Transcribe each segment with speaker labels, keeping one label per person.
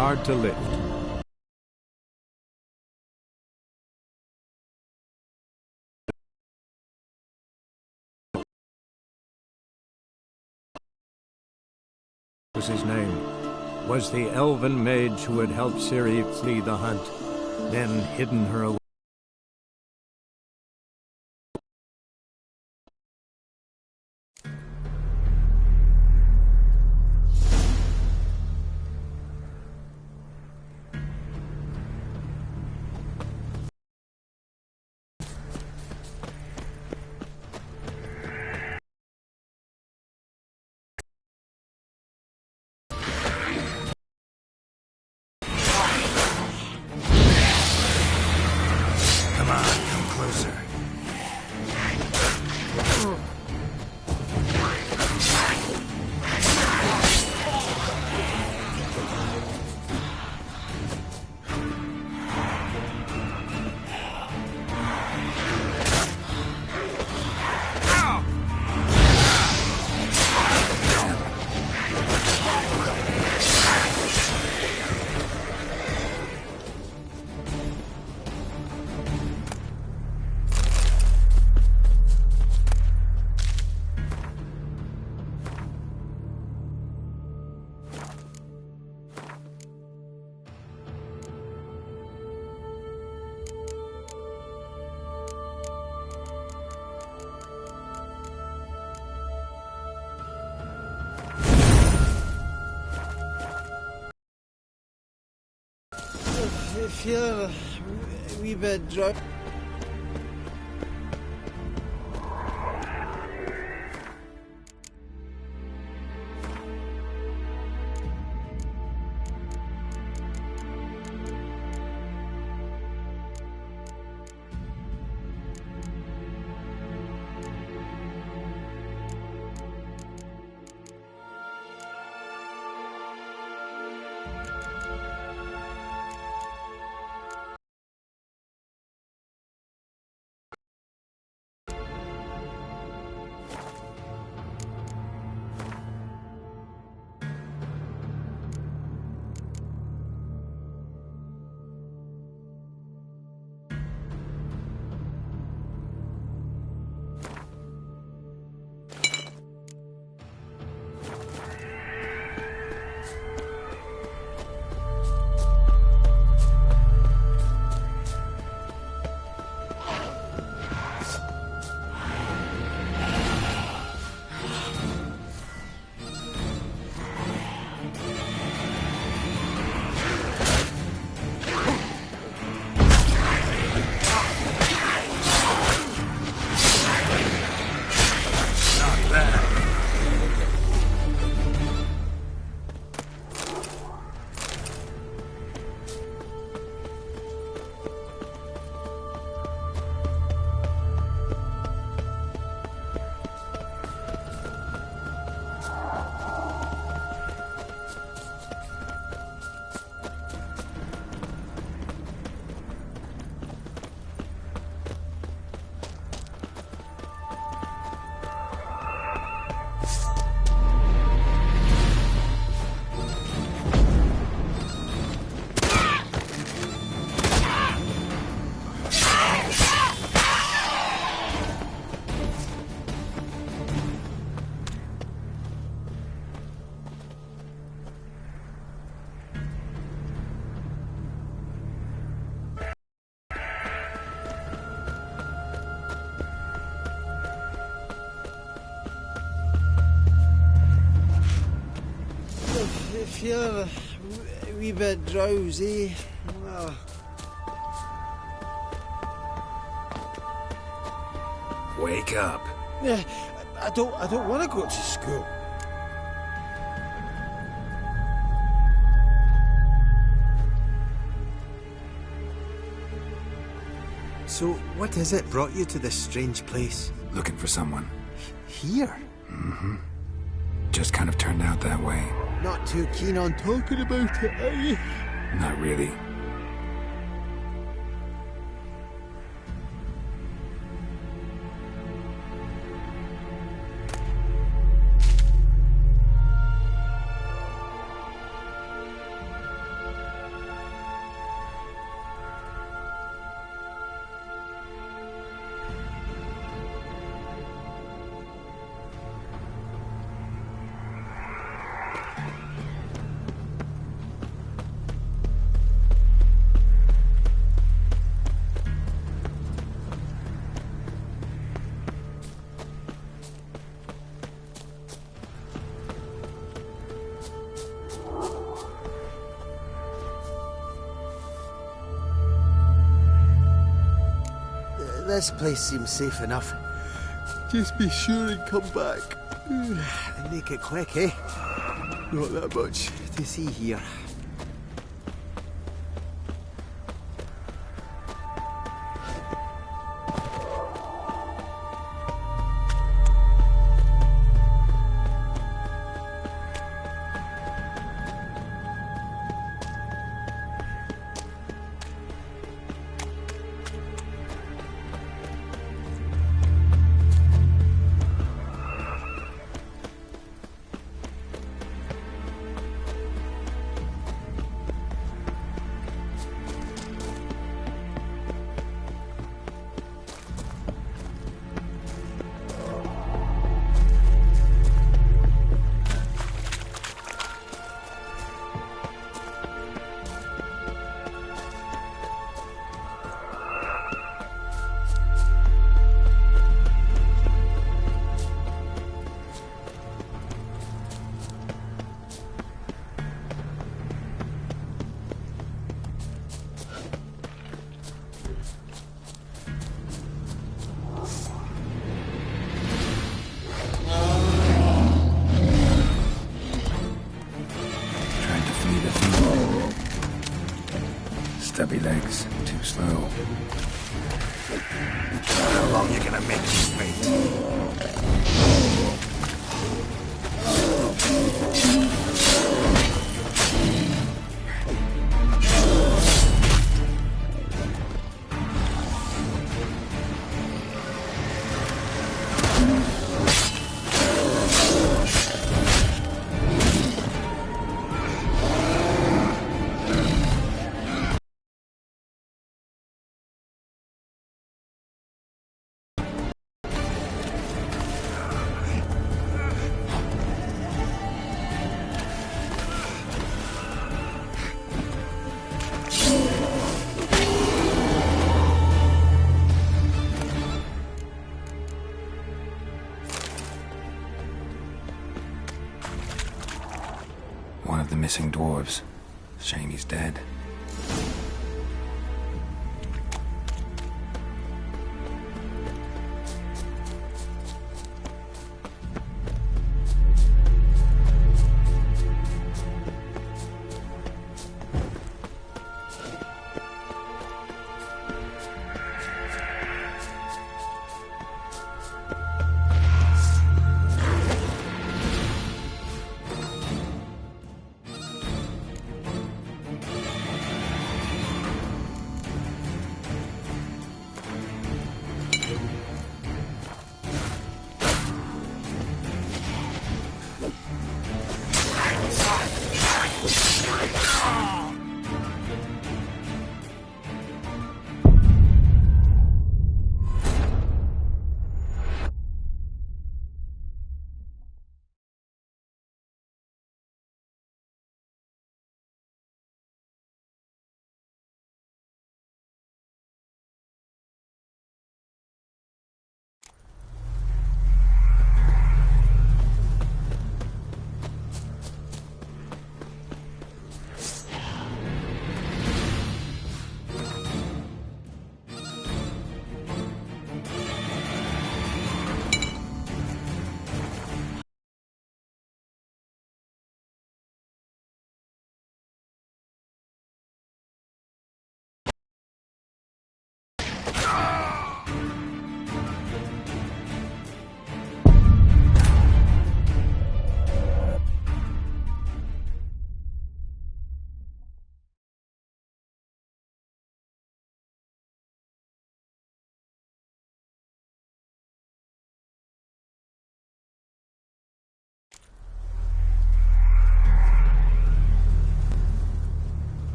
Speaker 1: hard to lift. Was his name, was the elven mage who had helped Ciri flee the hunt, then hidden her away.
Speaker 2: I feel a wee bit drunk. I feel a wee bit drowsy.
Speaker 1: Wake up.
Speaker 2: I don't want to go to school.
Speaker 3: So, what is it brought you to this strange place?
Speaker 4: Looking for someone.
Speaker 3: Here?
Speaker 4: Mm-hmm. Just kind of turned out that way.
Speaker 2: Not too keen on talking about it, are you?
Speaker 4: Not really.
Speaker 3: This place seems safe enough.
Speaker 2: Just be sure and come back.
Speaker 3: And make it quick, eh?
Speaker 2: Not that much to see here.
Speaker 4: Stubby legs, too slow. How long you gonna make this wait? One of the missing dwarves. Shame he's dead.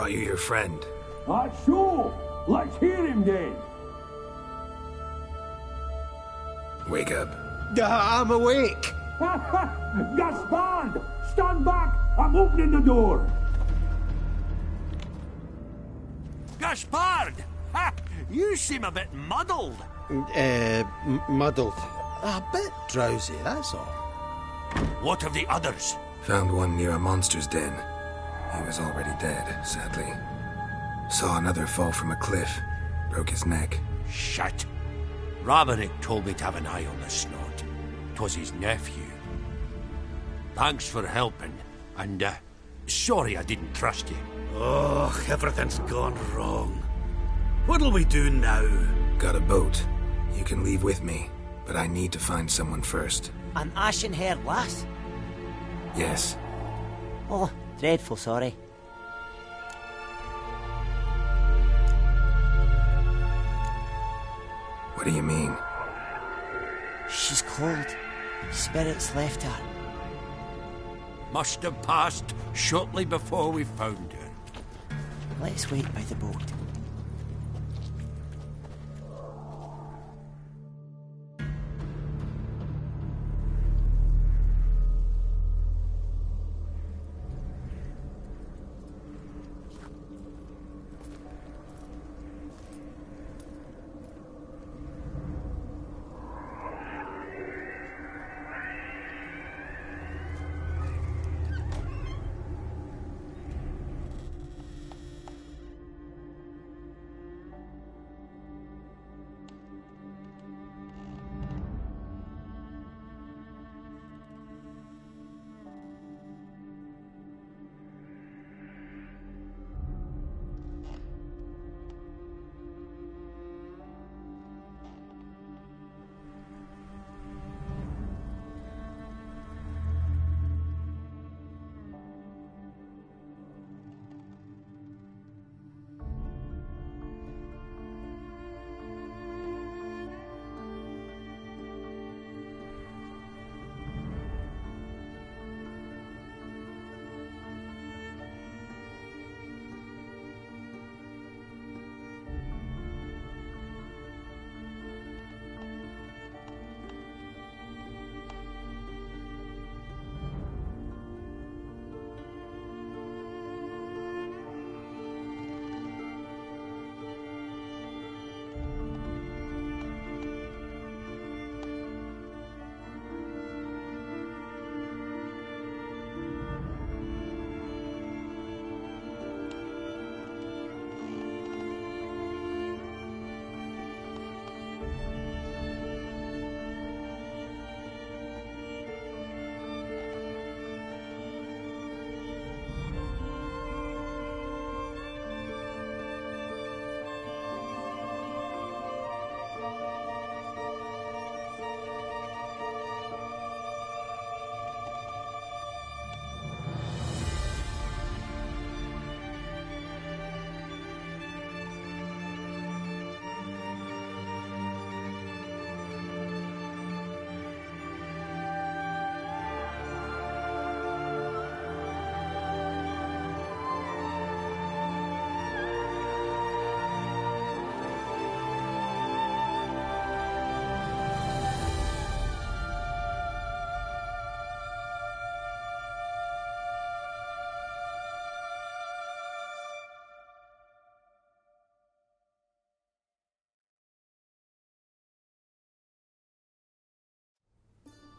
Speaker 4: brought you your friend.
Speaker 5: Sure. Let's hear him then.
Speaker 4: Wake up.
Speaker 3: I'm awake.
Speaker 5: Gaspard! Stand back! I'm opening the door!
Speaker 6: Gaspard! Ha! You seem a bit muddled.
Speaker 3: Muddled. A bit drowsy, that's all.
Speaker 6: What of the others?
Speaker 4: Found one near a monster's den. He was already dead, sadly. Saw another fall from a cliff. Broke his neck.
Speaker 6: Shit. Ramarick told me to have an eye on the snot. 'Twas his nephew. Thanks for helping, and, sorry I didn't trust you.
Speaker 7: Oh, everything's gone wrong. What'll we do now?
Speaker 4: Got a boat. You can leave with me, but I need to find someone first.
Speaker 8: An ashen-haired lass?
Speaker 4: Yes.
Speaker 8: Oh, dreadful sorry.
Speaker 4: What do you mean?
Speaker 8: She's cold. Spirits left her.
Speaker 6: Must have passed shortly before we found her.
Speaker 8: Let's wait by the boat.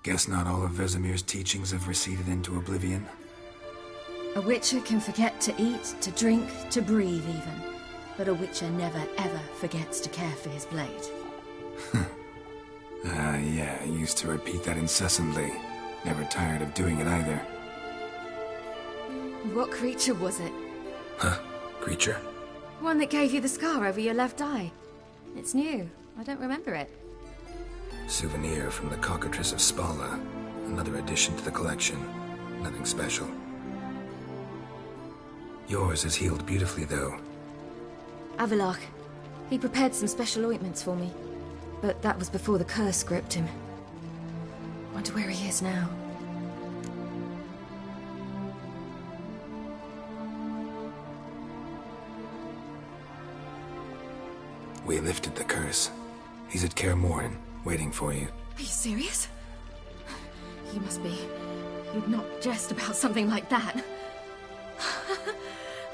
Speaker 4: Guess not all of Vesemir's teachings have receded into oblivion.
Speaker 9: A witcher can forget to eat, to drink, to breathe even. But a witcher never ever forgets to care for his blade.
Speaker 4: Yeah, I used to repeat that incessantly. Never tired of doing it either.
Speaker 9: What creature was it?
Speaker 4: Huh? Creature?
Speaker 9: One that gave you the scar over your left eye. It's new. I don't remember it.
Speaker 4: Souvenir from the Cockatrice of Spala. Another addition to the collection. Nothing special. Yours is healed beautifully, though.
Speaker 9: Avallac'h. He prepared some special ointments for me. But that was before the curse gripped him. Wonder where he is now.
Speaker 4: We lifted the curse. He's at Kaer Morhen, waiting for you.
Speaker 9: Are you serious? You must be. You'd not jest about something like that.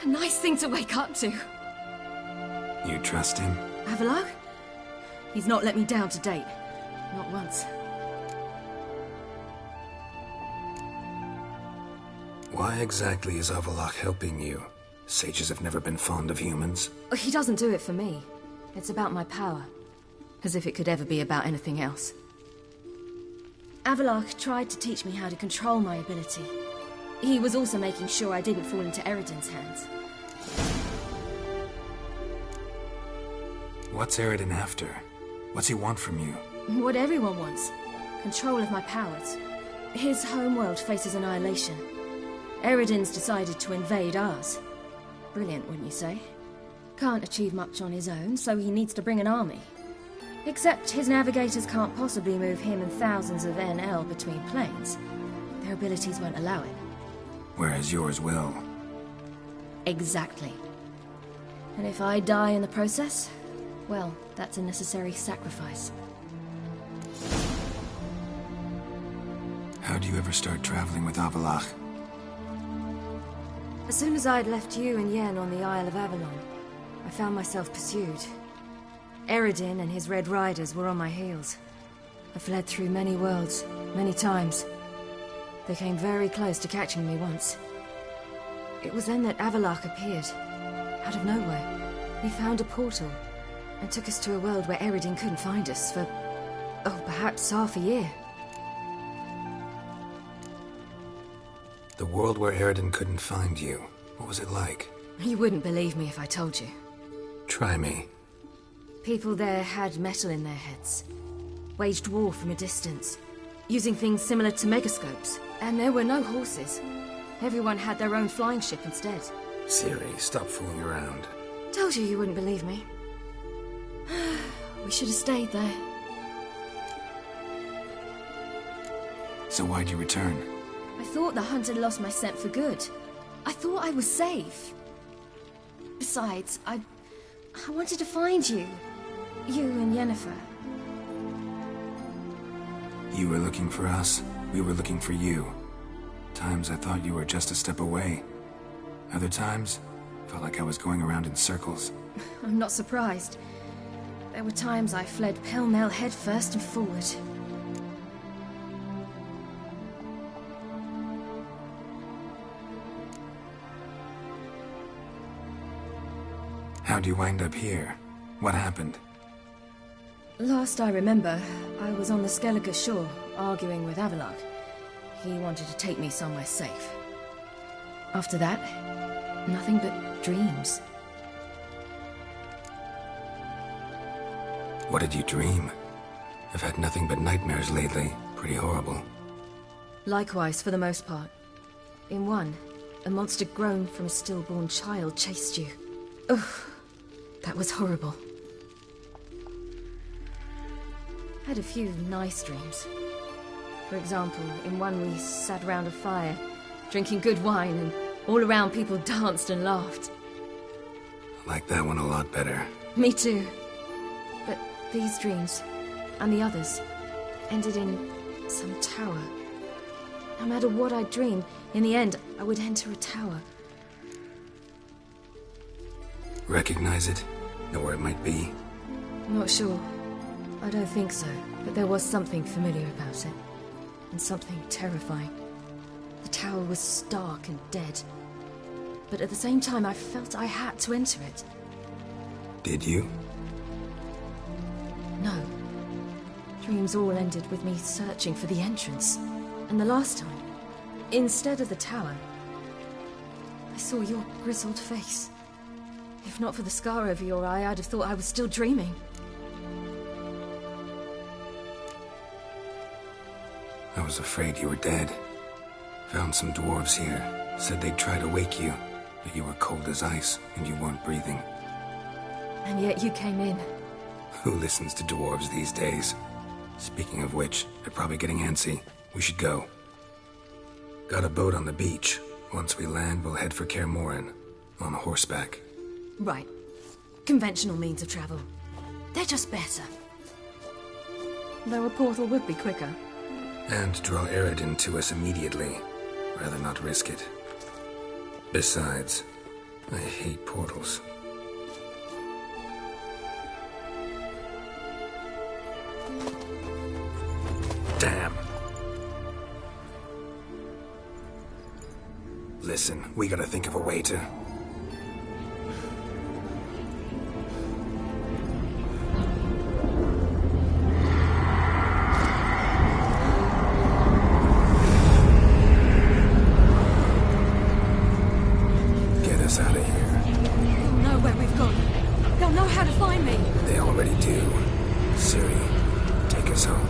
Speaker 9: A nice thing to wake up to.
Speaker 4: You trust him?
Speaker 9: Avallac'h? He's not let me down to date. Not once.
Speaker 4: Why exactly is Avallac'h helping you? Sages have never been fond of humans.
Speaker 9: He doesn't do it for me. It's about my power. As if it could ever be about anything else. Avallac'h tried to teach me how to control my ability. He was also making sure I didn't fall into Eredin's hands.
Speaker 4: What's Eredin after? What's he want from you?
Speaker 9: What everyone wants. Control of my powers. His homeworld faces annihilation. Eredin's decided to invade ours. Brilliant, wouldn't you say? Can't achieve much on his own, so he needs to bring an army. Except his navigators can't possibly move him and thousands of NL between planes. Their abilities won't allow it.
Speaker 4: Whereas yours will.
Speaker 9: Exactly. And if I die in the process, well, that's a necessary sacrifice.
Speaker 4: How do you ever start traveling with Avallac'h?
Speaker 9: As soon as I'd left you and Yen on the Isle of Avalon, I found myself pursued. Eredin and his Red Riders were on my heels. I fled through many worlds, many times. They came very close to catching me once. It was then that Avallac'h appeared, out of nowhere. He found a portal, and took us to a world where Eredin couldn't find us for, perhaps half a year.
Speaker 4: The world where Eredin couldn't find you. What was it like?
Speaker 9: You wouldn't believe me if I told you.
Speaker 4: Try me.
Speaker 9: People there had metal in their heads. Waged war from a distance, using things similar to megascopes. And there were no horses. Everyone had their own flying ship instead.
Speaker 4: Ciri, stop fooling around.
Speaker 9: Told you wouldn't believe me. We should have stayed there.
Speaker 4: So why'd you return?
Speaker 9: I thought the hunt had lost my scent for good. I thought I was safe. Besides, I wanted to find you. You and Yennefer.
Speaker 4: You were looking for us. We were looking for you. Times I thought you were just a step away. Other times, felt like I was going around in circles.
Speaker 9: I'm not surprised. There were times I fled pell-mell head first and forward.
Speaker 4: How'd you wind up here? What happened?
Speaker 9: Last I remember, I was on the Skellige shore, arguing with Avallac'h. He wanted to take me somewhere safe. After that, nothing but dreams.
Speaker 4: What did you dream? I've had nothing but nightmares lately. Pretty horrible.
Speaker 9: Likewise, for the most part. In one, a monster grown from a stillborn child chased you. Ugh, that was horrible. I had a few nice dreams. For example, in one we sat around a fire, drinking good wine, and all around people danced and laughed.
Speaker 4: I like that one a lot better.
Speaker 9: Me too. But these dreams, and the others, ended in some tower. No matter what I dreamed, in the end, I would enter a tower.
Speaker 4: Recognize it? Know where it might be?
Speaker 9: Not sure. I don't think so, but there was something familiar about it. And something terrifying. The tower was stark and dead. But at the same time, I felt I had to enter it.
Speaker 4: Did you?
Speaker 9: No. Dreams all ended with me searching for the entrance. And the last time, instead of the tower, I saw your grizzled face. If not for the scar over your eye, I'd have thought I was still dreaming.
Speaker 4: I was afraid you were dead. Found some dwarves here. Said they'd try to wake you, but you were cold as ice and you weren't breathing.
Speaker 9: And yet you came in.
Speaker 4: Who listens to dwarves these days? Speaking of which, they're probably getting antsy. We should go. Got a boat on the beach. Once we land, we'll head for Kaer Morhen. On horseback.
Speaker 9: Right. Conventional means of travel. They're just better. Though a portal would be quicker.
Speaker 4: And draw Eredin to us immediately. Rather not risk it. Besides, I hate portals. Damn. Listen, we gotta think of a way to... get us out of here.
Speaker 9: They'll know where we've gone. They'll know how to find me.
Speaker 4: They already do. Ciri, take us home.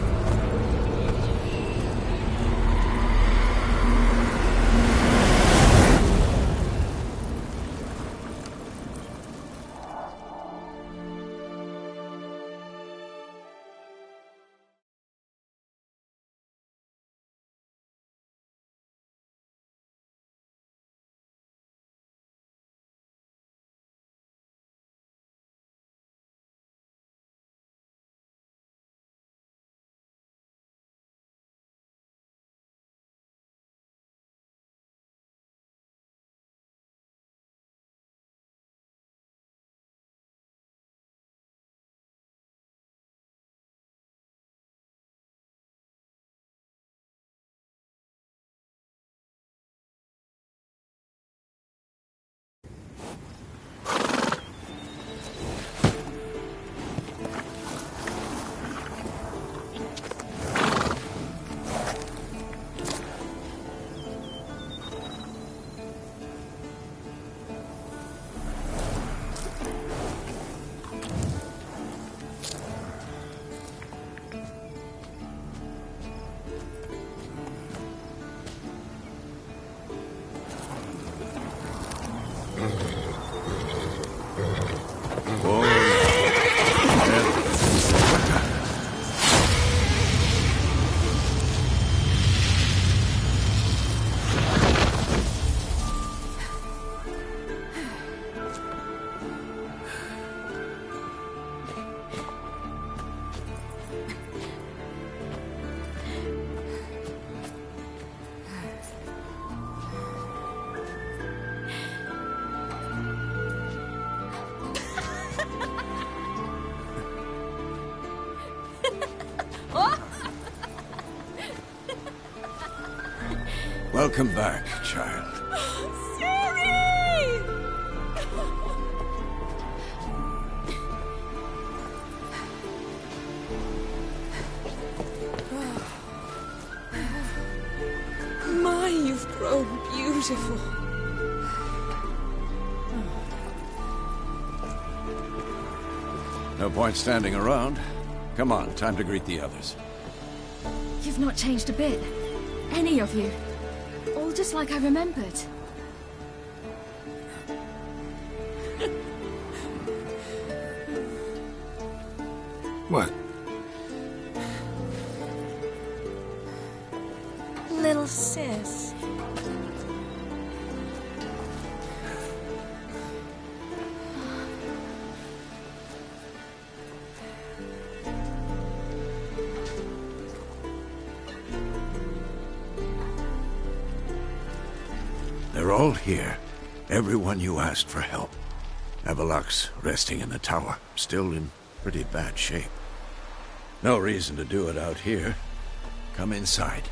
Speaker 10: Welcome back, child.
Speaker 9: Ciri!
Speaker 11: My, you've grown beautiful.
Speaker 10: No point standing around. Come on, time to greet the others.
Speaker 9: You've not changed a bit. Any of you. All just like I remembered.
Speaker 4: What?
Speaker 11: Little sis.
Speaker 10: They're all here. Everyone you asked for help. Avallac'h's resting in the tower, still in pretty bad shape. No reason to do it out here. Come inside.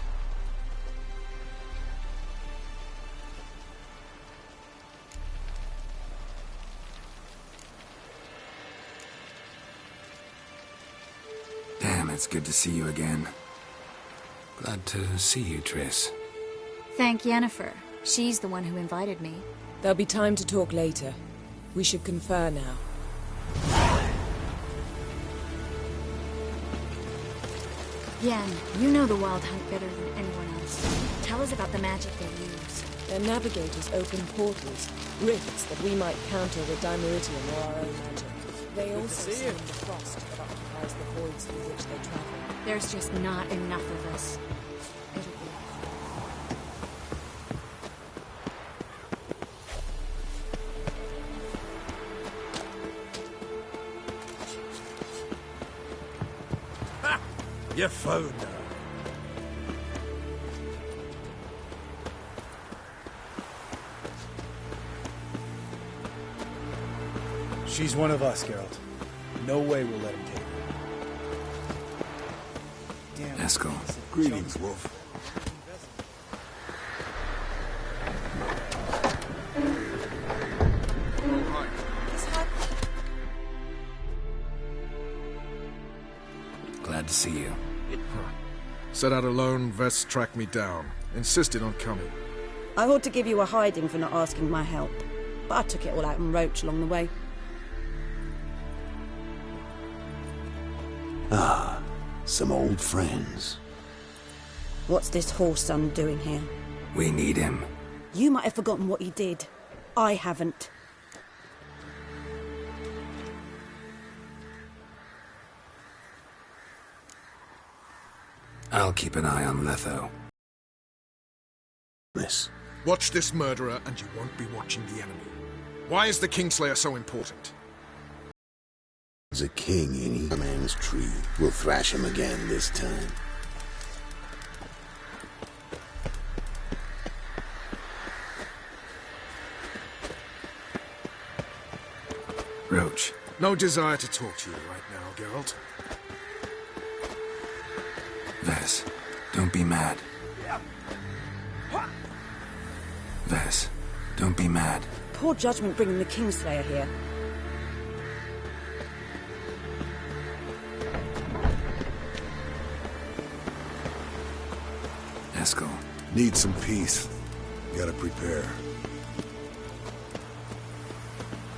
Speaker 4: Damn, it's good to see you again. Glad to see you, Triss.
Speaker 12: Thank Yennefer. She's the one who invited me.
Speaker 11: There'll be time to talk later. We should confer now.
Speaker 12: Yen, you know the Wild Hunt better than anyone else. Tell us about the magic they use.
Speaker 11: Their navigators open portals, rifts that we might counter with Dimeritium or our own magic. They also summon the frost that occupies the voids through which they travel.
Speaker 12: There's just not enough of us.
Speaker 7: You found her.
Speaker 13: She's one of us, Geralt. No way we'll let him take her. Damn.
Speaker 4: Eskel.
Speaker 2: Greetings, Wolf.
Speaker 4: Glad to see you.
Speaker 14: Set out alone, Vess tracked me down. Insisted on coming.
Speaker 15: I ought to give you a hiding for not asking my help, but I took it all out in Roach along the way.
Speaker 10: Ah, some old friends.
Speaker 15: What's this horse son doing here?
Speaker 4: We need him.
Speaker 15: You might have forgotten what he did. I haven't.
Speaker 4: I'll keep an eye on Letho.
Speaker 10: Miss.
Speaker 14: Watch this murderer and you won't be watching the enemy. Why is the Kingslayer so important?
Speaker 10: There's a king in a man's tree. We'll thrash him again this time.
Speaker 4: Roach.
Speaker 14: No desire to talk to you right now, Geralt.
Speaker 4: Vess, don't be mad. Vess, don't be mad.
Speaker 15: Poor judgment bringing the Kingslayer here.
Speaker 4: Eskel.
Speaker 10: Need some peace. Gotta prepare.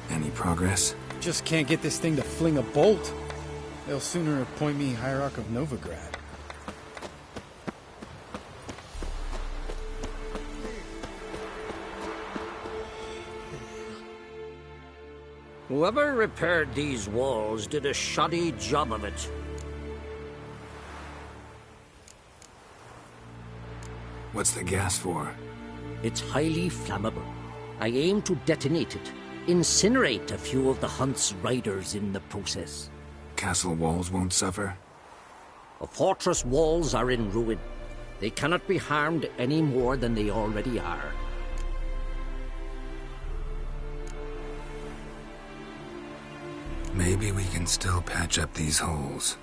Speaker 4: Any progress?
Speaker 13: Just can't get this thing to fling a bolt. They'll sooner appoint me Hierarch of Novigrad.
Speaker 16: Whoever repaired these walls did a shoddy job of it.
Speaker 4: What's the gas for?
Speaker 16: It's highly flammable. I aim to detonate it. Incinerate a few of the Hunt's riders in the process.
Speaker 4: Castle walls won't suffer?
Speaker 16: The fortress walls are in ruin. They cannot be harmed any more than they already are.
Speaker 4: Maybe we can still patch up these holes.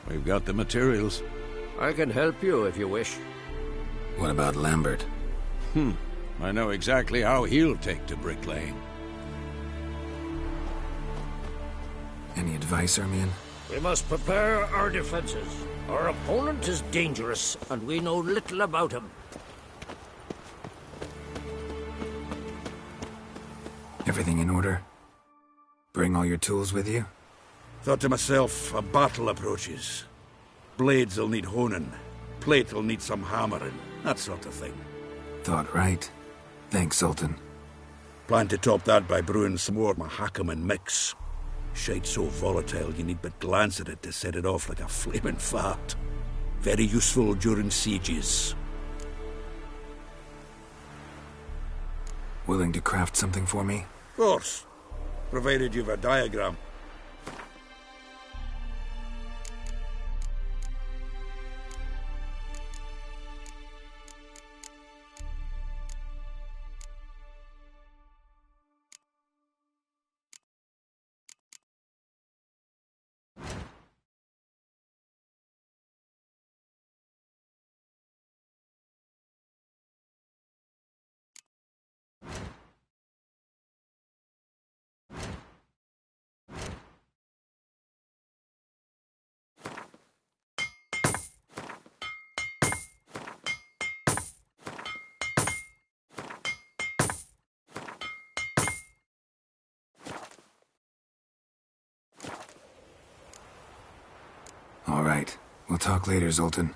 Speaker 10: We've got the materials.
Speaker 16: I can help you if you wish.
Speaker 4: What about Lambert?
Speaker 10: I know exactly how he'll take to bricklaying.
Speaker 4: Any advice, Ermion?
Speaker 16: We must prepare our defenses. Our opponent is dangerous, and we know little about him.
Speaker 4: Everything in order? Bring all your tools with you?
Speaker 7: Thought to myself, a battle approaches. Blades will need honing. Plate will need some hammering. That sort of thing.
Speaker 4: Thought right. Thanks, Sultan.
Speaker 7: Plan to top that by brewing some more Mahakaman mix. Shite so volatile you need but glance at it to set it off like a flaming fart. Very useful during sieges.
Speaker 4: Willing to craft something for me?
Speaker 7: Of course. Provided you've a diagram.
Speaker 4: All right. We'll talk later, Zoltan.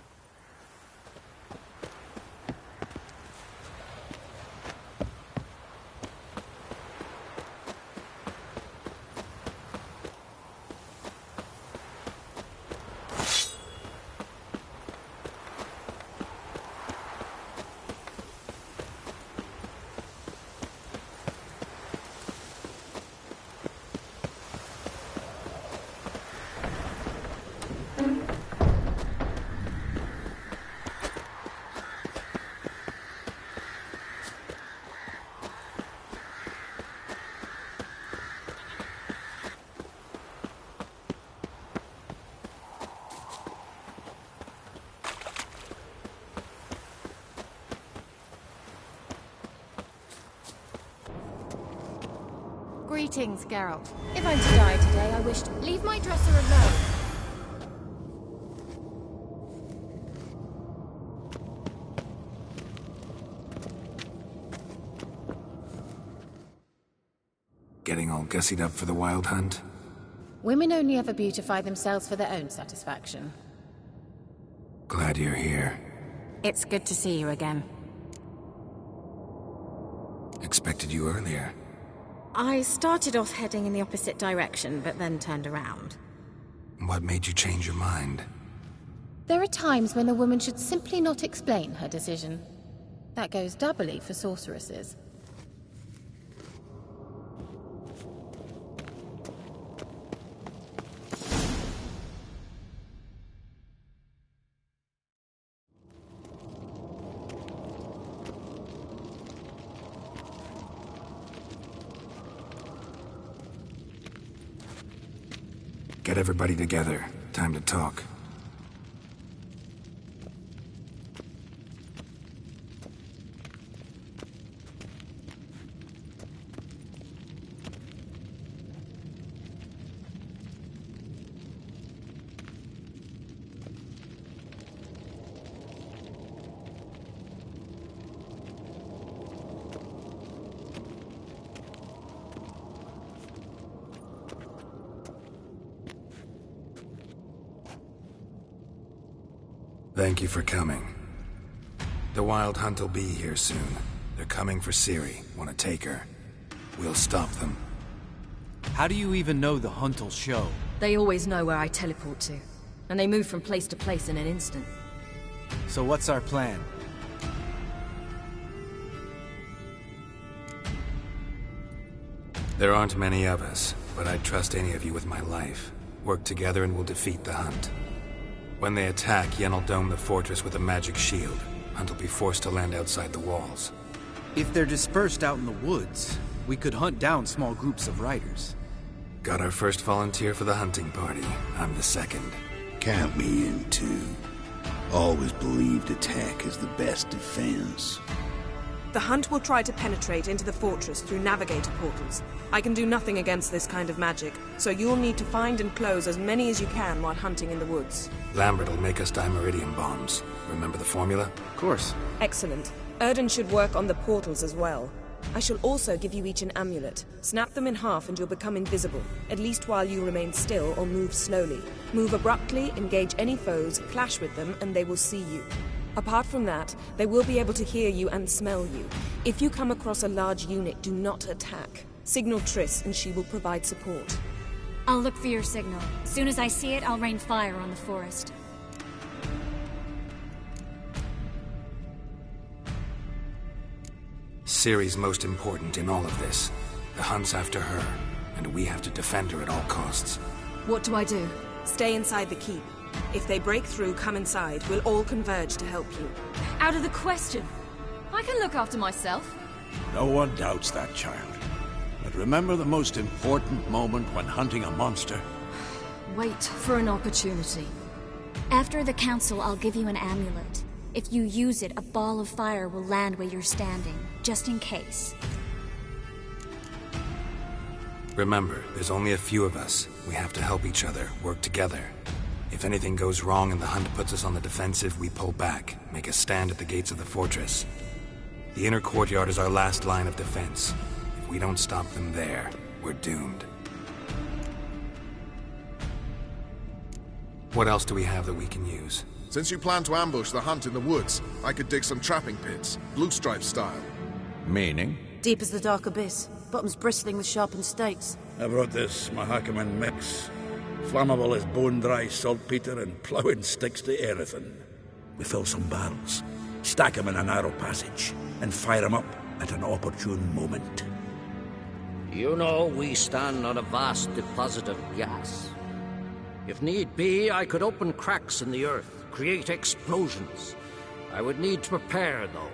Speaker 17: Greetings, Geralt. If I'm to die today, I wish to leave my dresser alone.
Speaker 4: Getting all gussied up for the Wild Hunt?
Speaker 17: Women only ever beautify themselves for their own satisfaction.
Speaker 4: Glad you're here.
Speaker 12: It's good to see you again.
Speaker 4: Expected you earlier.
Speaker 12: I started off heading in the opposite direction, but then turned around.
Speaker 4: What made you change your mind?
Speaker 17: There are times when a woman should simply not explain her decision. That goes doubly for sorceresses.
Speaker 4: Get everybody together. Time to talk. Thank you for coming. The Wild Hunt will be here soon. They're coming for Ciri. Want to take her. We'll stop them.
Speaker 18: How do you even know the Hunt will show?
Speaker 9: They always know where I teleport to. And they move from place to place in an instant.
Speaker 18: So what's our plan?
Speaker 4: There aren't many of us, but I'd trust any of you with my life. Work together and we'll defeat the Hunt. When they attack, Yen will dome the fortress with a magic shield. Hunt will be forced to land outside the walls.
Speaker 18: If they're dispersed out in the woods, we could hunt down small groups of riders.
Speaker 4: Got our first volunteer for the hunting party. I'm the second.
Speaker 10: Count me in too. Always believed attack is the best defense.
Speaker 19: The Hunt will try to penetrate into the fortress through navigator portals. I can do nothing against this kind of magic, so you'll need to find and close as many as you can while hunting in the woods.
Speaker 4: Lambert will make us dimeridium bombs. Remember the formula?
Speaker 18: Of course.
Speaker 19: Excellent. Erden should work on the portals as well. I shall also give you each an amulet. Snap them in half and you'll become invisible, at least while you remain still or move slowly. Move abruptly, engage any foes, clash with them, and they will see you. Apart from that, they will be able to hear you and smell you. If you come across a large unit, do not attack. Signal Triss and she will provide support.
Speaker 12: I'll look for your signal. As soon as I see it, I'll rain fire on the forest.
Speaker 4: Ciri's most important in all of this. The Hunt's after her, and we have to defend her at all costs.
Speaker 9: What do I do?
Speaker 19: Stay inside the keep. If they break through, come inside. We'll all converge to help you.
Speaker 9: Out of the question. I can look after myself.
Speaker 10: No one doubts that, child. But remember the most important moment when hunting a monster?
Speaker 9: Wait for an opportunity.
Speaker 12: After the council, I'll give you an amulet. If you use it, a ball of fire will land where you're standing, just in case.
Speaker 4: Remember, there's only a few of us. We have to help each other, work together. If anything goes wrong and the Hunt puts us on the defensive, we pull back, make a stand at the gates of the fortress. The inner courtyard is our last line of defense. If we don't stop them there, we're doomed. What else do we have that we can use?
Speaker 14: Since you plan to ambush the Hunt in the woods, I could dig some trapping pits, Blue Stripe style.
Speaker 10: Meaning?
Speaker 15: Deep as the dark abyss, bottoms bristling with sharpened stakes.
Speaker 7: I brought this Mahakaman mix. Flammable as bone-dry saltpeter and ploughing sticks to everything. We fill some barrels, stack them in a narrow passage, and fire them up at an opportune moment.
Speaker 16: You know, we stand on a vast deposit of gas. If need be, I could open cracks in the earth, create explosions. I would need to prepare, though.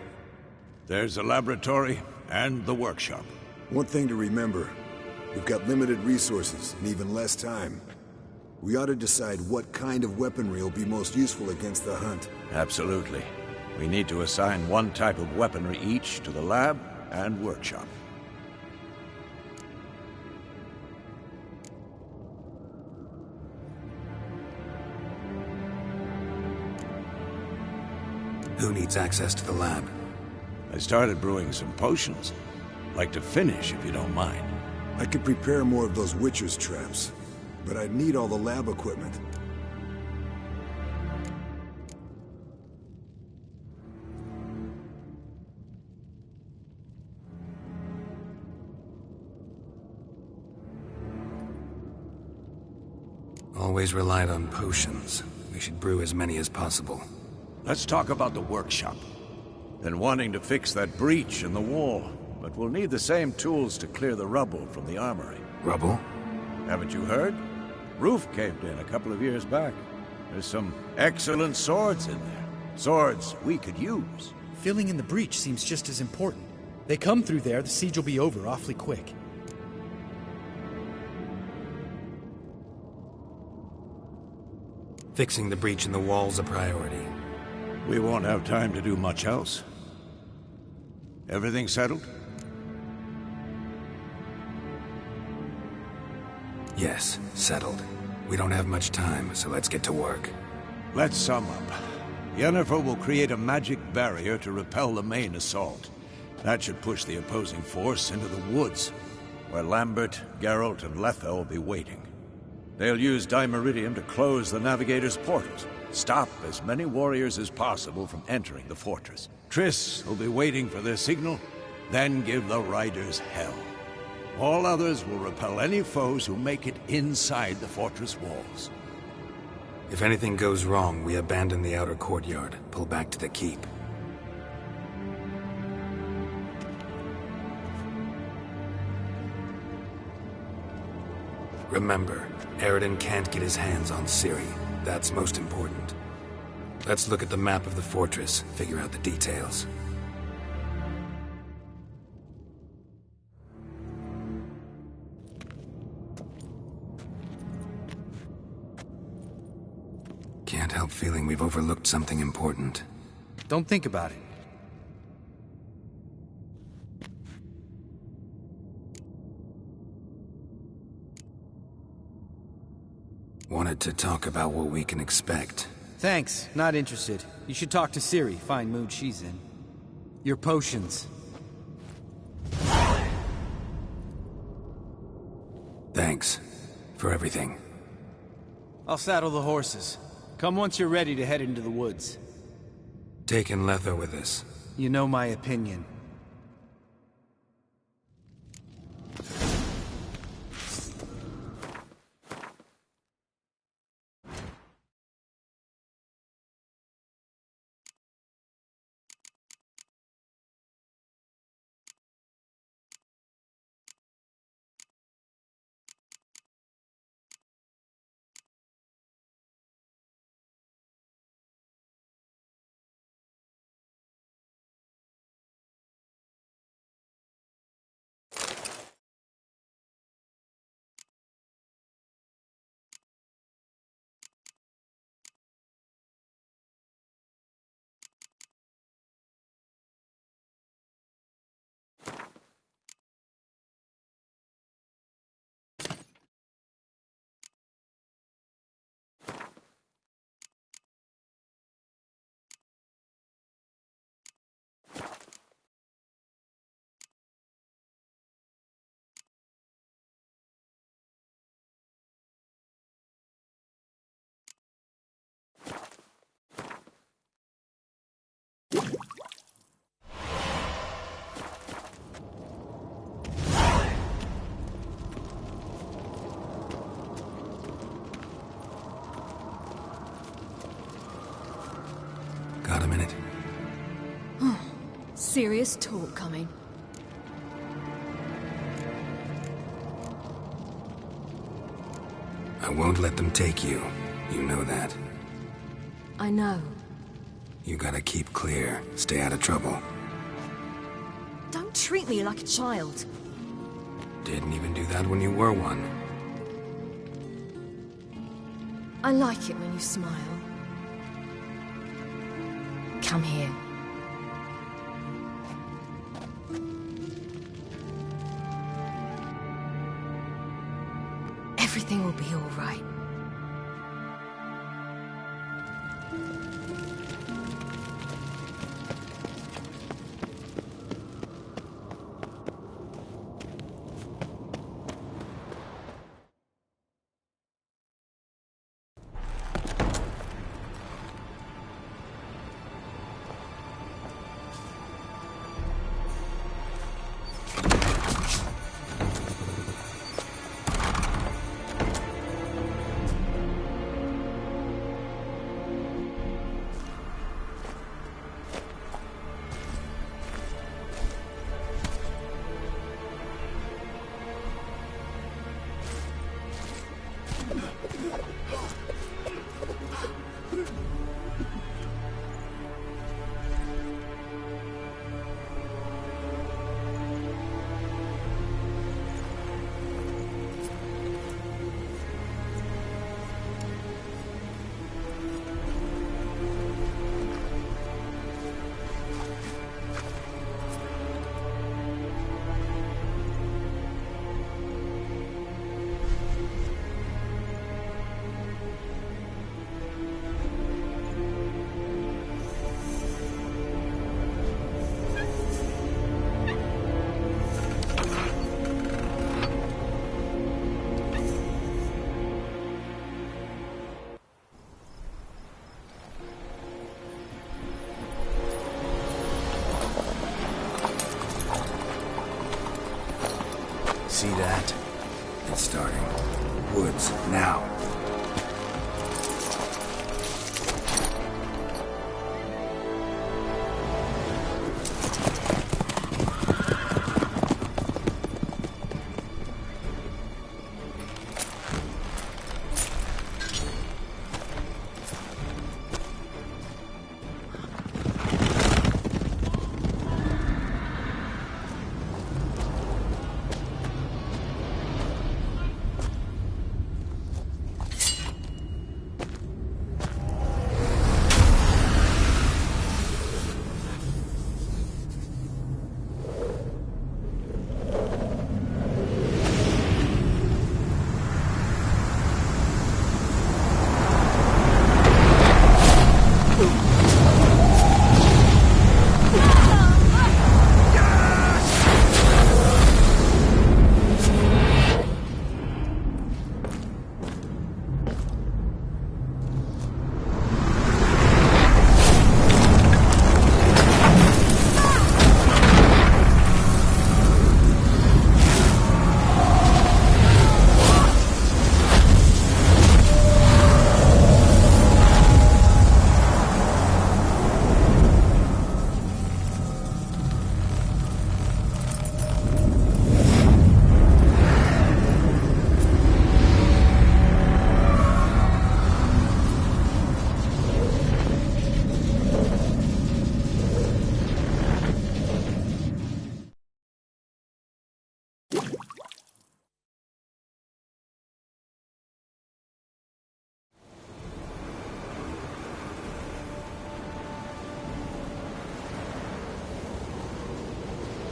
Speaker 10: There's the laboratory and the workshop.
Speaker 20: One thing to remember, we've got limited resources and even less time. We ought to decide what kind of weaponry will be most useful against the Hunt.
Speaker 10: Absolutely. We need to assign one type of weaponry each to the lab and workshop.
Speaker 4: Who needs access to the lab?
Speaker 10: I started brewing some potions. Like to finish, if you don't mind.
Speaker 20: I could prepare more of those Witcher's traps, but I'd need all the lab equipment.
Speaker 4: Always relied on potions. We should brew as many as possible.
Speaker 10: Let's talk about the workshop. Been wanting to fix that breach in the wall, but we'll need the same tools to clear the rubble from the armory.
Speaker 4: Rubble?
Speaker 10: Haven't you heard? Roof caved in a couple of years back. There's some excellent swords in there. Swords we could use.
Speaker 13: Filling in the breach seems just as important. They come through there, the siege will be over awfully quick.
Speaker 4: Fixing the breach in the wall's a priority.
Speaker 10: We won't have time to do much else. Everything settled?
Speaker 4: Yes, settled. We don't have much time, so let's get to work.
Speaker 10: Let's sum up. Yennefer will create a magic barrier to repel the main assault. That should push the opposing force into the woods, where Lambert, Geralt, and Letha will be waiting. They'll use Dimeritium to close the Navigator's portals, stop as many warriors as possible from entering the fortress. Triss will be waiting for their signal, then give the riders hell. All others will repel any foes who make it inside the fortress walls.
Speaker 4: If anything goes wrong, we abandon the outer courtyard, pull back to the keep. Remember, Eredin can't get his hands on Ciri. That's most important. Let's look at the map of the fortress, figure out the details. Can't help feeling we've overlooked something important.
Speaker 18: Don't think about it.
Speaker 4: Wanted to talk about what we can expect.
Speaker 18: Thanks, not interested. You should talk to Ciri, fine mood she's in. Your potions.
Speaker 4: Thanks for everything.
Speaker 18: I'll saddle the horses. Come once you're ready to head into the woods.
Speaker 4: Taking Letha with us.
Speaker 18: You know my opinion.
Speaker 4: Got a minute?
Speaker 9: Serious talk coming.
Speaker 4: I won't let them take you. You know that.
Speaker 9: I know.
Speaker 4: You gotta keep clear. Stay out of trouble.
Speaker 9: Don't treat me like a child.
Speaker 4: Didn't even do that when you were one.
Speaker 9: I like it when you smile. Come here. Everything will be all right.
Speaker 3: see that?
Speaker 4: It's starting. Woods, now.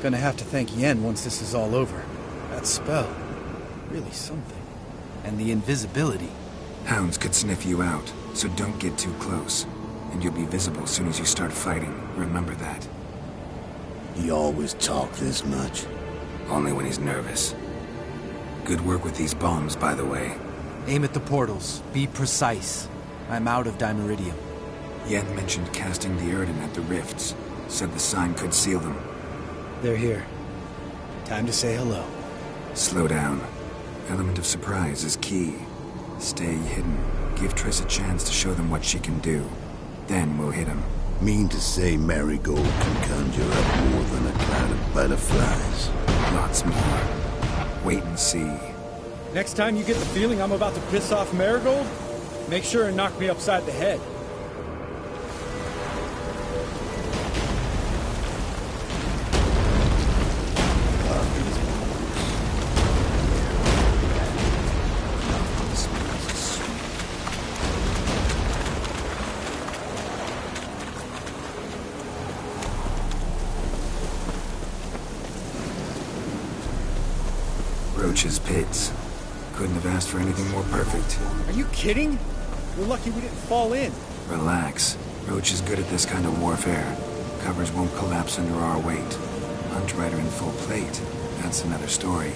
Speaker 13: Gonna have to thank Yen once this is all over. That spell, really something. And the invisibility.
Speaker 4: Hounds could sniff you out, so don't get too close. And you'll be visible as soon as you start fighting. Remember that.
Speaker 10: He always talk this much?
Speaker 4: Only when he's nervous. Good work with these bombs, by the way.
Speaker 18: Aim at the portals. Be precise. I'm out of Dimeridium.
Speaker 4: Yen mentioned casting the Erden at the rifts. Said the sign could seal them.
Speaker 13: They're here. Time to say hello.
Speaker 4: Slow down. Element of surprise is key. Stay hidden. Give Triss a chance to show them what she can do. Then we'll hit him.
Speaker 10: Mean to say Marigold can conjure up more than a cloud of butterflies?
Speaker 4: Lots more. Wait and see.
Speaker 13: Next time you get the feeling I'm about to piss off Marigold, make sure and knock me upside the head.
Speaker 4: Roach's pits. Couldn't have asked for anything more perfect.
Speaker 13: Are you kidding? We're lucky we didn't fall in.
Speaker 4: Relax. Roach is good at this kind of warfare. Covers won't collapse under our weight. Hunt Rider in full plate. That's another story.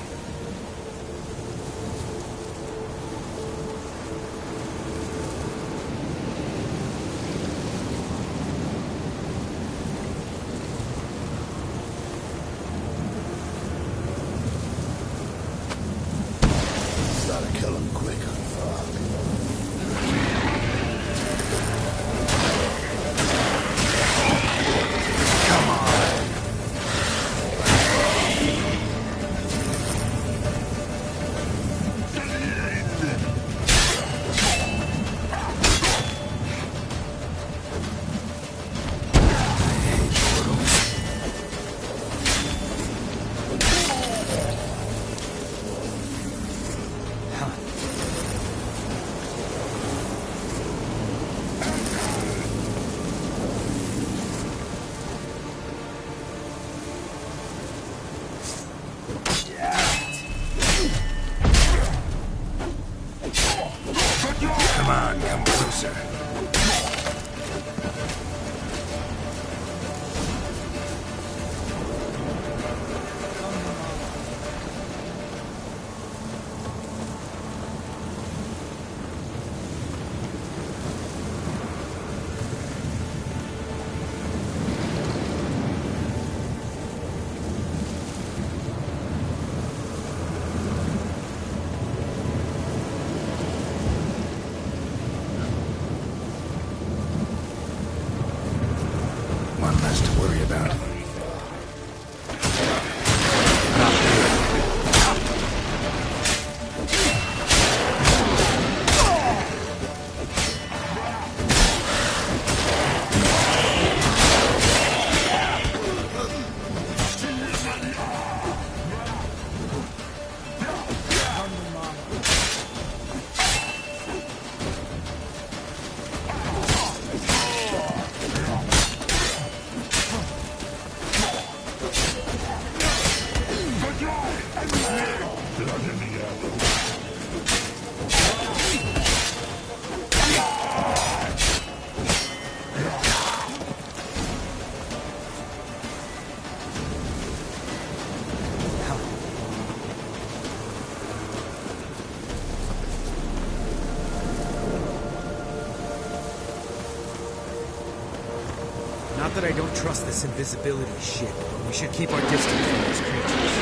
Speaker 18: Not that I don't trust this invisibility shit, but we should keep our distance from those creatures.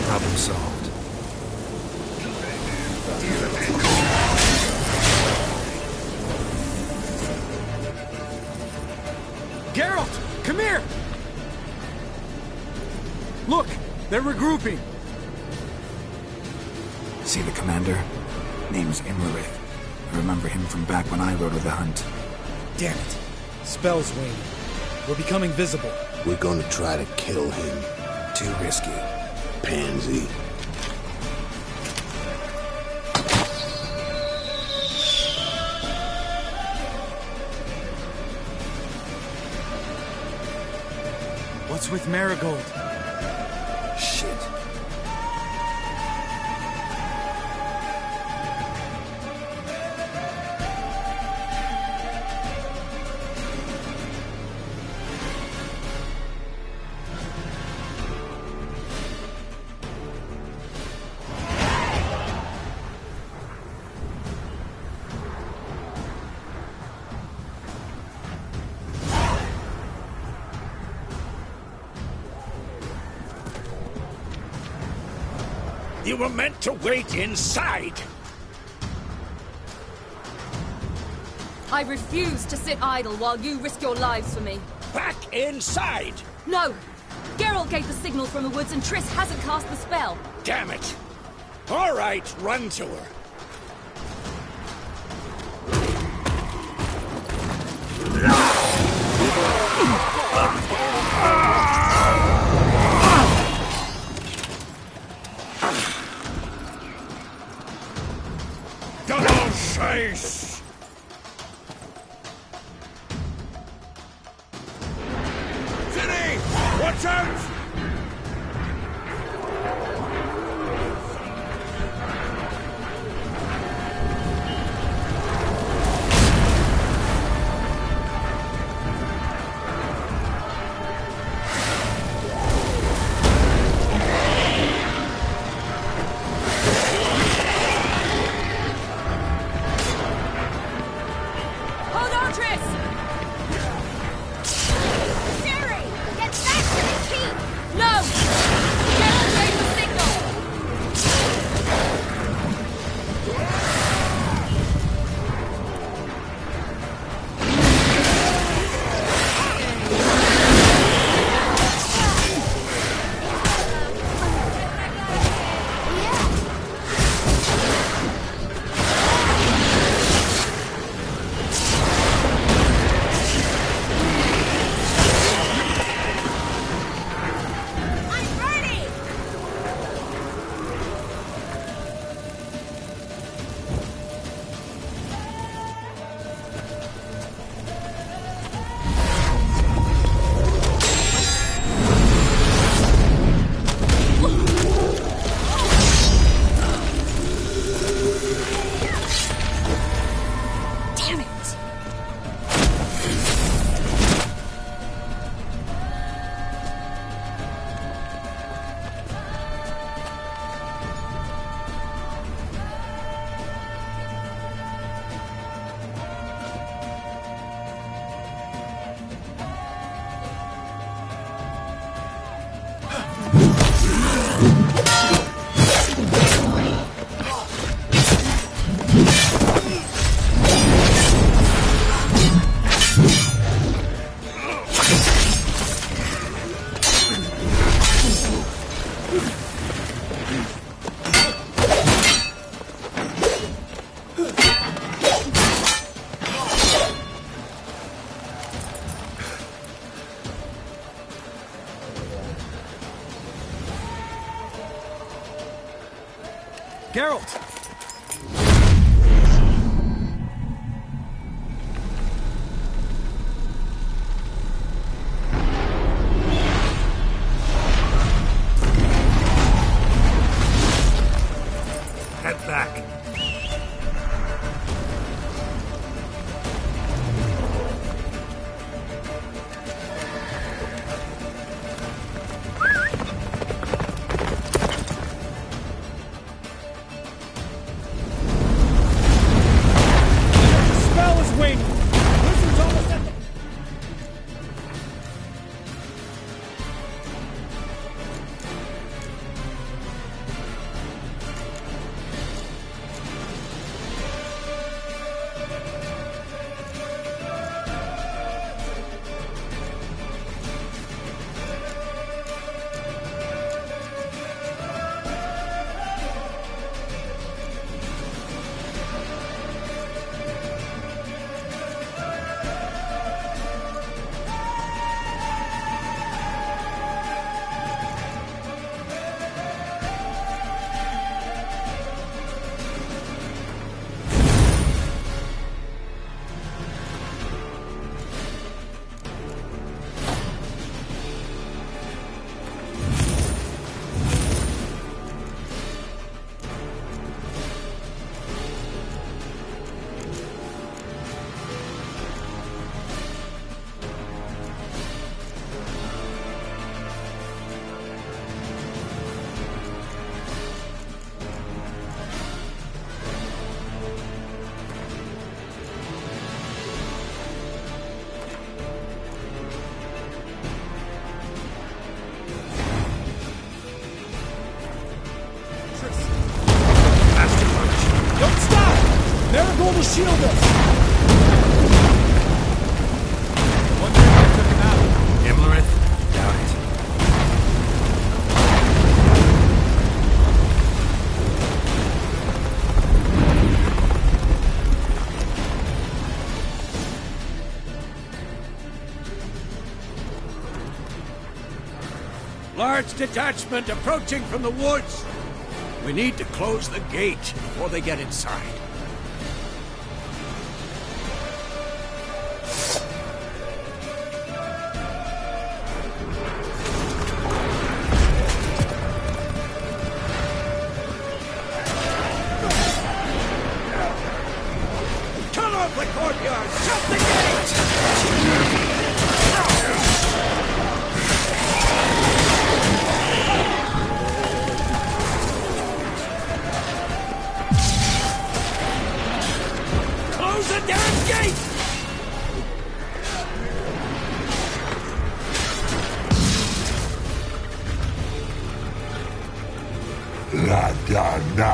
Speaker 4: Problem solved.
Speaker 18: Geralt! Come here! Look! They're regrouping!
Speaker 4: See the commander? Name's Imlerith. I remember him from back when I rode with the hunt.
Speaker 13: Damn it. Spell's waning. We're becoming visible.
Speaker 10: We're gonna try to kill him.
Speaker 4: Too risky.
Speaker 10: Pansy.
Speaker 18: What's with Marigold?
Speaker 4: Shit.
Speaker 7: You were meant to wait inside!
Speaker 21: I refuse to sit idle while you risk your lives for me.
Speaker 7: Back inside!
Speaker 21: No! Geralt gave the signal from the woods and Triss hasn't cast the spell.
Speaker 7: Damn it! All right, run to her. Double chase! City! Watch out!
Speaker 21: Hold on, Triss!
Speaker 12: Ciri! Get back to the keep!
Speaker 21: No! Geralt gave the signal!
Speaker 12: I'm ready!
Speaker 21: Damn it!
Speaker 18: Geralt!
Speaker 7: Head back.
Speaker 5: will shield us!
Speaker 4: Wonder if I took him out. Imlerith? Doubt it.
Speaker 10: Large detachment approaching from the woods. We need to close the gate before they get inside. Cut off the courtyard! Shut the gate! Close the damn gate!
Speaker 5: La da da!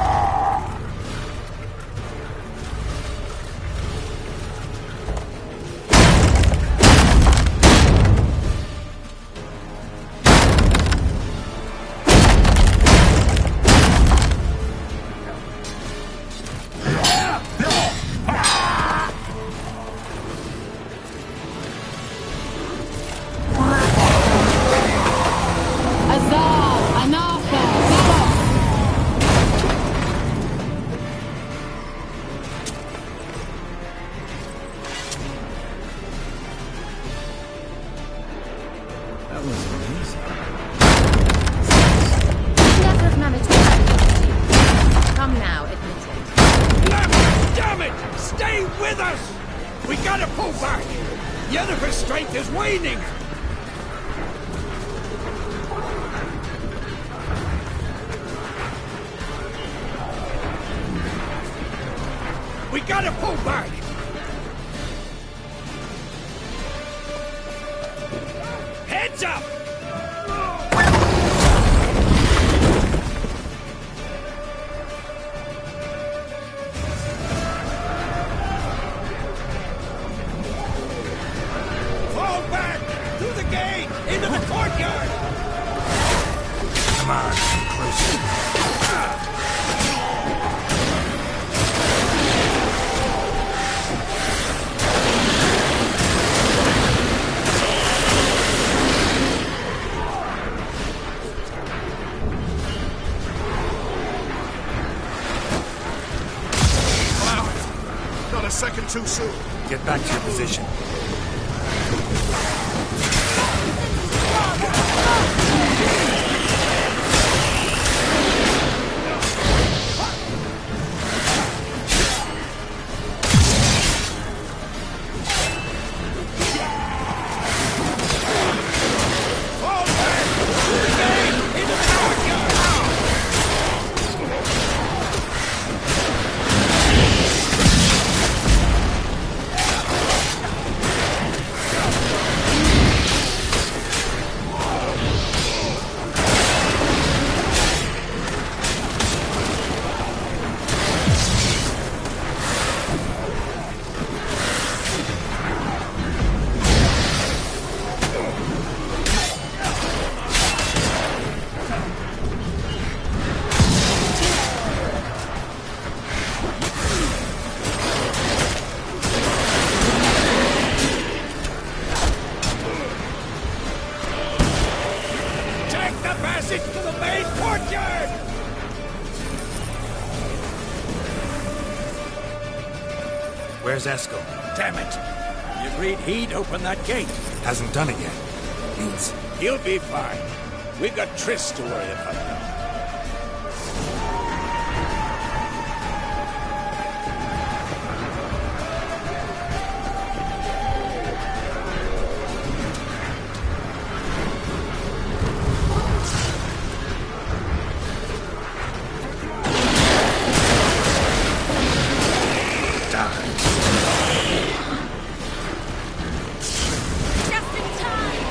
Speaker 13: That was amazing.
Speaker 17: Never have managed to find you. Come now, admit it.
Speaker 10: Lambert, damn it! Stay with us! We gotta pull back! Yennefer's strength is waning! We gotta pull back! Heads up! Fall back! Through the gate! Into the courtyard!
Speaker 4: Come on, closer.
Speaker 14: Not a second too soon.
Speaker 4: Get back to your position.
Speaker 10: Fall back! Through the gate! Into the courtyard! Take the passage to the main courtyard!
Speaker 4: Where's Eskel?
Speaker 10: Damn it! You agreed he'd open that gate.
Speaker 4: Hasn't done it yet. Means
Speaker 10: He'll be fine. We've got Triss to worry about now.
Speaker 21: Just in time!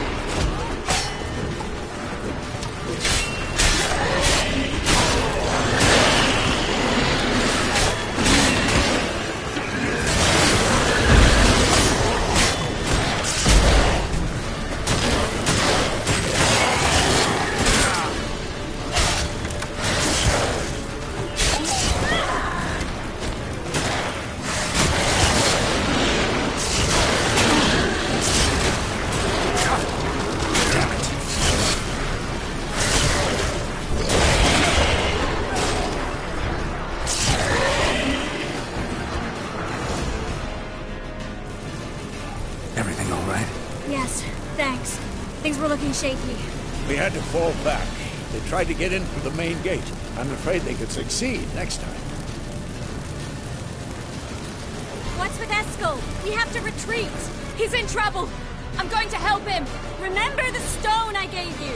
Speaker 12: were looking shaky.
Speaker 7: We had to fall back. They tried to get in through the main gate. I'm afraid they could succeed next time.
Speaker 12: What's with Eskel? We have to retreat.
Speaker 21: He's in trouble. I'm going to help him.
Speaker 12: Remember the stone I gave you.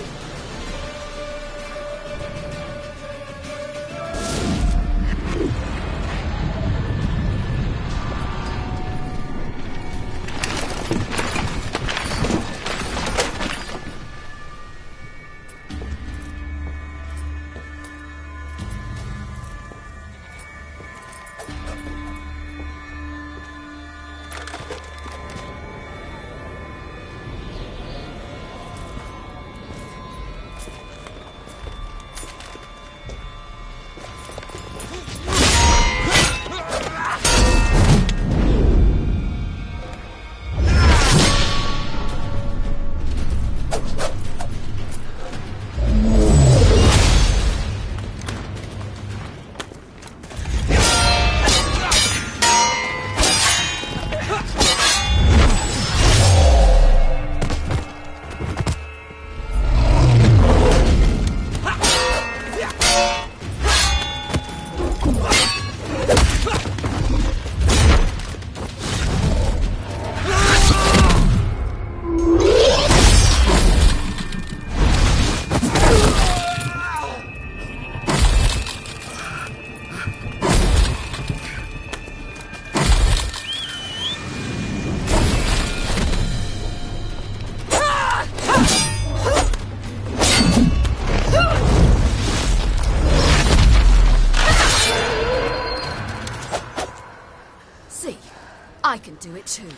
Speaker 21: I can do it too.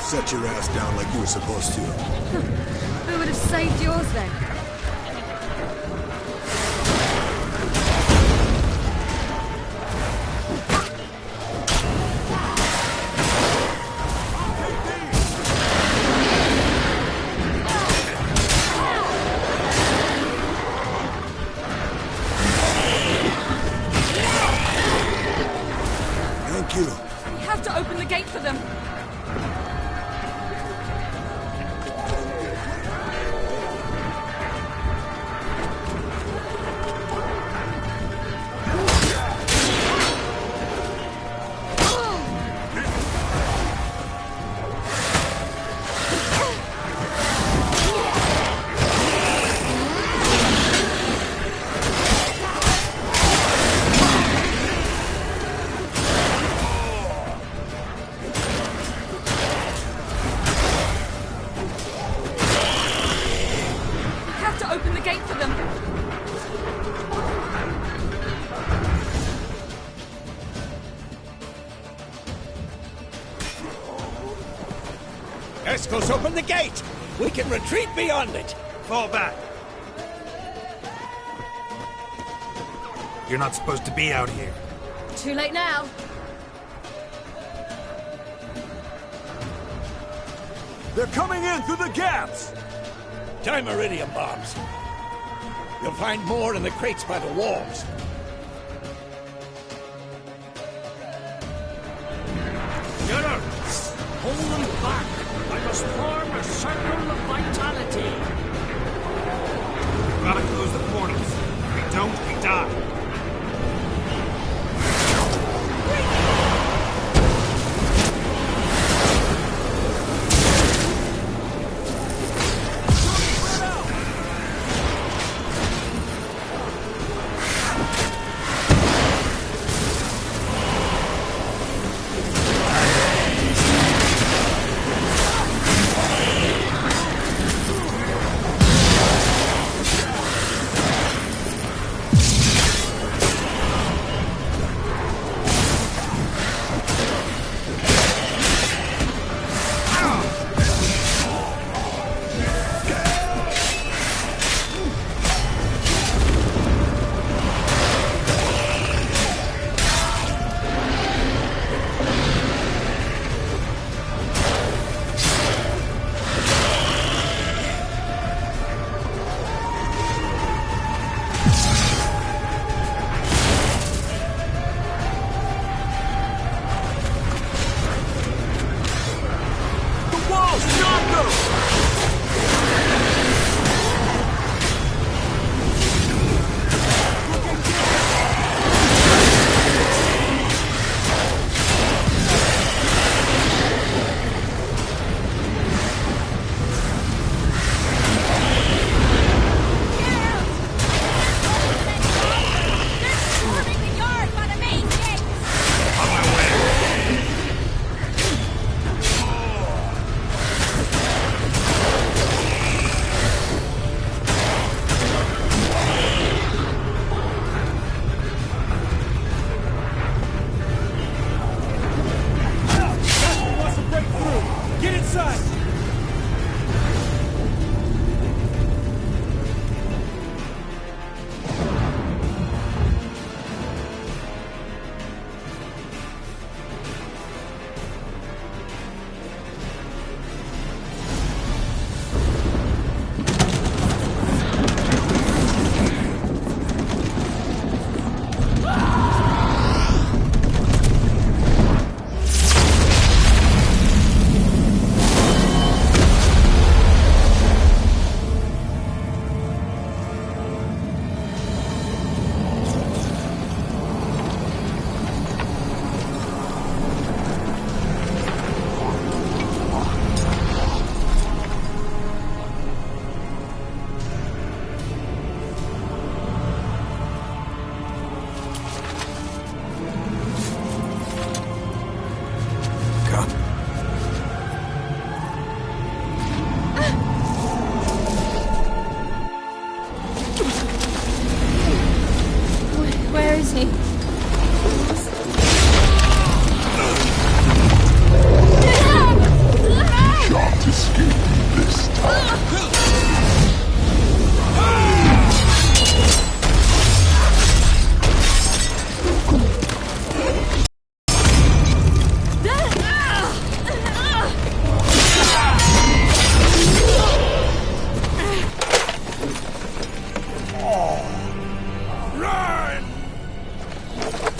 Speaker 20: Set your ass down like you were supposed to.
Speaker 21: Who would have saved yours then?
Speaker 20: Thank you.
Speaker 21: We have to open the gate for them. Open the gate for them.
Speaker 7: Eskel's open the gate! We can retreat beyond it!
Speaker 4: Fall back. You're not supposed to be out here.
Speaker 21: Too late now.
Speaker 7: They're coming in through the gaps! Dimeridium bombs. You'll find more in the crates by the walls.
Speaker 16: Geralt, hold them back. I must form a circle of vitality.
Speaker 4: Gotta close the portals. If we don't, we die.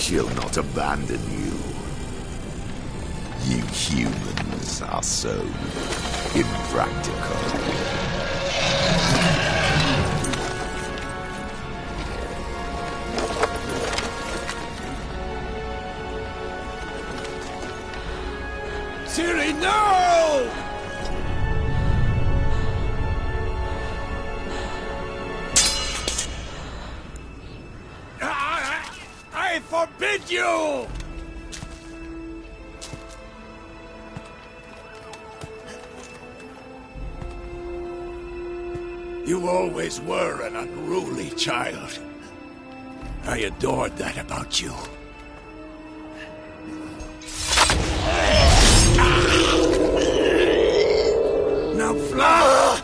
Speaker 5: She'll not abandon you. You humans are so impractical.
Speaker 7: Ciri, no! I forbid you! You always were an unruly child. I adored that about you. Now fly!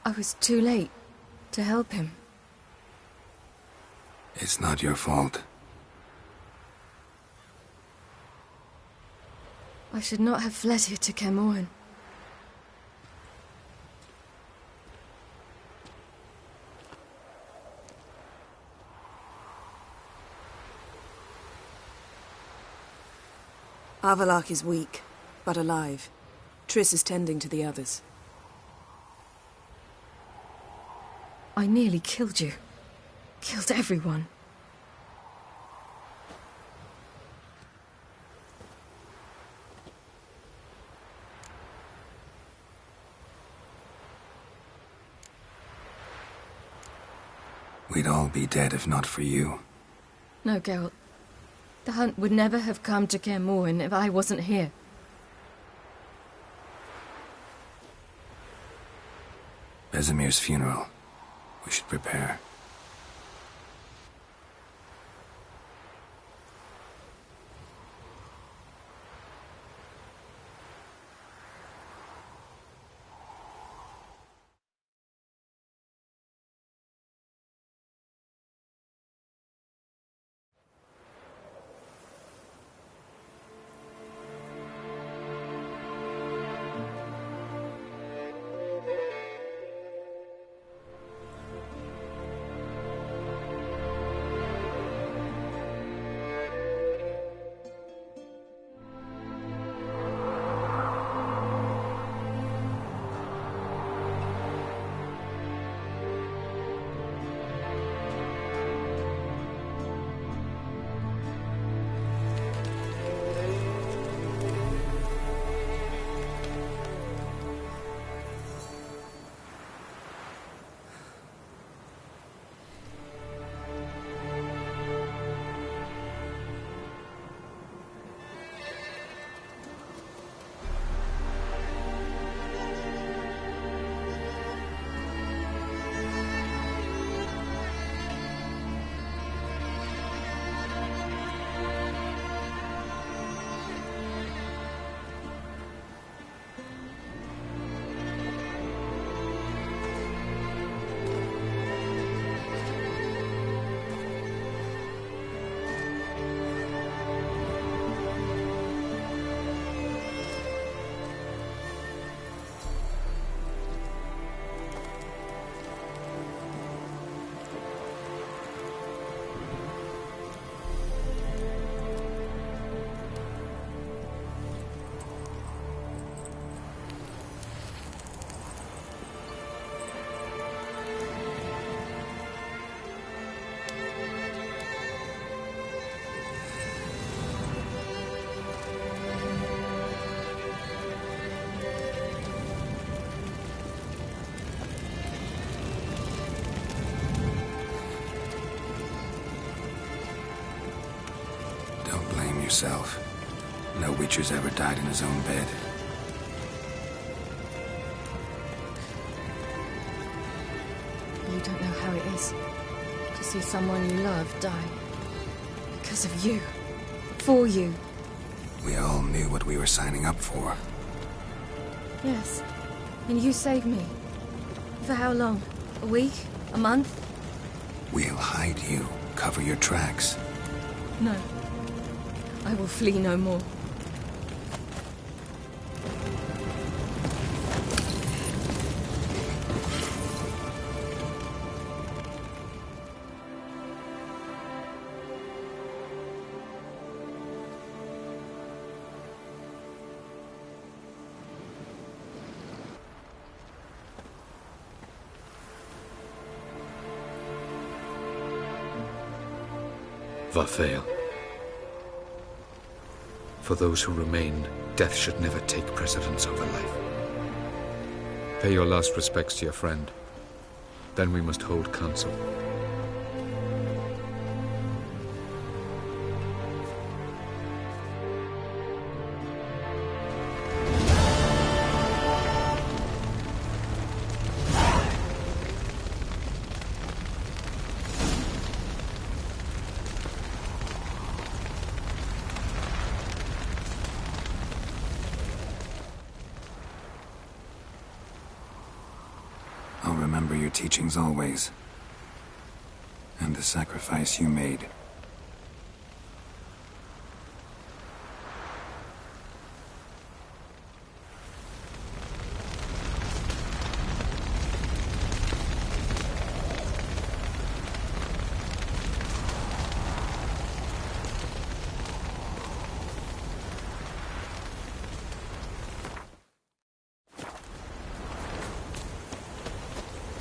Speaker 9: I was too late. To help him.
Speaker 4: It's not your fault.
Speaker 9: I should not have fled here to Kaer Morhen.
Speaker 19: Avallac'h is weak, but alive. Triss is tending to the others.
Speaker 9: I nearly killed you. Killed everyone.
Speaker 4: We'd all be dead if not for you.
Speaker 9: No, Geralt. The hunt would never have come to Kaer Morhen if I wasn't here.
Speaker 4: Vesemir's funeral. We should prepare. Yourself. No Witcher's ever died in his own bed.
Speaker 9: You don't know how it is to see someone you love die. Because of you. For you.
Speaker 4: We all knew what we were signing up for.
Speaker 9: Yes. And you saved me. For how long? A week? A month?
Speaker 4: We'll hide you. Cover your tracks.
Speaker 9: No. I will flee no more.
Speaker 1: Varthael. For those who remain, death should never take precedence over life. Pay your last respects to your friend. Then we must hold council.
Speaker 4: I'll remember your teachings always. And the sacrifice you made.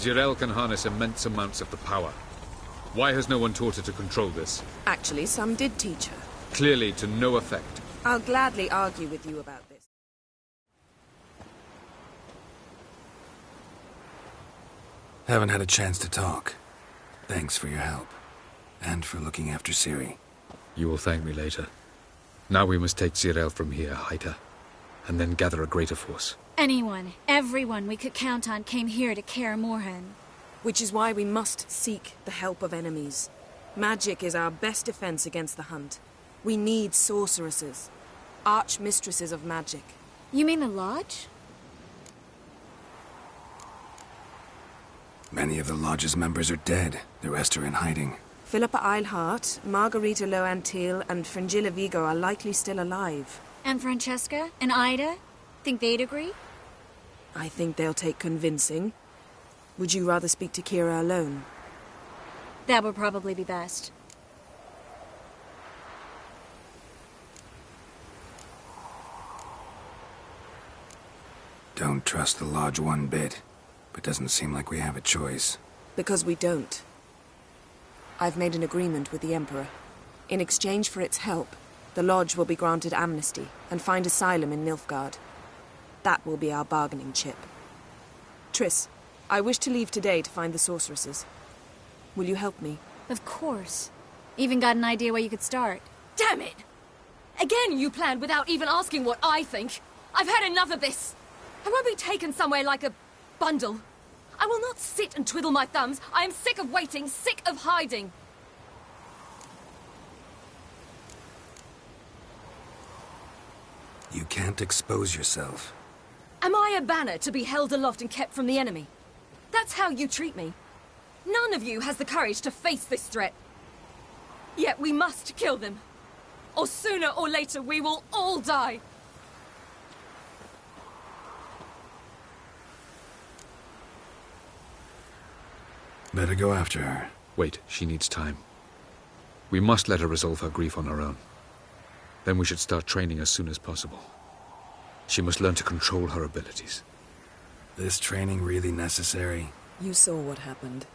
Speaker 1: Jirel can harness immense amounts of the power. Why has no one taught her to control this?
Speaker 19: Actually, some did teach her.
Speaker 1: Clearly to no effect.
Speaker 19: I'll gladly argue with you about this.
Speaker 4: Haven't had a chance to talk. Thanks for your help. And for looking after Ciri.
Speaker 1: You will thank me later. Now we must take Jirel from here, hide her, and then gather a greater force.
Speaker 12: Anyone, everyone we could count on came here to Kaer Morhen.
Speaker 19: Which is why we must seek the help of enemies. Magic is our best defense against the Hunt. We need sorceresses. Archmistresses of magic.
Speaker 12: You mean the Lodge?
Speaker 4: Many of the Lodge's members are dead. The rest are in hiding.
Speaker 19: Philippa Eilhart, Margarita Loantil, and Fringilla Vigo are likely still alive.
Speaker 12: And Francesca? And Ida? Think they'd agree?
Speaker 19: I think they'll take convincing. Would you rather speak to Kira alone?
Speaker 12: That would probably be best.
Speaker 4: Don't trust the Lodge one bit, but doesn't seem like we have a choice.
Speaker 19: Because we don't. I've made an agreement with the Emperor. In exchange for its help, the Lodge will be granted amnesty and find asylum in Nilfgaard. That will be our bargaining chip. Triss, I wish to leave today to find the sorceresses. Will you help me?
Speaker 12: Of course. Even got an idea where you could start.
Speaker 21: Damn it! Again you planned without even asking what I think. I've had enough of this. I won't be taken somewhere like a bundle. I will not sit and twiddle my thumbs. I am sick of waiting, sick of hiding.
Speaker 4: You can't expose yourself.
Speaker 21: Am I a banner to be held aloft and kept from the enemy? That's how you treat me. None of you has the courage to face this threat. Yet we must kill them. Or sooner or later we will all die.
Speaker 4: Better go after her.
Speaker 1: Wait, she needs time. We must let her resolve her grief on her own. Then we should start training as soon as possible. She must learn to control her abilities.
Speaker 4: This training really necessary?
Speaker 11: You saw what happened.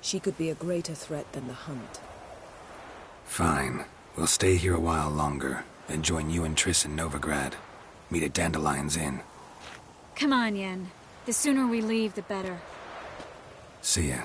Speaker 11: She could be a greater threat than the Hunt.
Speaker 4: Fine. We'll stay here a while longer, then join you and Triss in Novigrad. Meet at Dandelion's Inn.
Speaker 12: Come on, Yen. The sooner we leave, the better.
Speaker 4: See ya.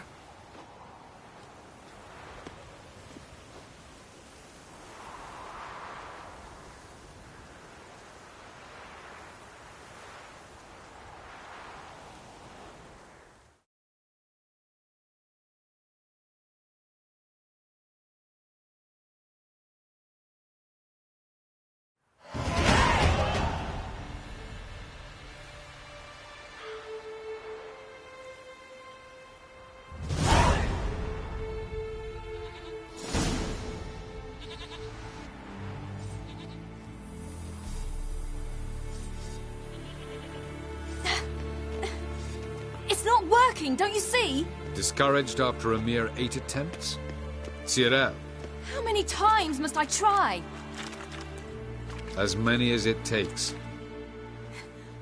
Speaker 21: Don't you see?
Speaker 1: Discouraged after a mere 8 attempts? Cyril.
Speaker 21: How many times must I try?
Speaker 1: As many as it takes.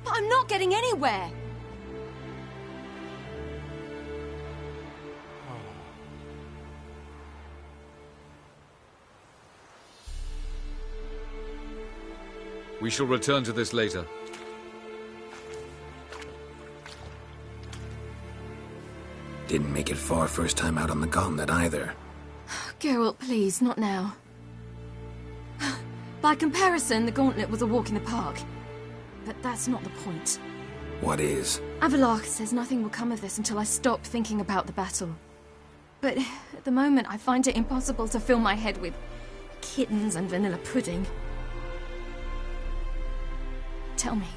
Speaker 21: But I'm not getting anywhere.
Speaker 1: We shall return to this later.
Speaker 4: Didn't make it far first time out on the gauntlet either.
Speaker 21: Geralt, please, not now. By comparison, the gauntlet was a walk in the park. But that's not the point.
Speaker 4: What is?
Speaker 21: Avallac'h says nothing will come of this until I stop thinking about the battle. But at the moment, I find it impossible to fill my head with kittens and vanilla pudding. Tell me,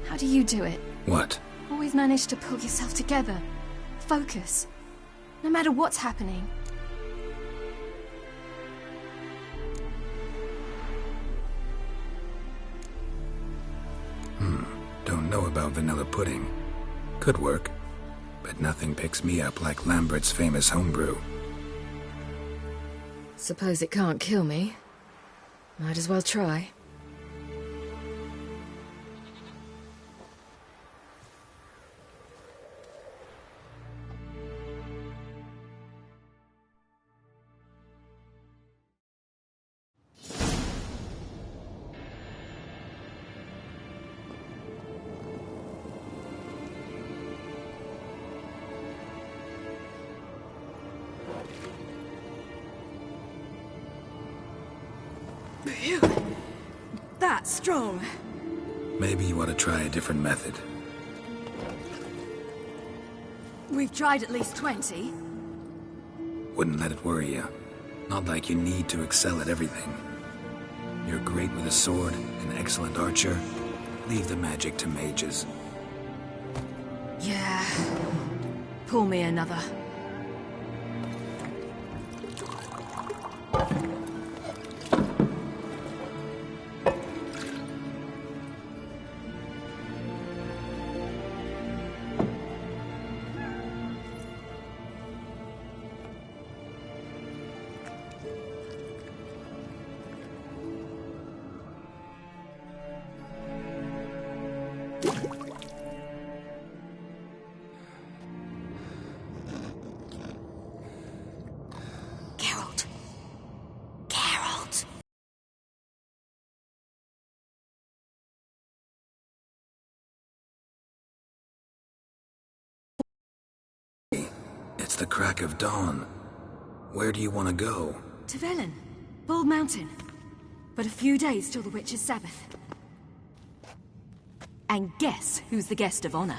Speaker 21: how do you do it?
Speaker 4: What?
Speaker 21: Always manage to pull yourself together.
Speaker 9: Focus. No matter what's happening.
Speaker 4: Don't know about vanilla pudding. Could work, but nothing picks me up like Lambert's famous homebrew.
Speaker 9: Suppose it can't kill me. Might as well try. Phew. That's strong.
Speaker 4: Maybe you ought to try a different method.
Speaker 9: We've tried at least 20.
Speaker 4: Wouldn't let it worry you. Not like you need to excel at everything. You're great with a sword, an excellent archer. Leave the magic to mages.
Speaker 9: Yeah. Pull me another.
Speaker 4: It's the crack of dawn. Where do you want to go?
Speaker 9: To Velen. Bald Mountain. But a few days till the Witch's Sabbath. And guess who's the guest of honor?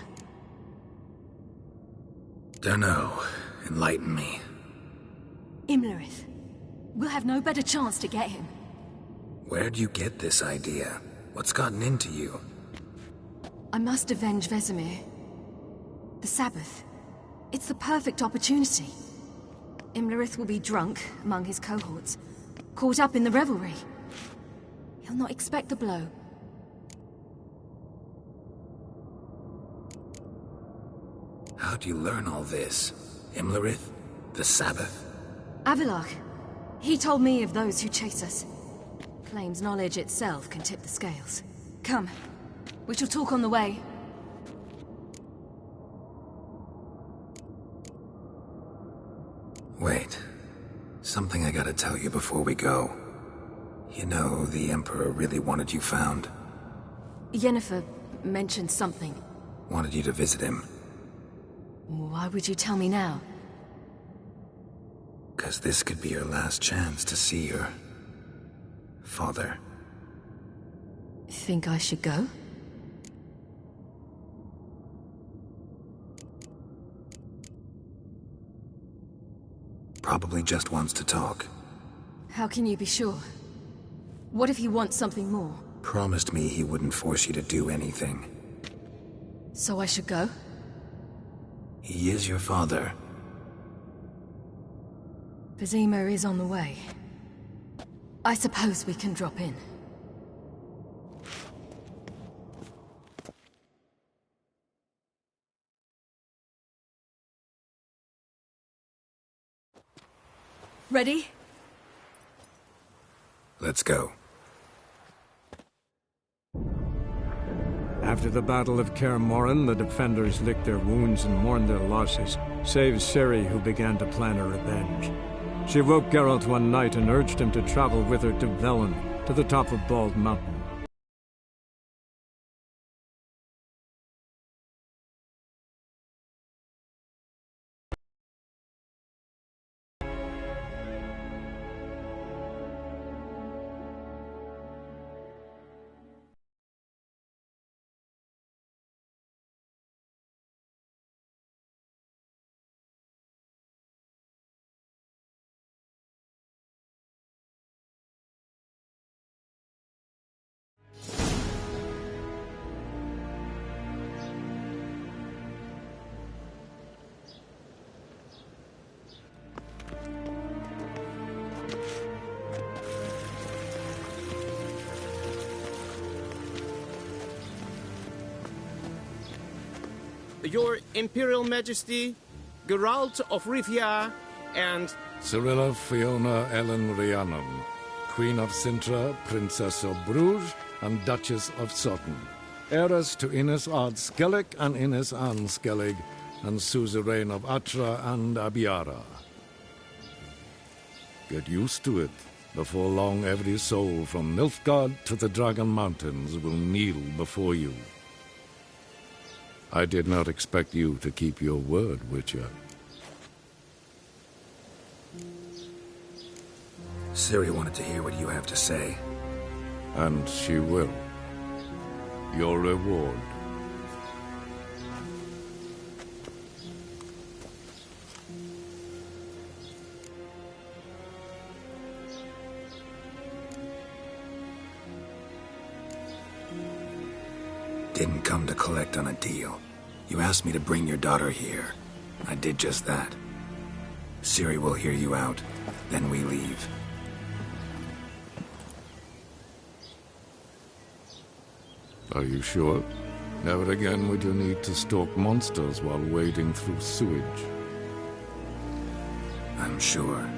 Speaker 4: Dunno. Enlighten me.
Speaker 9: Imlerith. We'll have no better chance to get him.
Speaker 4: Where'd you get this idea? What's gotten into you?
Speaker 9: I must avenge Vesemir. The Sabbath. It's the perfect opportunity. Imlerith will be drunk among his cohorts, caught up in the revelry. He'll not expect the blow.
Speaker 4: How'd you learn all this? Imlerith? The Sabbath?
Speaker 9: Avallac'h. He told me of those who chase us. Claims knowledge itself can tip the scales. Come. We shall talk on the way.
Speaker 4: Wait. Something I gotta tell you before we go. You know, the Emperor really wanted you found.
Speaker 9: Yennefer mentioned something.
Speaker 4: Wanted you to visit him.
Speaker 9: Why would you tell me now?
Speaker 4: 'Cause this could be your last chance to see your... father.
Speaker 9: Think I should go?
Speaker 4: Probably just wants to talk.
Speaker 9: How can you be sure? What if he wants something more?
Speaker 4: Promised me he wouldn't force you to do anything.
Speaker 9: So I should go?
Speaker 4: He is your father.
Speaker 9: Vizima is on the way. I suppose we can drop in. Ready?
Speaker 4: Let's go.
Speaker 6: After the Battle of Kaer Morhen, the defenders licked their wounds and mourned their losses, save Ciri, who began to plan her revenge. She woke Geralt one night and urged him to travel with her to Velen, to the top of Bald Mountain.
Speaker 8: Your Imperial Majesty, Geralt of Rivia, and...
Speaker 22: Cirilla Fiona Ellen Rhiannon, Queen of Sintra, Princess of Bruges, and Duchess of Sutton. Heiress to Innes Ard Skellig and Innes Anne Skellig, and suzerain of Atra and Abiara. Get used to it. Before long, every soul from Nilfgaard to the Dragon Mountains will kneel before you. I did not expect you to keep your word, Witcher.
Speaker 4: Ciri wanted to hear what you have to say.
Speaker 22: And she will. Your reward.
Speaker 4: Didn't come to collect on a deal. You asked me to bring your daughter here. I did just that. Ciri will hear you out, then we leave.
Speaker 22: Are you sure? Never again would you need to stalk monsters while wading through sewage.
Speaker 4: I'm sure.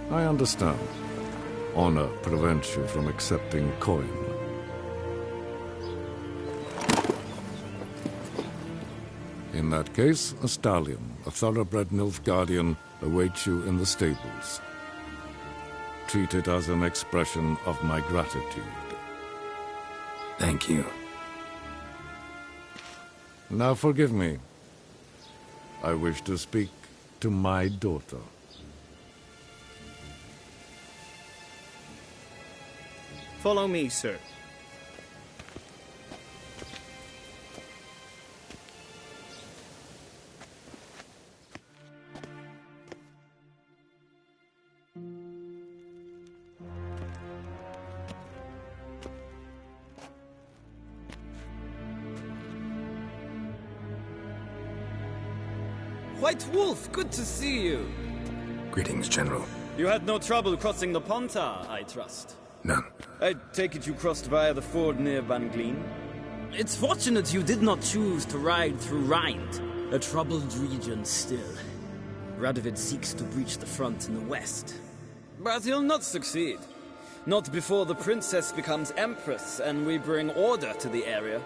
Speaker 22: I understand. Honor prevents you from accepting coin. In that case, a stallion, a thoroughbred Nilfgaardian, awaits you in the stables. Treat it as an expression of my gratitude.
Speaker 4: Thank you.
Speaker 22: Now forgive me. I wish to speak to my daughter.
Speaker 8: Follow me, sir.
Speaker 18: White Wolf, good to see you.
Speaker 4: Greetings, General.
Speaker 18: You had no trouble crossing the Pontar, I trust.
Speaker 4: None.
Speaker 18: I take it you crossed via the ford near Van Gleen? It's fortunate you did not choose to ride through Rind, a troubled region still. Radovid seeks to breach the front in the west. But he'll not succeed. Not before the princess becomes empress and we bring order to the area.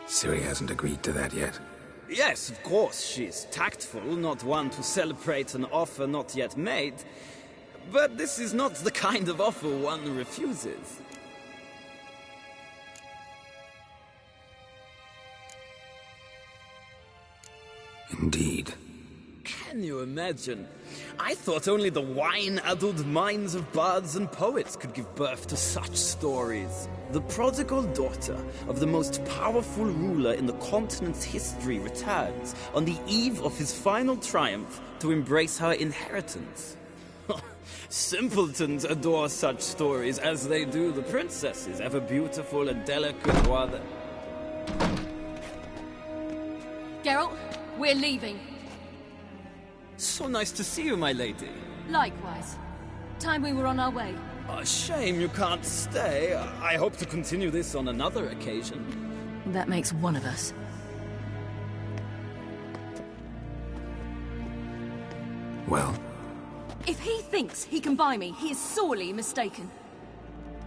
Speaker 4: Ciri hasn't agreed to that yet.
Speaker 18: Yes, of course, she's tactful, not one to celebrate an offer not yet made. But this is not the kind of offer one refuses.
Speaker 4: Indeed.
Speaker 18: Can you imagine? I thought only the wine-addled minds of bards and poets could give birth to such stories. The prodigal daughter of the most powerful ruler in the continent's history returns on the eve of his final triumph to embrace her inheritance. Simpletons adore such stories as they do the princesses, ever beautiful and delicate while the...
Speaker 21: Geralt, we're leaving.
Speaker 18: So nice to see you, my lady.
Speaker 21: Likewise. Time we were on our way.
Speaker 18: A shame you can't stay. I hope to continue this on another occasion.
Speaker 21: That makes one of us.
Speaker 4: Well?
Speaker 21: If he thinks he can buy me, he is sorely mistaken.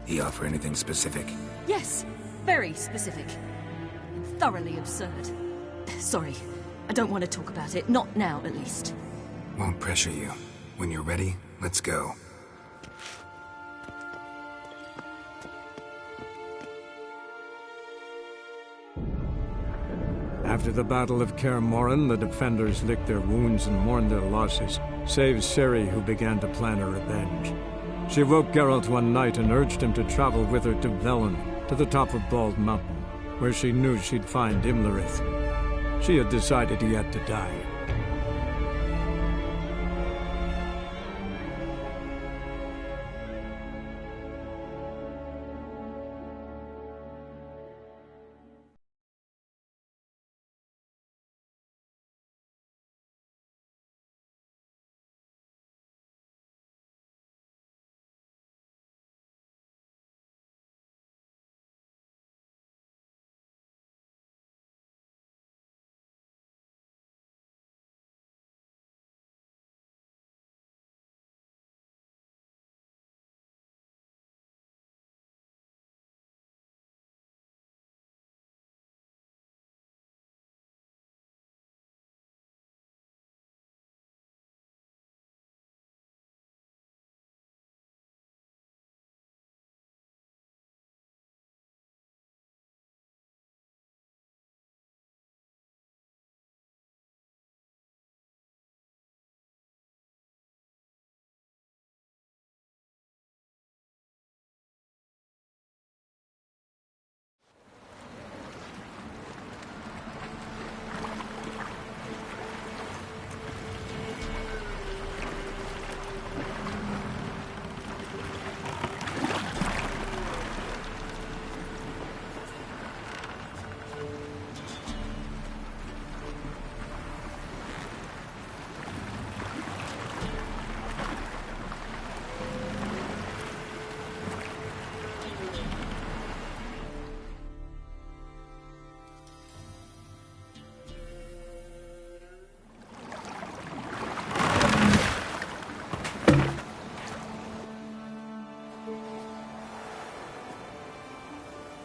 Speaker 4: He offer anything specific?
Speaker 21: Yes, very specific. And thoroughly absurd. Sorry, I don't want to talk about it. Not now, at least.
Speaker 4: Won't pressure you. When you're ready, let's go.
Speaker 6: After the Battle of Kaer Morhen, the defenders licked their wounds and mourned their losses, save Ciri, who began to plan her revenge. She woke Geralt one night and urged him to travel with her to Velen, to the top of Bald Mountain, where she knew she'd find Imlerith. She had decided he had to die.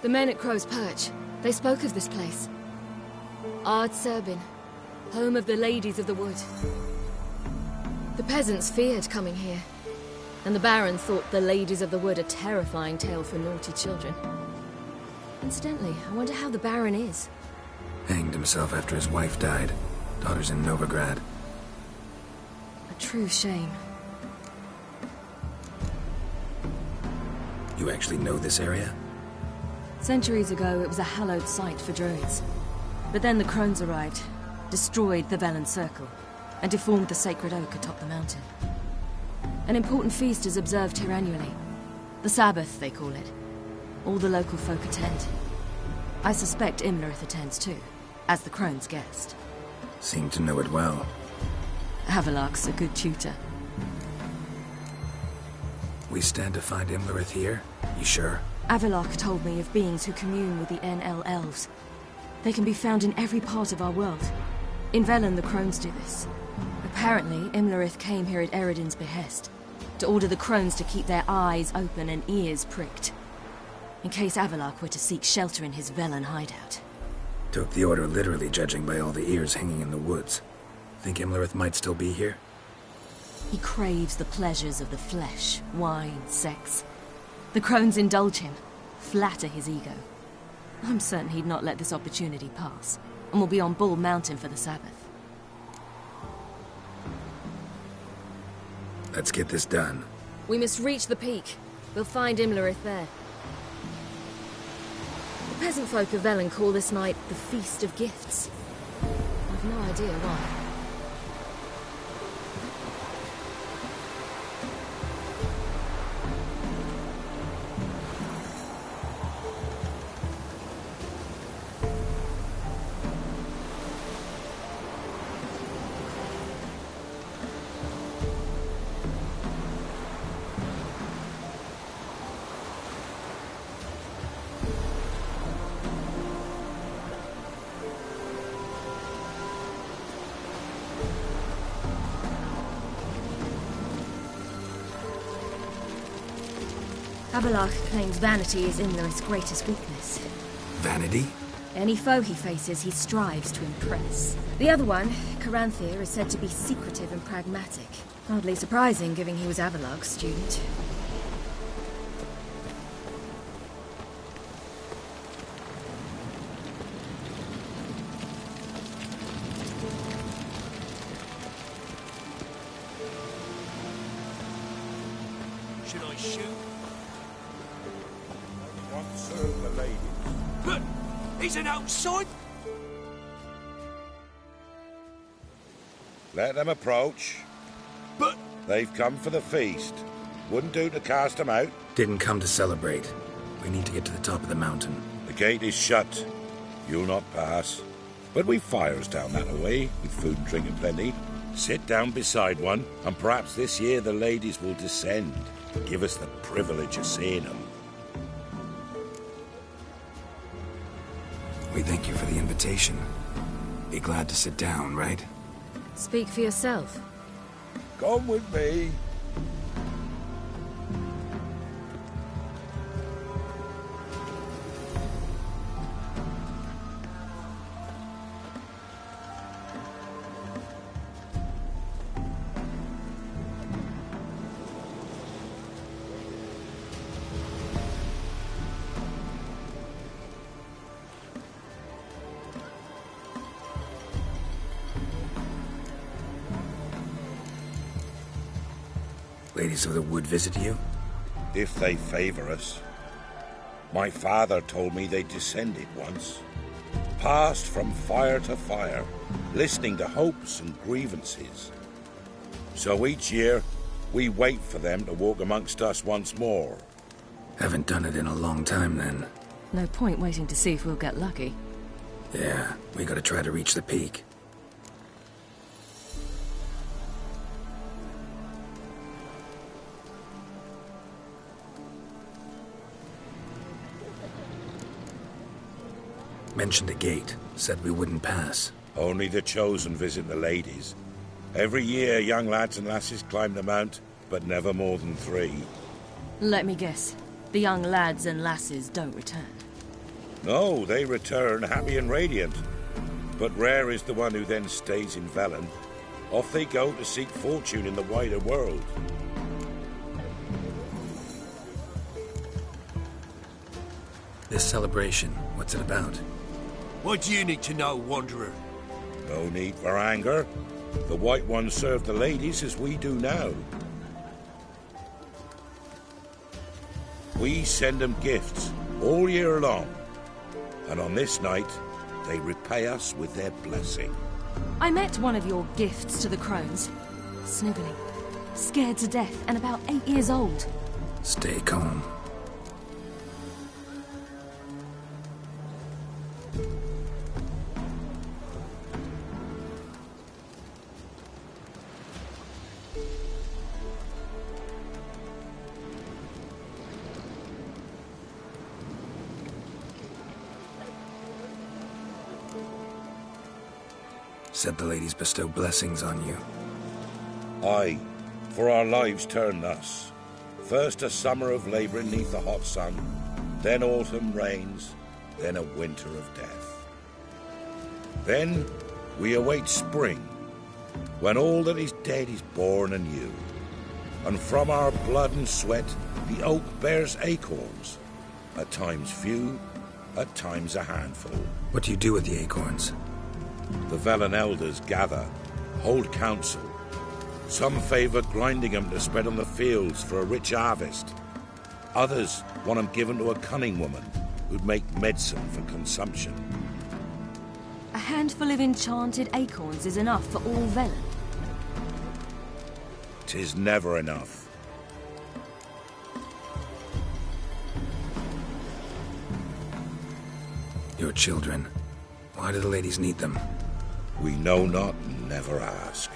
Speaker 9: The men at Crow's Perch, they spoke of this place. Ard Serbin, home of the Ladies of the Wood. The peasants feared coming here, and the Baron thought the Ladies of the Wood a terrifying tale for naughty children. Incidentally, I wonder how the Baron is.
Speaker 4: Hanged himself after his wife died. Daughter's in Novigrad.
Speaker 9: A true shame.
Speaker 4: You actually know this area?
Speaker 9: Centuries ago, it was a hallowed site for druids. But then the crones arrived, destroyed the Velen Circle, and deformed the sacred oak atop the mountain. An important feast is observed here annually. The Sabbath, they call it. All the local folk attend. I suspect Imlerith attends too, as the crone's guest.
Speaker 4: Seem to know it well.
Speaker 9: Avalok's a good tutor.
Speaker 4: We stand to find Imlerith here? You sure?
Speaker 9: Avalok told me of beings who commune with the NL elves. They can be found in every part of our world. In Velen, the crones do this. Apparently, Imlerith came here at Eredin's behest, to order the crones to keep their eyes open and ears pricked, in case Avalok were to seek shelter in his Velen hideout.
Speaker 4: Took the order literally, judging by all the ears hanging in the woods. Think Imlerith might still be here?
Speaker 9: He craves the pleasures of the flesh, wine, sex. The crones indulge him, flatter his ego. I'm certain he'd not let this opportunity pass, and will be on Bull Mountain for the Sabbath.
Speaker 4: Let's get this done.
Speaker 9: We must reach the peak. We'll find Imlerith there. The peasant folk of Velen call this night the Feast of Gifts. I've no idea why. Avalok claims vanity is Imlerith's greatest weakness.
Speaker 4: Vanity?
Speaker 9: Any foe he faces, he strives to impress. The other one, Caranthir, is said to be secretive and pragmatic. Hardly surprising, given he was Avalok's student.
Speaker 7: Should I shoot? Serve the ladies.
Speaker 2: But he's an outside.
Speaker 7: Let them approach.
Speaker 2: But
Speaker 7: they've come for the feast. Wouldn't do to cast them out.
Speaker 4: Didn't come to celebrate. We need to get to the top of the mountain.
Speaker 7: The gate is shut. You'll not pass. But we've fires down that way, with food and drink and plenty. Sit down beside one, and perhaps this year the ladies will descend. Give us the privilege of seeing them.
Speaker 4: We thank you for the invitation. Be glad to sit down, right?
Speaker 9: Speak for yourself.
Speaker 7: Come with me.
Speaker 4: Ladies of the Wood visit you?
Speaker 7: If they favor us. My father told me they descended once. Passed from fire to fire, listening to hopes and grievances. So each year, we wait for them to walk amongst us once more.
Speaker 4: Haven't done it in a long time, then.
Speaker 9: No point waiting to see if we'll get lucky.
Speaker 4: Yeah, we gotta try to reach the peak. Mentioned a gate. Said we wouldn't pass.
Speaker 7: Only the chosen visit the ladies. Every year, young lads and lasses climb the mount, but never more than 3.
Speaker 9: Let me guess. The young lads and lasses don't return.
Speaker 7: No, they return happy and radiant. But rare is the one who then stays in Velen. Off they go to seek fortune in the wider world.
Speaker 4: This celebration, what's it about?
Speaker 2: What do you need to know, Wanderer?
Speaker 7: No need for anger. The White Ones serve the ladies as we do now. We send them gifts all year long. And on this night, they repay us with their blessing.
Speaker 21: I met one of your gifts to the crones. Snivelling, scared to death, and about 8 years old.
Speaker 4: Stay calm. Said the ladies bestow blessings on you.
Speaker 7: Aye, for our lives turn thus. First a summer of labouring neath the hot sun, then autumn rains, then a winter of death. Then we await spring, when all that is dead is born anew. And from our blood and sweat the oak bears acorns, at times few, at times a handful.
Speaker 4: What do you do with the acorns?
Speaker 7: The Velen elders gather, hold council. Some favour grinding them to spread on the fields for a rich harvest. Others want them given to a cunning woman who'd make medicine for consumption.
Speaker 21: A handful of enchanted acorns is enough for all Velen.
Speaker 7: 'Tis never enough.
Speaker 4: Your children. Why do the ladies need them?
Speaker 7: We know not and never ask.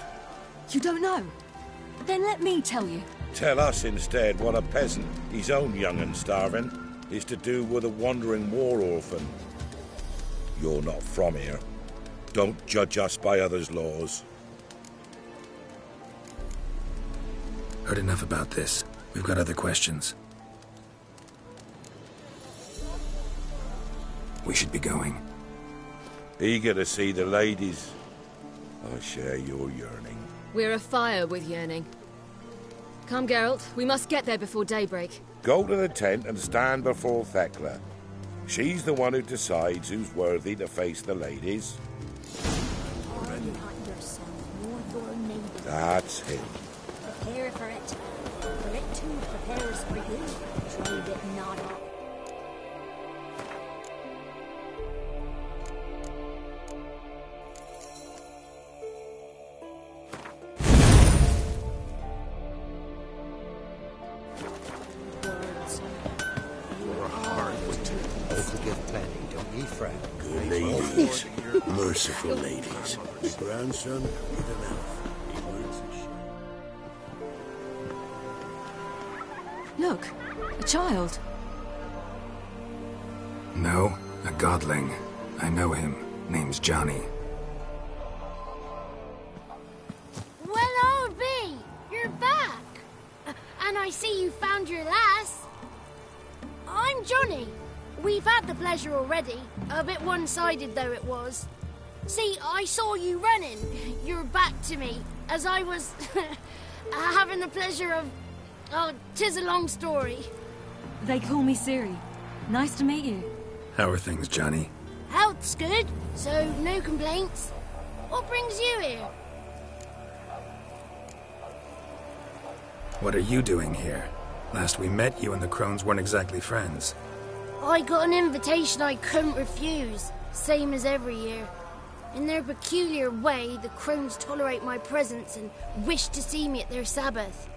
Speaker 21: You don't know? Then let me tell you.
Speaker 7: Tell us instead what a peasant, his own young and starving, is to do with a wandering war orphan. You're not from here. Don't judge us by others' laws.
Speaker 4: Heard enough about this. We've got other questions. We should be going.
Speaker 7: Eager to see the ladies. I share your yearning.
Speaker 21: We're afire with yearning. Come, Geralt. We must get there before daybreak.
Speaker 7: Go to the tent and stand before Thekla. She's the one who decides who's worthy to face the ladies. That's him.
Speaker 12: Prepare for it. For it too prepares for you. Trade it not up.
Speaker 10: Good ladies. Merciful ladies. The grandson of an elf. He learns his shit.
Speaker 21: Look, a child.
Speaker 4: No, a godling. I know him. Name's Johnny.
Speaker 3: Well, old B, you're back. And I see you found your lass. I'm Johnny. We've had the pleasure already. A bit one-sided, though it was. See, I saw you running. Your back to me, as I was having the pleasure of... Oh, 'tis a long story.
Speaker 21: They call me Ciri. Nice to meet you.
Speaker 4: How are things, Johnny?
Speaker 3: Health's good, so no complaints. What brings you here?
Speaker 4: What are you doing here? Last we met, you and the crones weren't exactly friends.
Speaker 3: I got an invitation I couldn't refuse, same as every year. In their peculiar way, the crones tolerate my presence and wish to see me at their Sabbath.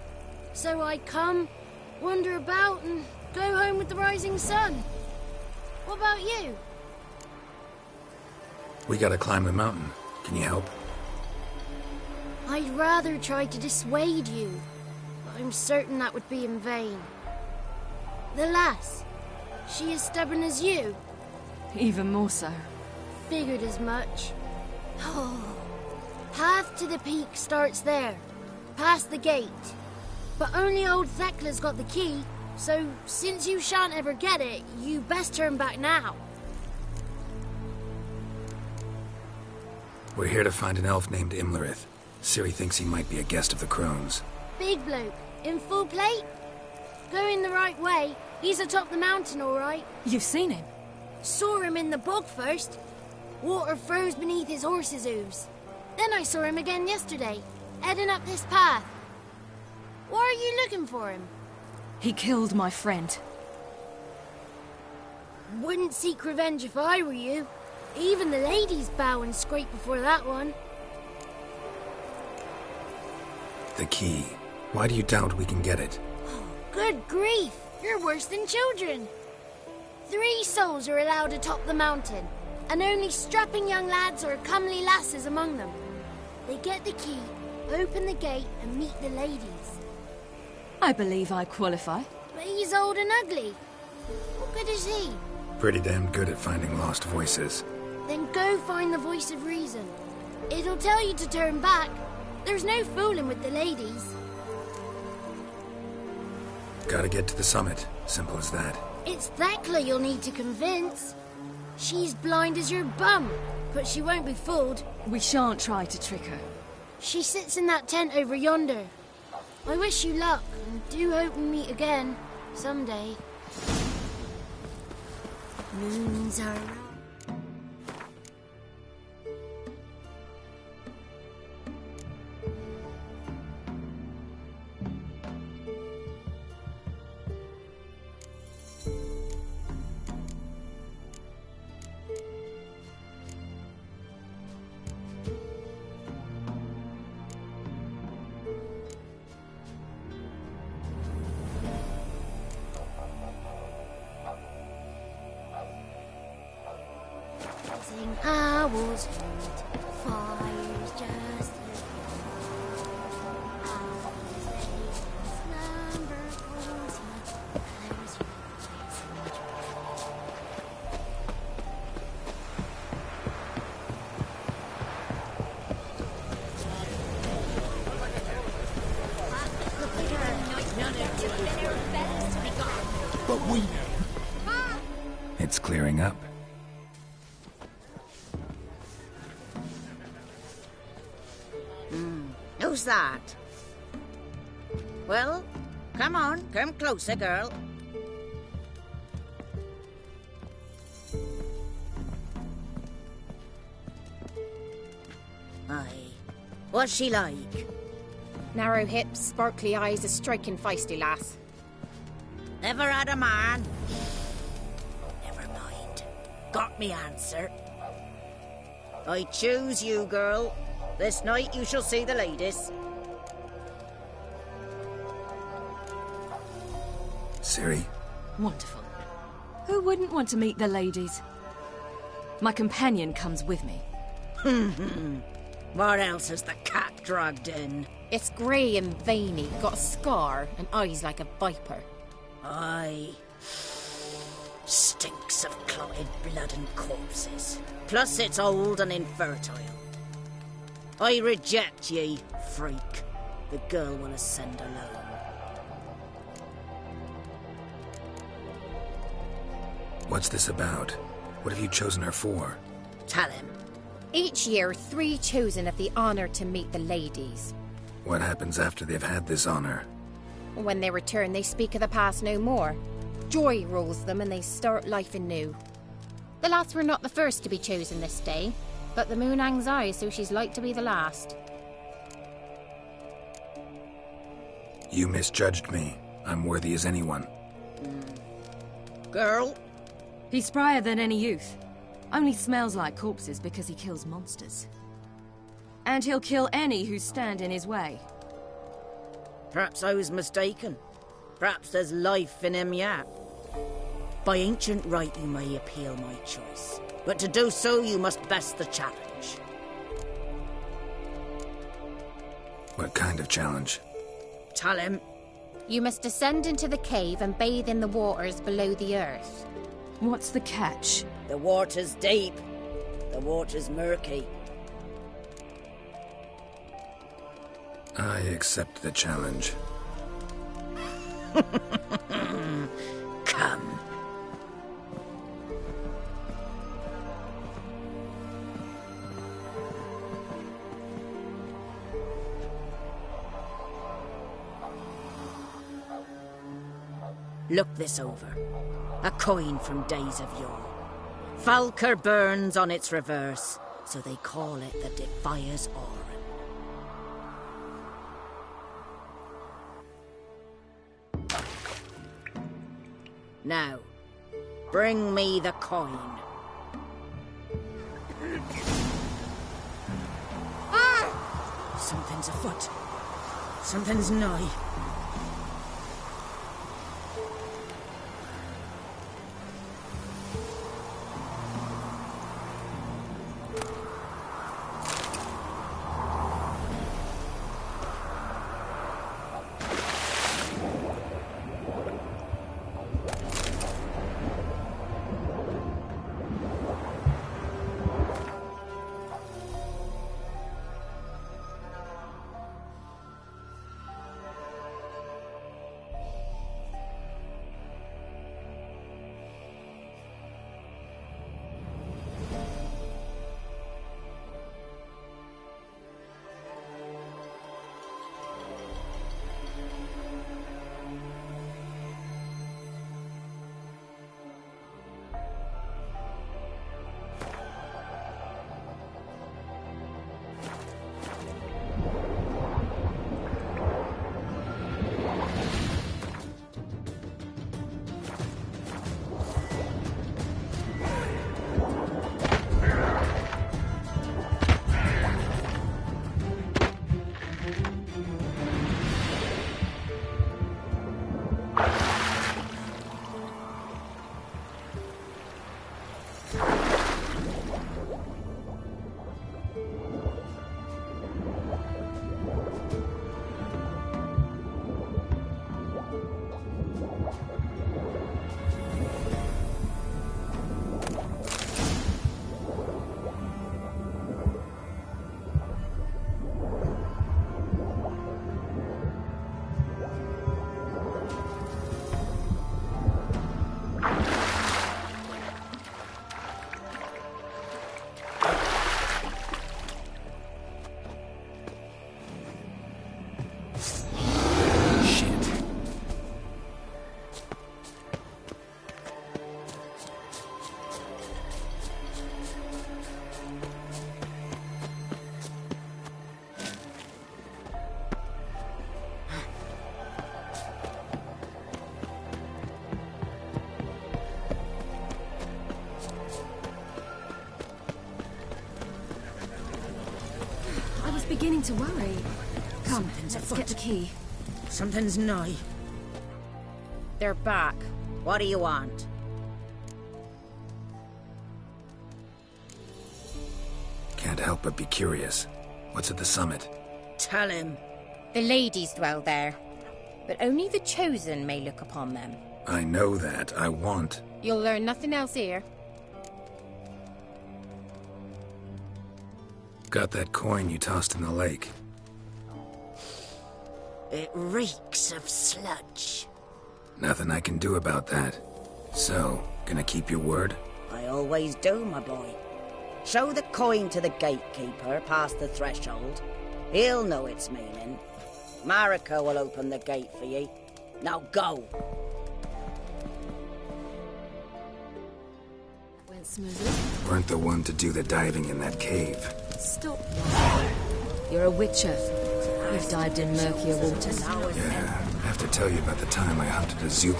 Speaker 3: So I come, wander about, and go home with the rising sun. What about you?
Speaker 4: We gotta climb the mountain. Can you help?
Speaker 3: I'd rather try to dissuade you, but I'm certain that would be in vain. The lass, she as stubborn as you?
Speaker 21: Even more so.
Speaker 3: Figured as much. Oh. Path to the peak starts there, past the gate. But only old Thekla's got the key, so since you shan't ever get it, you best turn back now.
Speaker 4: We're here to find an elf named Imlerith. Ciri thinks he might be a guest of the Crones.
Speaker 3: Big bloke, in full plate? Going the right way. He's atop the mountain, all right.
Speaker 21: You've seen him?
Speaker 3: Saw him in the bog first. Water froze beneath his horse's hooves. Then I saw him again yesterday, heading up this path. Why are you looking for him?
Speaker 21: He killed my friend.
Speaker 3: Wouldn't seek revenge if I were you. Even the ladies bow and scrape before that one.
Speaker 4: The key. Why do you doubt we can get it?
Speaker 3: Good grief! You're worse than children. 3 souls are allowed atop the mountain, and only strapping young lads or comely lasses among them. They get the key, open the gate, and meet the ladies.
Speaker 21: I believe I qualify.
Speaker 3: But he's old and ugly. What good is he?
Speaker 4: Pretty damn good at finding lost voices.
Speaker 3: Then go find the voice of reason. It'll tell you to turn back. There's no fooling with the ladies.
Speaker 4: Gotta get to the summit. Simple as that.
Speaker 3: It's Thekla you'll need to convince. She's blind as your bum, but she won't be fooled.
Speaker 21: We shan't try to trick her.
Speaker 3: She sits in that tent over yonder. I wish you luck, and do hope we meet again, someday. Moons are... Owls hoot, fires just owls they slumber cozy, colors
Speaker 20: But we...
Speaker 4: It's clearing up.
Speaker 13: Who's that? Well, come on, come closer, girl. Aye. What's she like?
Speaker 15: Narrow hips, sparkly eyes, a striking feisty lass.
Speaker 13: Never had a man. Never mind. Got me answer. I choose you, girl. This night you shall see the ladies.
Speaker 4: Ciri.
Speaker 21: Wonderful. Who wouldn't want to meet the ladies? My companion comes with me.
Speaker 13: What else has the cat dragged in?
Speaker 15: It's grey and veiny, got a scar, and eyes like a viper.
Speaker 13: Aye. Stinks of clotted blood and corpses. Plus it's old and infertile. I reject ye, freak. The girl will ascend alone.
Speaker 4: What's this about? What have you chosen her for?
Speaker 13: Tell him.
Speaker 15: Each year, 3 chosen have the honour to meet the ladies.
Speaker 4: What happens after they've had this honor?
Speaker 15: When they return, they speak of the past no more. Joy rules them and they start life anew. The lass were not the first to be chosen this day, but the moon hangs high, so she's like to be the last.
Speaker 4: You misjudged me. I'm worthy as anyone.
Speaker 13: Girl?
Speaker 21: He's sprier than any youth. Only smells like corpses because he kills monsters. And he'll kill any who stand in his way.
Speaker 13: Perhaps I was mistaken. Perhaps there's life in him yet. By ancient right you may appeal my choice. But to do so you must best the challenge.
Speaker 4: What kind of challenge?
Speaker 13: Tell him.
Speaker 15: You must descend into the cave and bathe in the waters below the earth.
Speaker 21: What's the catch?
Speaker 13: The water's deep. The water's murky.
Speaker 4: I accept the challenge.
Speaker 13: Come. Look this over. A coin from days of yore. Falker burns on its reverse, so they call it the Defier's Oran. Now, bring me the coin. Something's afoot. Something's nigh.
Speaker 9: Beginning to worry. Come, let's get the key.
Speaker 13: Something's nigh. They're back. What do you want?
Speaker 4: Can't help but be curious. What's at the summit?
Speaker 13: Tell him.
Speaker 15: The ladies dwell there, but only the chosen may look upon them.
Speaker 4: I know that. I want.
Speaker 15: You'll learn nothing else here.
Speaker 4: Got that coin you tossed in the lake.
Speaker 13: It reeks of sludge.
Speaker 4: Nothing I can do about that. So, gonna keep your word?
Speaker 13: I always do, my boy. Show the coin to the gatekeeper past the threshold. He'll know its meaning. Marika will open the gate for ye. Now go!
Speaker 9: Went smoothly.
Speaker 4: Weren't the one to do the diving in that cave.
Speaker 9: Stop. You're a witcher. You've dived in murkier waters.
Speaker 4: Yeah, I have to tell you about the time I hunted a Zulu.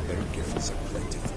Speaker 20: Their gifts are plentiful.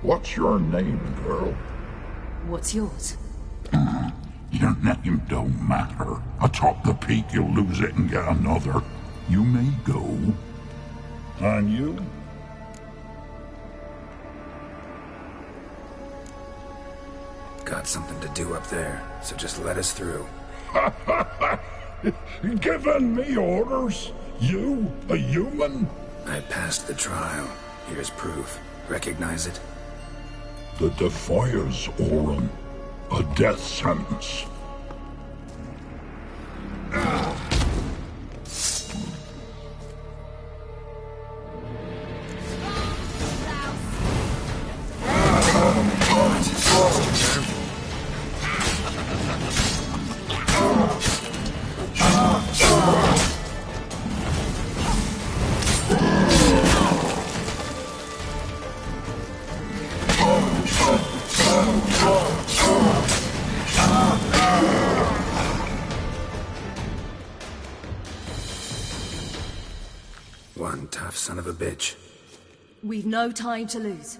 Speaker 5: What's your name, girl?
Speaker 9: What's yours?
Speaker 5: Your name don't matter. Atop the peak, you'll lose it and get another. You may go. And you?
Speaker 4: Got something to do up there, so just let us through.
Speaker 5: Giving me orders? You, a human?
Speaker 4: I passed the trial. Here's proof. Recognize it?
Speaker 5: The Defier's Orin. A death sentence.
Speaker 4: One tough son of a bitch.
Speaker 9: We've no time to lose.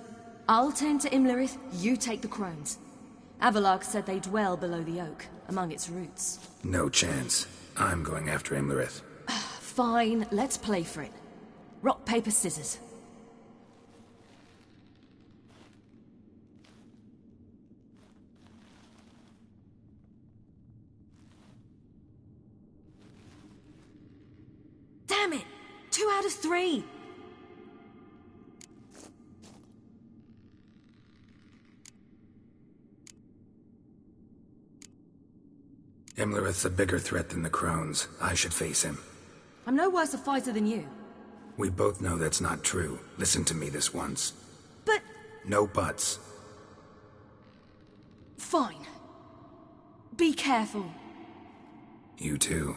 Speaker 9: I'll tend to Imlerith, you take the crones. Avallac'h said they dwell below the oak, among its roots.
Speaker 4: No chance. I'm going after Imlerith.
Speaker 9: Fine, let's play for it. Rock, paper, scissors. Damn it! 2 out of 3!
Speaker 4: Imlerith's a bigger threat than the crones. I should face him.
Speaker 9: I'm no worse a fighter than you.
Speaker 4: We both know that's not true. Listen to me this once.
Speaker 9: But...
Speaker 4: No buts.
Speaker 9: Fine. Be careful.
Speaker 4: You too.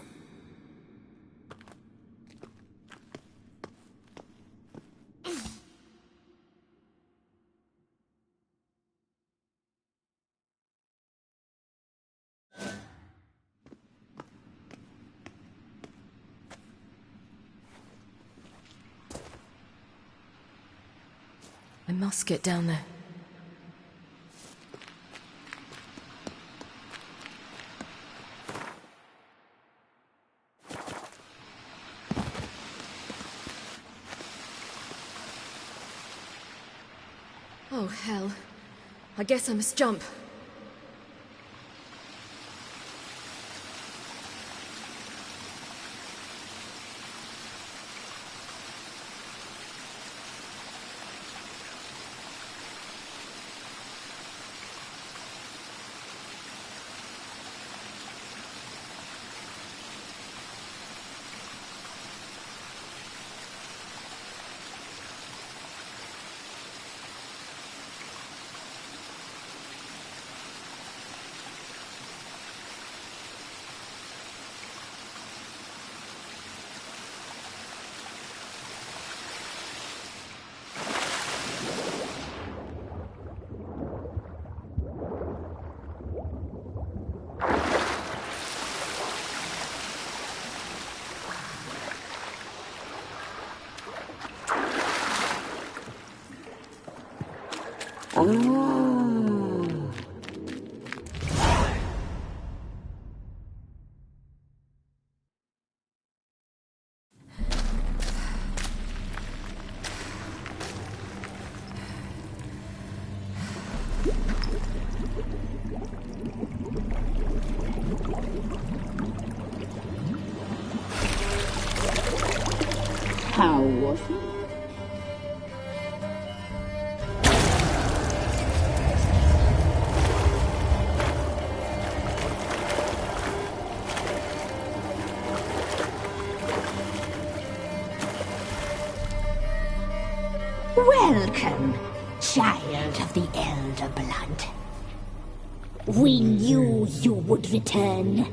Speaker 9: I must get down there. Oh, hell. I guess I must jump.
Speaker 14: How was it?
Speaker 17: Welcome, child of the Elder Blood. We knew you would return.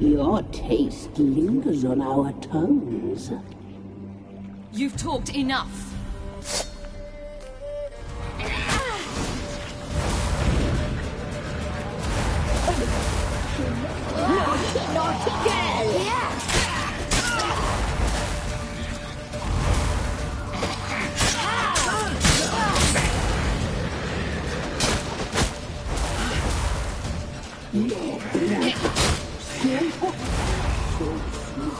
Speaker 14: Your taste lingers on our tongues.
Speaker 9: You've talked enough.
Speaker 17: Naughty girl!
Speaker 14: Your blood. So hot, so sweet.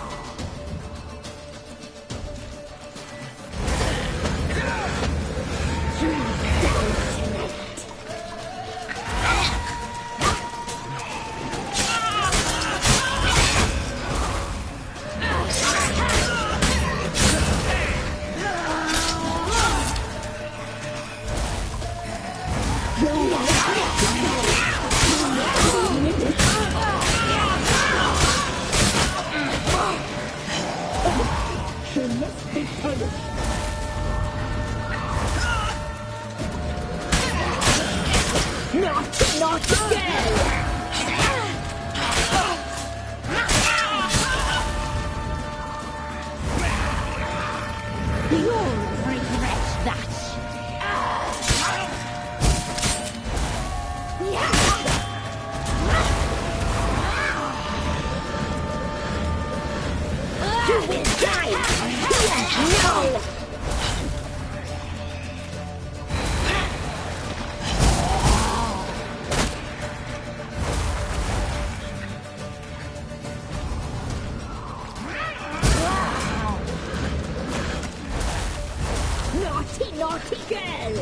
Speaker 17: Naughty girl!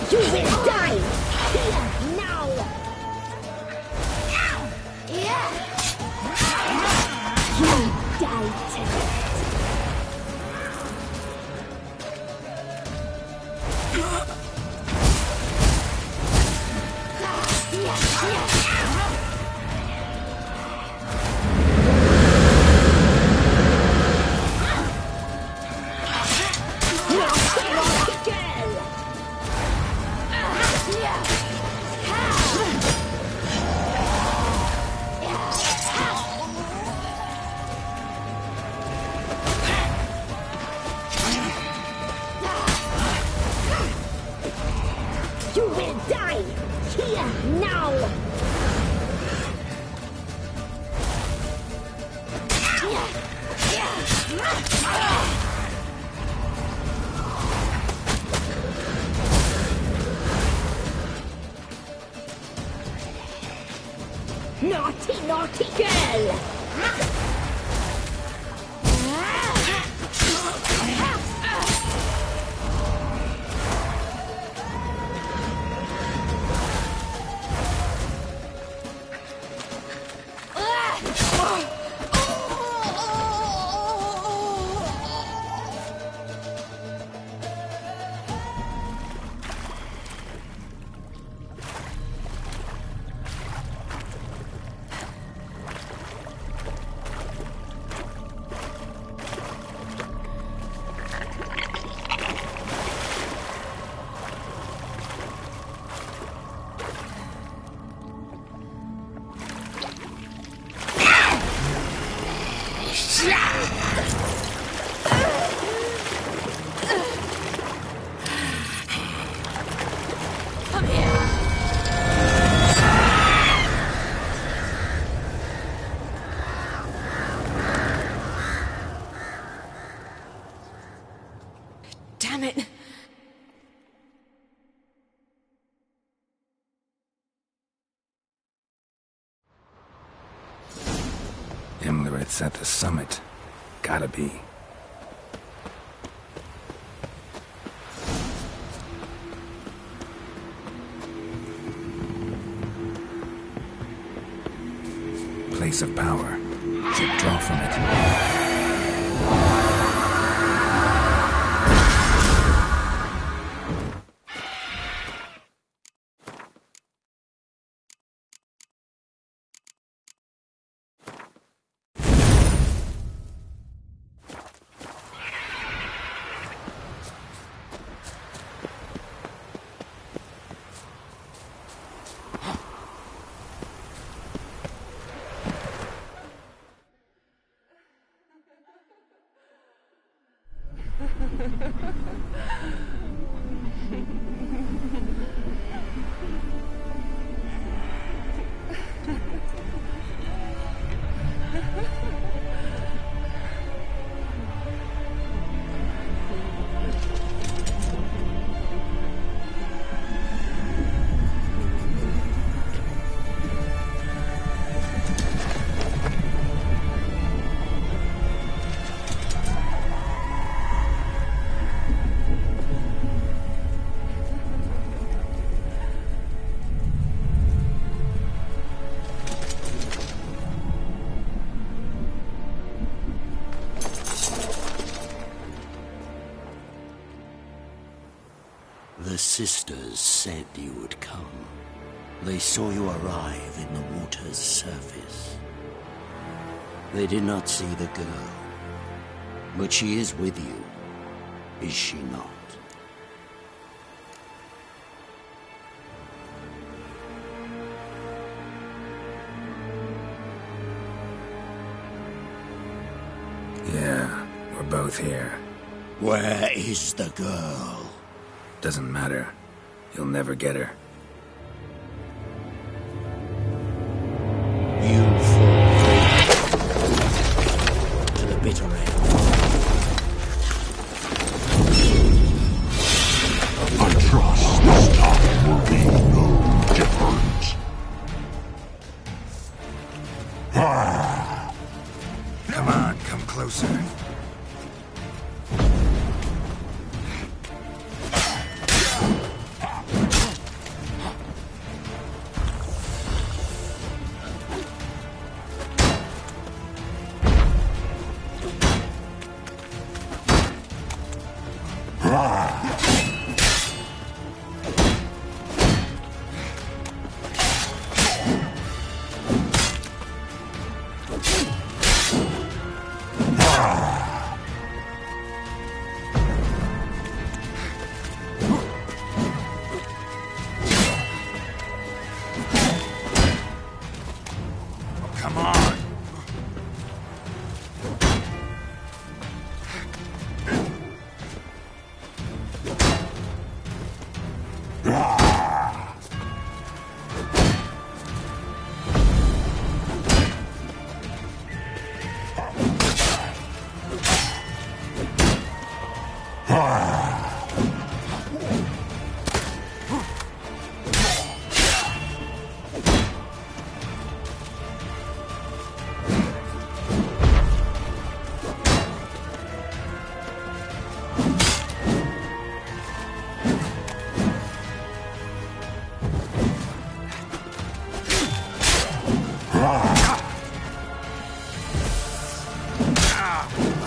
Speaker 17: You will die! Here, now! You die tonight! You will die! Here, now! Naughty, naughty girl!
Speaker 21: Damn it!
Speaker 4: Imlerit's at the summit. Gotta be. Place of power. Should draw from it.
Speaker 16: The sisters said you would come. They saw you arrive in the water's surface. They did not see the girl. But she is with you, is she not?
Speaker 19: Yeah, we're both here.
Speaker 16: Where is the girl?
Speaker 19: Doesn't matter. You'll never get her.
Speaker 16: You fall to the bitter end.
Speaker 5: I trust this time will be no different.
Speaker 19: Come on, come closer.
Speaker 16: Come on!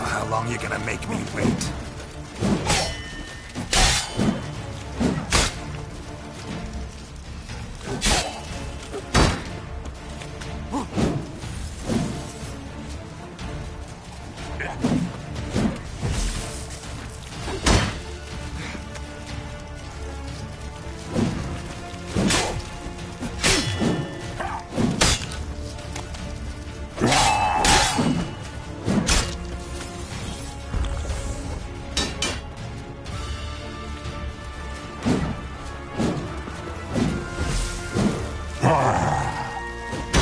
Speaker 19: How long you gonna make me wait?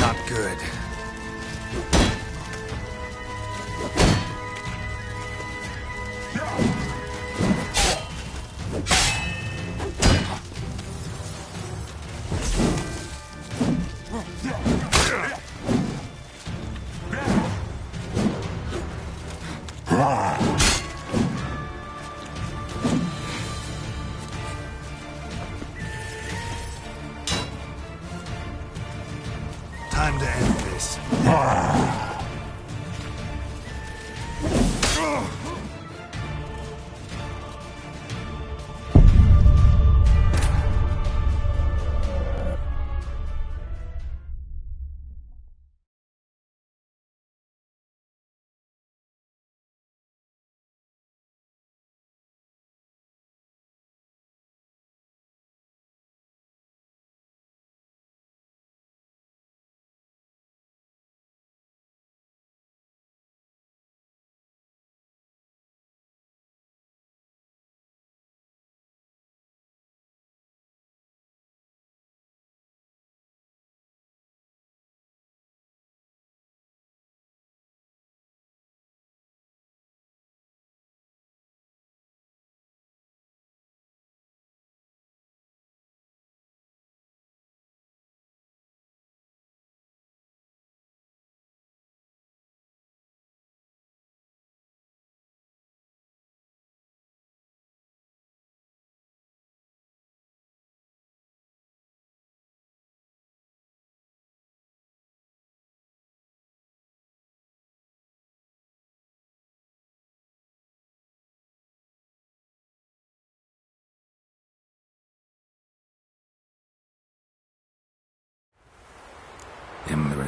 Speaker 19: Not good. Time to end this.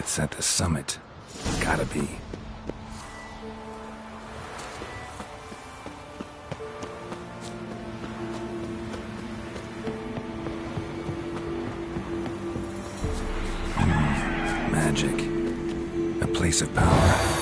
Speaker 4: Imlerith's at the summit. Gotta be. Magic. A place of power.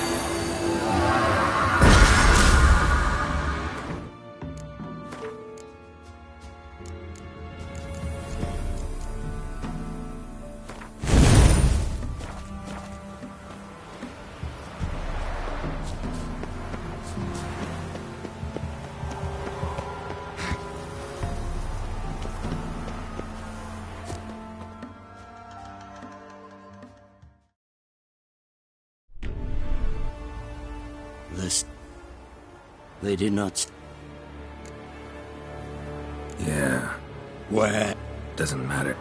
Speaker 16: They did not...
Speaker 4: Yeah.
Speaker 16: Where?
Speaker 4: Doesn't matter.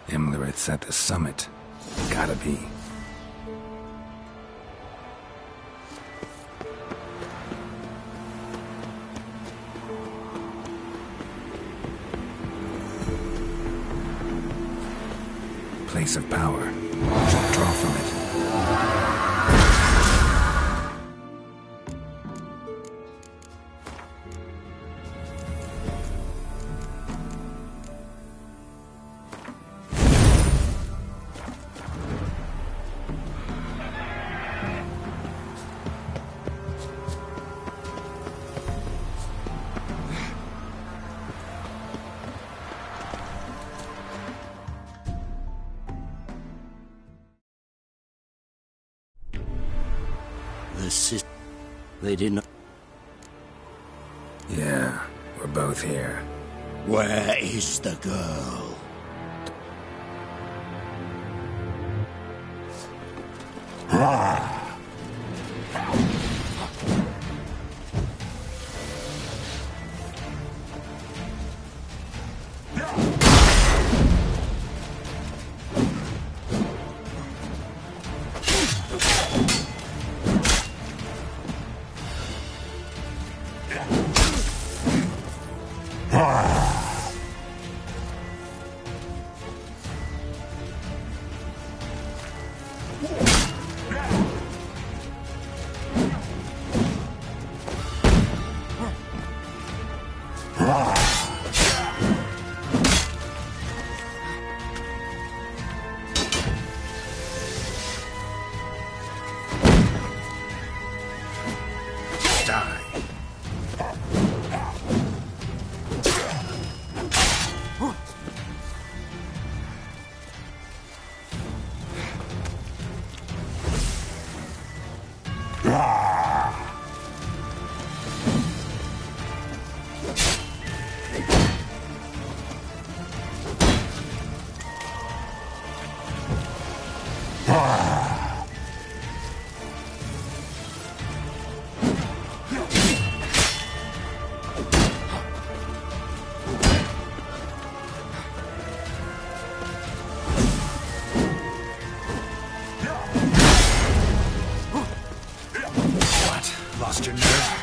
Speaker 4: Imlerith's at the summit. Gotta be.
Speaker 19: place of power. We should draw from it.
Speaker 16: They did not...
Speaker 19: Yeah, we're both here.
Speaker 16: Where is the girl?
Speaker 4: Lost your nerve?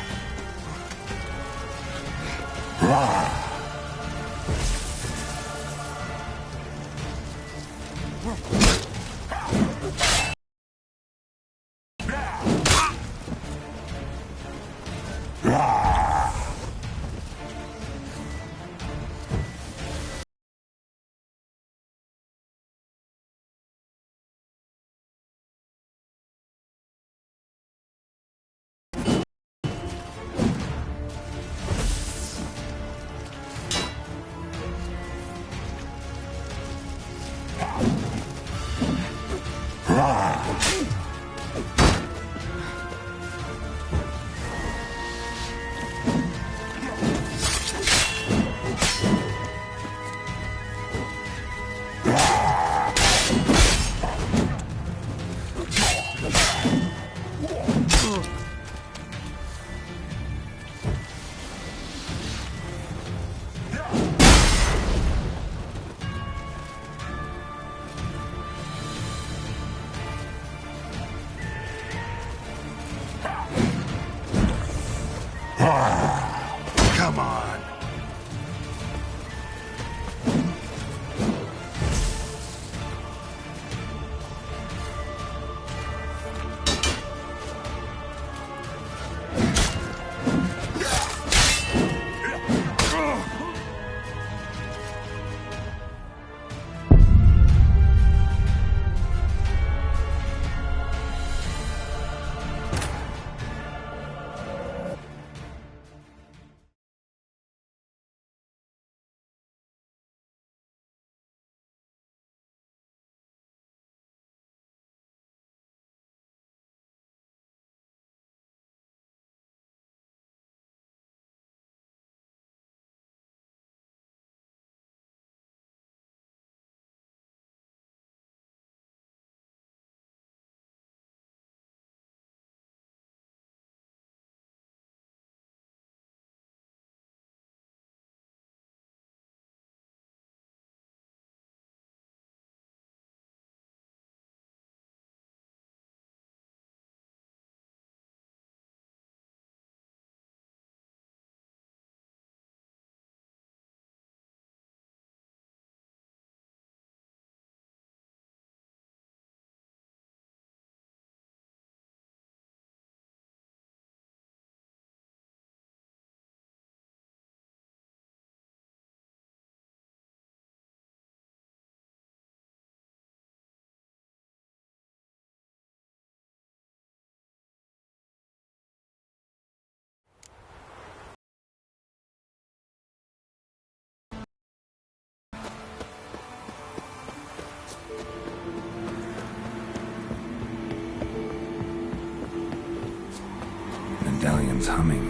Speaker 4: medallion's humming.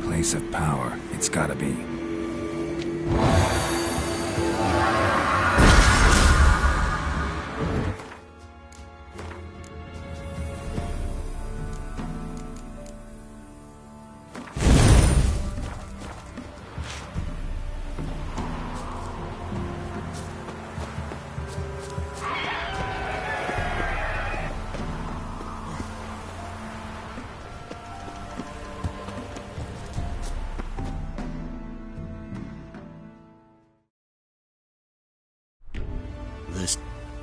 Speaker 4: Place of power, it's gotta be.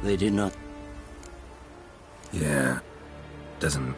Speaker 16: They did not...
Speaker 4: Yeah. Doesn't...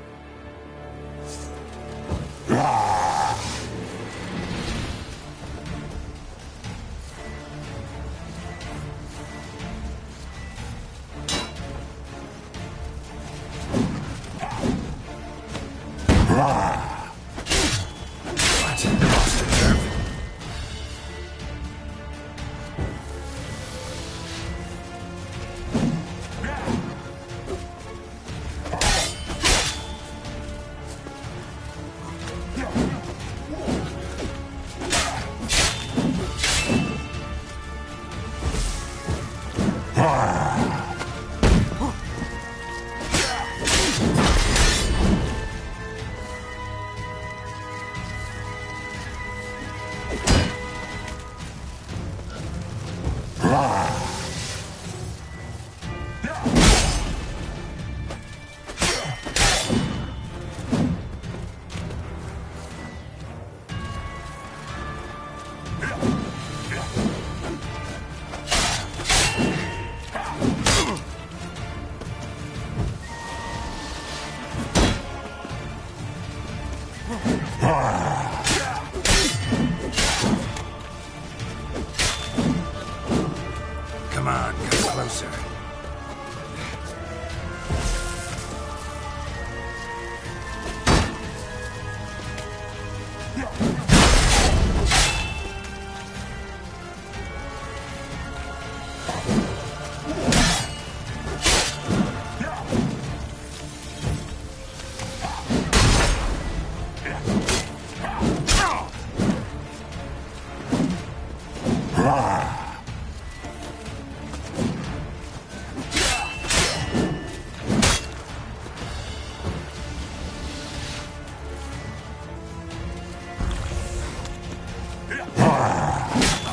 Speaker 4: Come on, get closer.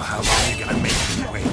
Speaker 4: How long are you gonna make me wait?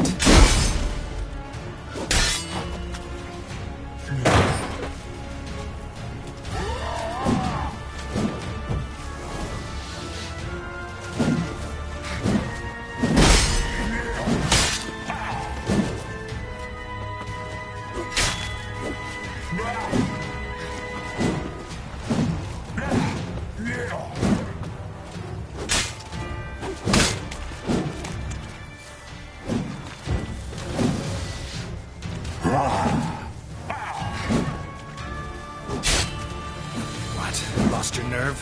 Speaker 4: What? Lost your nerve?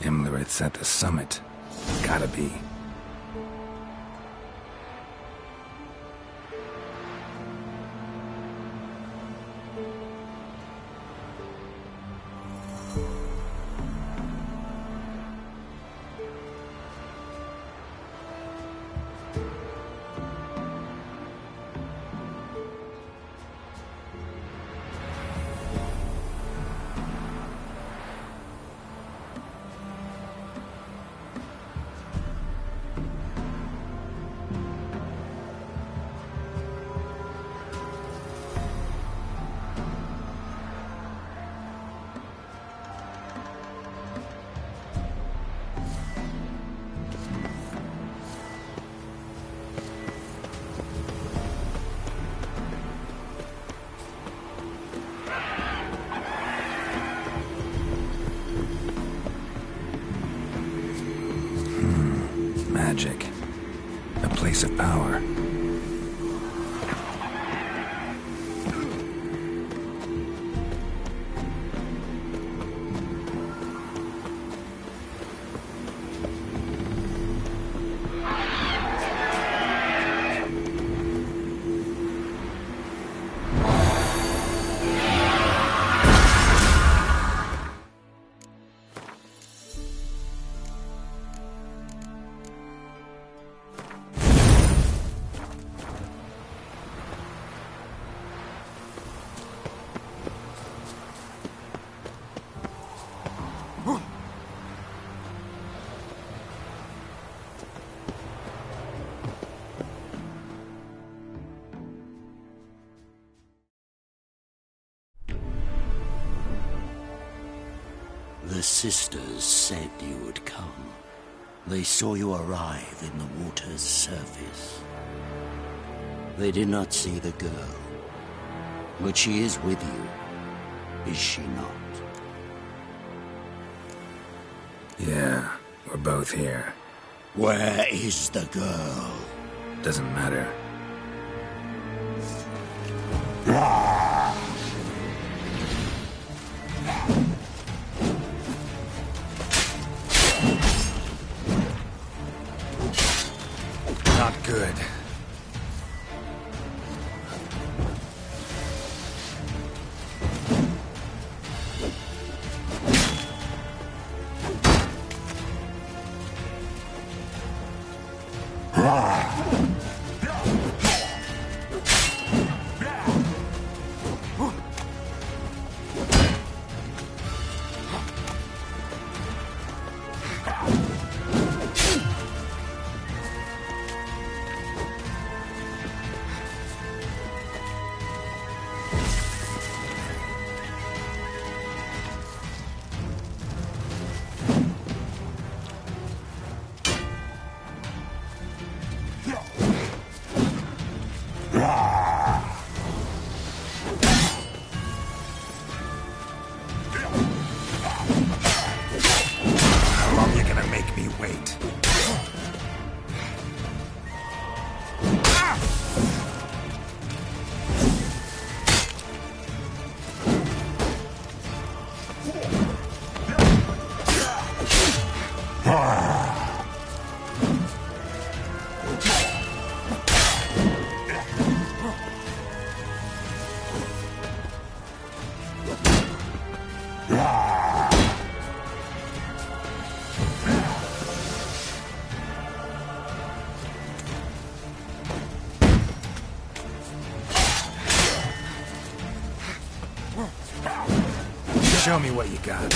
Speaker 4: Imlerith's at the summit. Gotta be. Magic. A place of power.
Speaker 16: The sisters said you would come. They saw you arrive in the water's surface. They did not see the girl. But she is with you, is she not?
Speaker 4: Yeah, we're both here.
Speaker 16: Where is the girl?
Speaker 4: Doesn't matter. Not good. How long you gonna make me wait? Show me what you got.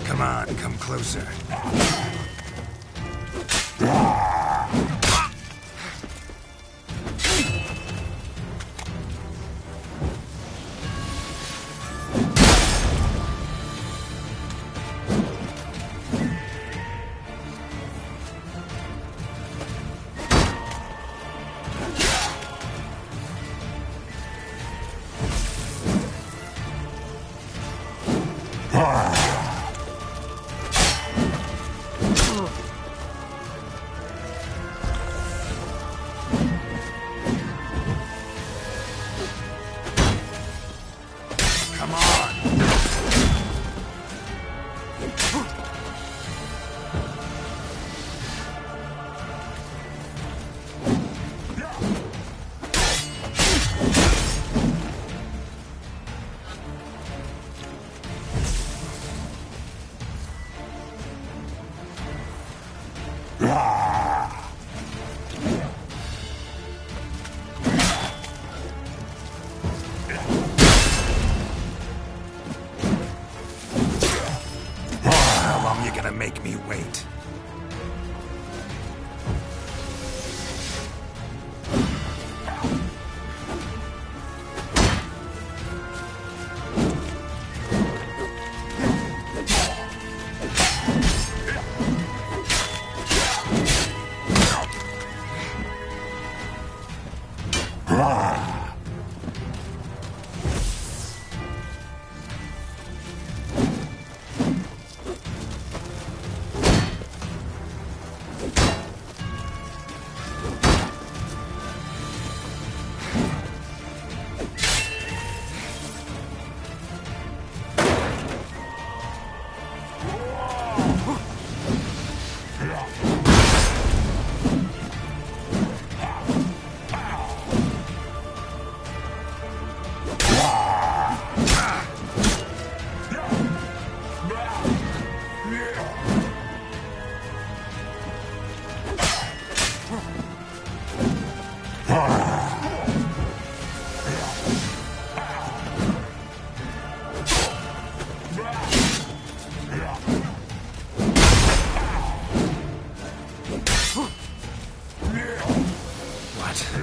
Speaker 4: Come on, come closer. gonna make me wait.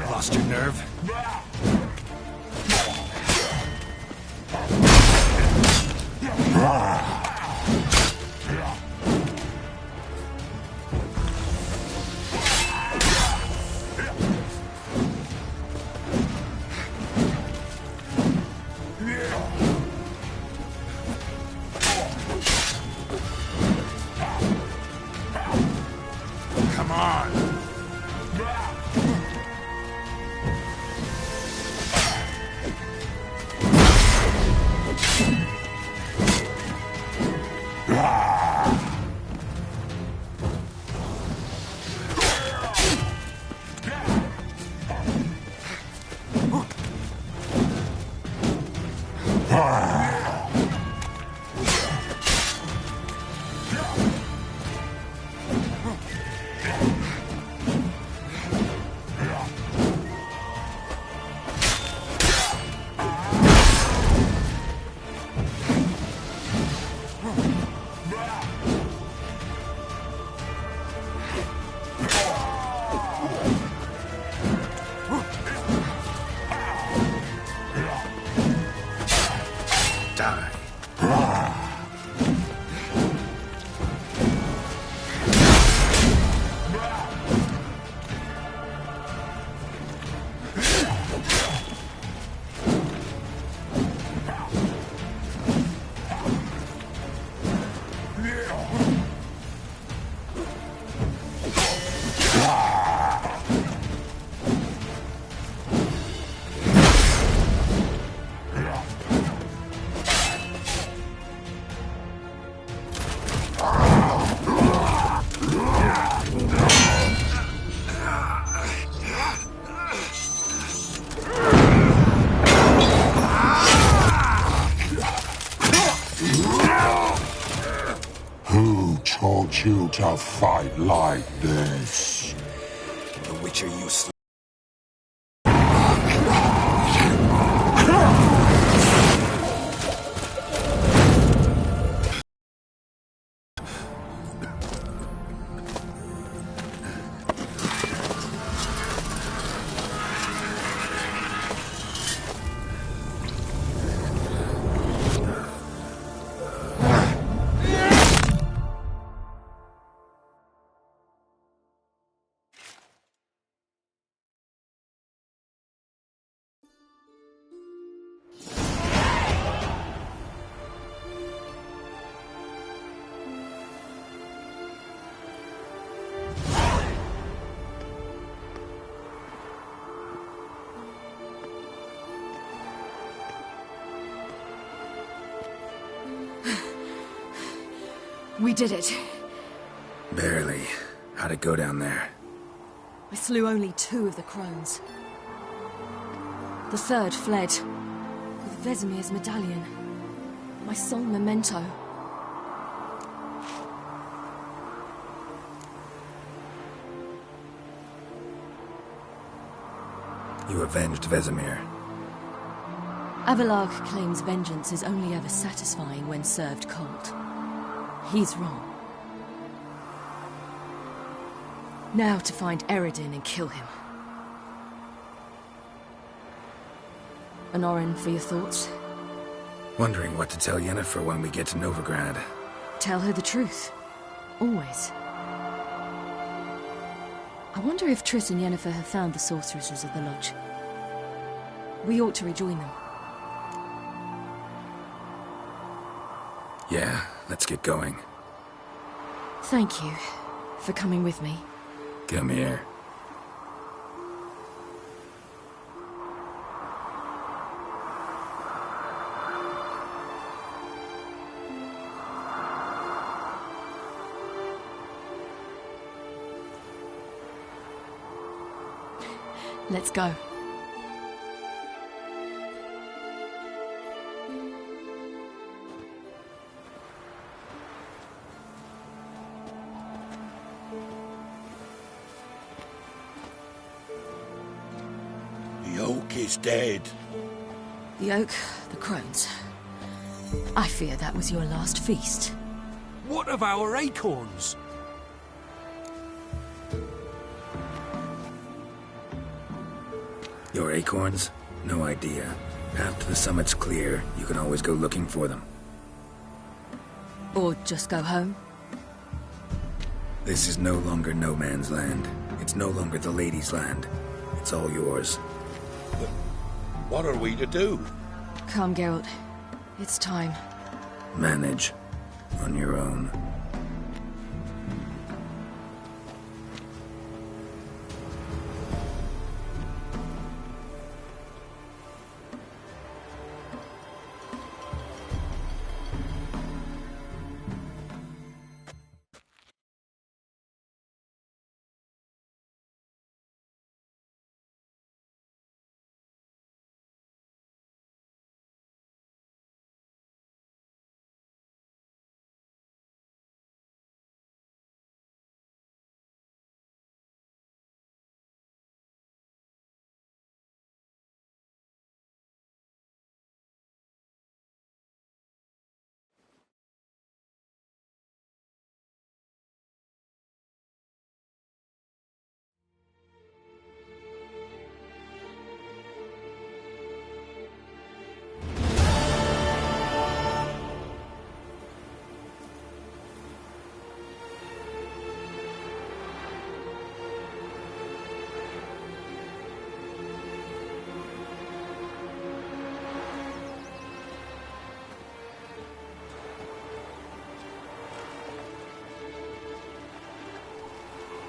Speaker 4: Lost your nerve? Come on!
Speaker 5: Who taught you to fight like this?
Speaker 4: The Witcher you slew.
Speaker 9: We did it.
Speaker 19: Barely. How'd it go down there?
Speaker 9: I slew only 2 of the crones. The third fled, with Vesemir's medallion. My sole memento.
Speaker 19: You avenged Vesemir.
Speaker 9: Avelarg claims vengeance is only ever satisfying when served cold. He's wrong. Now to find Eredin and kill him. Honorin, for your thoughts?
Speaker 4: Wondering what to tell Yennefer when we get to Novigrad.
Speaker 9: Tell her the truth. Always. I wonder if Triss and Yennefer have found the sorceresses of the Lodge. We ought to rejoin them.
Speaker 4: Yeah, let's get going.
Speaker 9: Thank you for coming with me.
Speaker 4: Come here.
Speaker 9: Let's go.
Speaker 16: The oak is dead.
Speaker 9: The oak, the crones. I fear that was your last feast.
Speaker 2: What of our acorns?
Speaker 4: Your acorns? No idea. After the summit's clear, you can always go looking for them.
Speaker 9: Or just go home?
Speaker 4: This is no longer no man's land. It's no longer the lady's land. It's all yours.
Speaker 16: But what are we to do?
Speaker 9: Come, Geralt. It's time.
Speaker 4: Manage. On your own.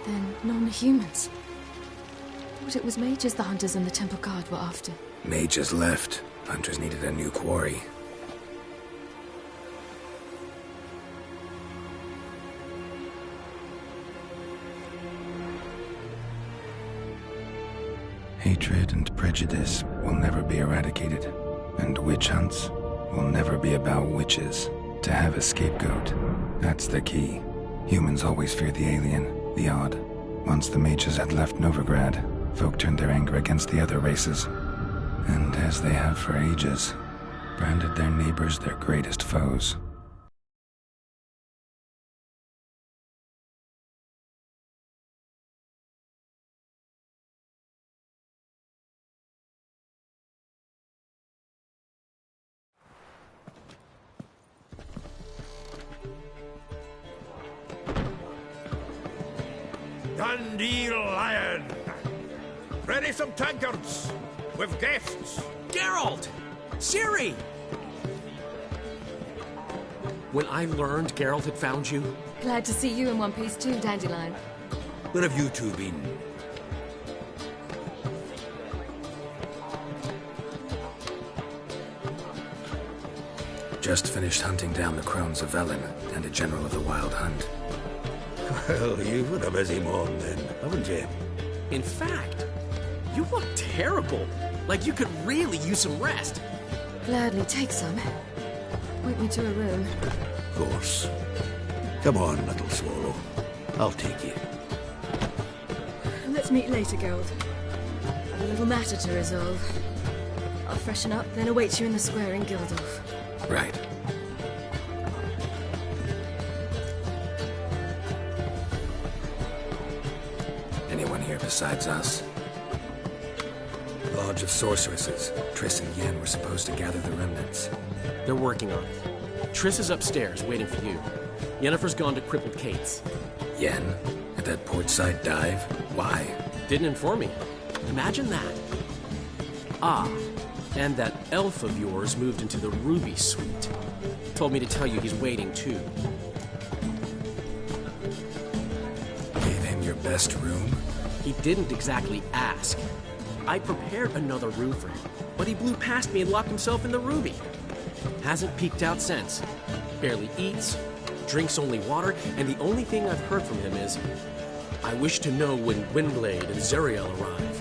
Speaker 9: Then non-humans. Thought it was mages the hunters and the Temple Guard were after.
Speaker 4: Mages left. Hunters needed a new quarry. Hatred and prejudice will never be eradicated. And witch hunts will never be about witches. To have a scapegoat, that's the key. Humans always fear the alien. The odd. Once the mages had left Novigrad, folk turned their anger against the other races. And as they have for ages, branded their neighbors their greatest foes.
Speaker 7: Dandelion! Ready some tankards! With guests!
Speaker 1: Geralt! Ciri! When I learned Geralt had found you...
Speaker 9: Glad to see you in one piece too, Dandelion.
Speaker 7: Where have you two been?
Speaker 4: Just finished hunting down the crones of Velen and a general of the Wild Hunt.
Speaker 7: Well, you've had a busy morning then, haven't you?
Speaker 1: In fact, you look terrible. Like you could really use some rest.
Speaker 9: Gladly take some. Point me to a room.
Speaker 7: Of course. Come on, little swallow. I'll take you.
Speaker 9: Let's meet later, Geralt. I've a little matter to resolve. I'll freshen up, then await you in the square in Gildorf.
Speaker 4: Right. here besides us? Lodge of Sorceresses. Triss and Yen were supposed to gather the remnants.
Speaker 1: They're working on it. Triss is upstairs, waiting for you. Yennefer's gone to Crippled Kate's.
Speaker 4: Yen? At that portside dive? Why?
Speaker 1: Didn't inform me. Imagine that. Ah, and that elf of yours moved into the Ruby Suite. Told me to tell you he's waiting, too.
Speaker 4: Gave him your best room?
Speaker 1: He didn't exactly ask. I prepared another room for him, but he blew past me and locked himself in the Ruby. Hasn't peeked out since. Barely eats, drinks only water, and the only thing I've heard from him is, I wish to know when Windblade and Zariel arrive.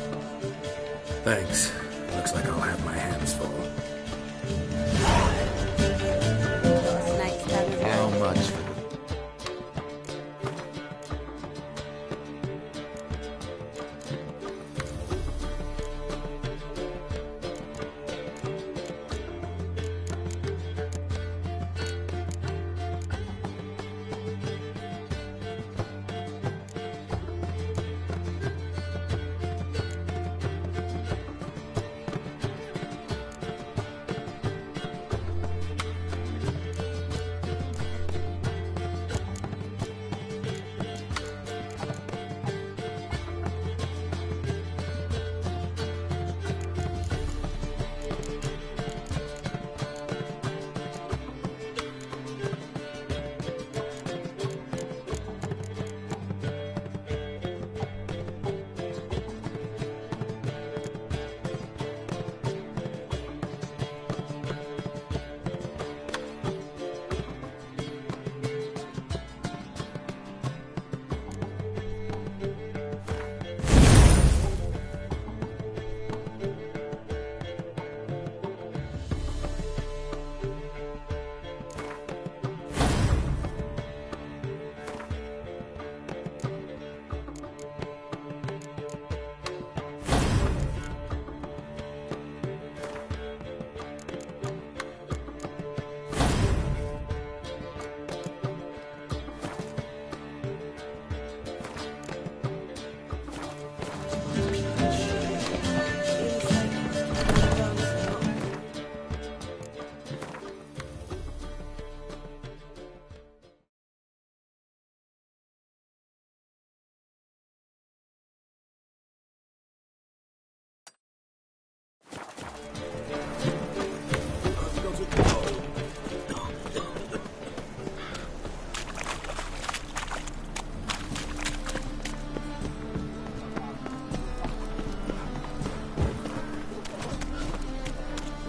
Speaker 4: Thanks. Looks like I'll have my hands full.
Speaker 10: How much for the...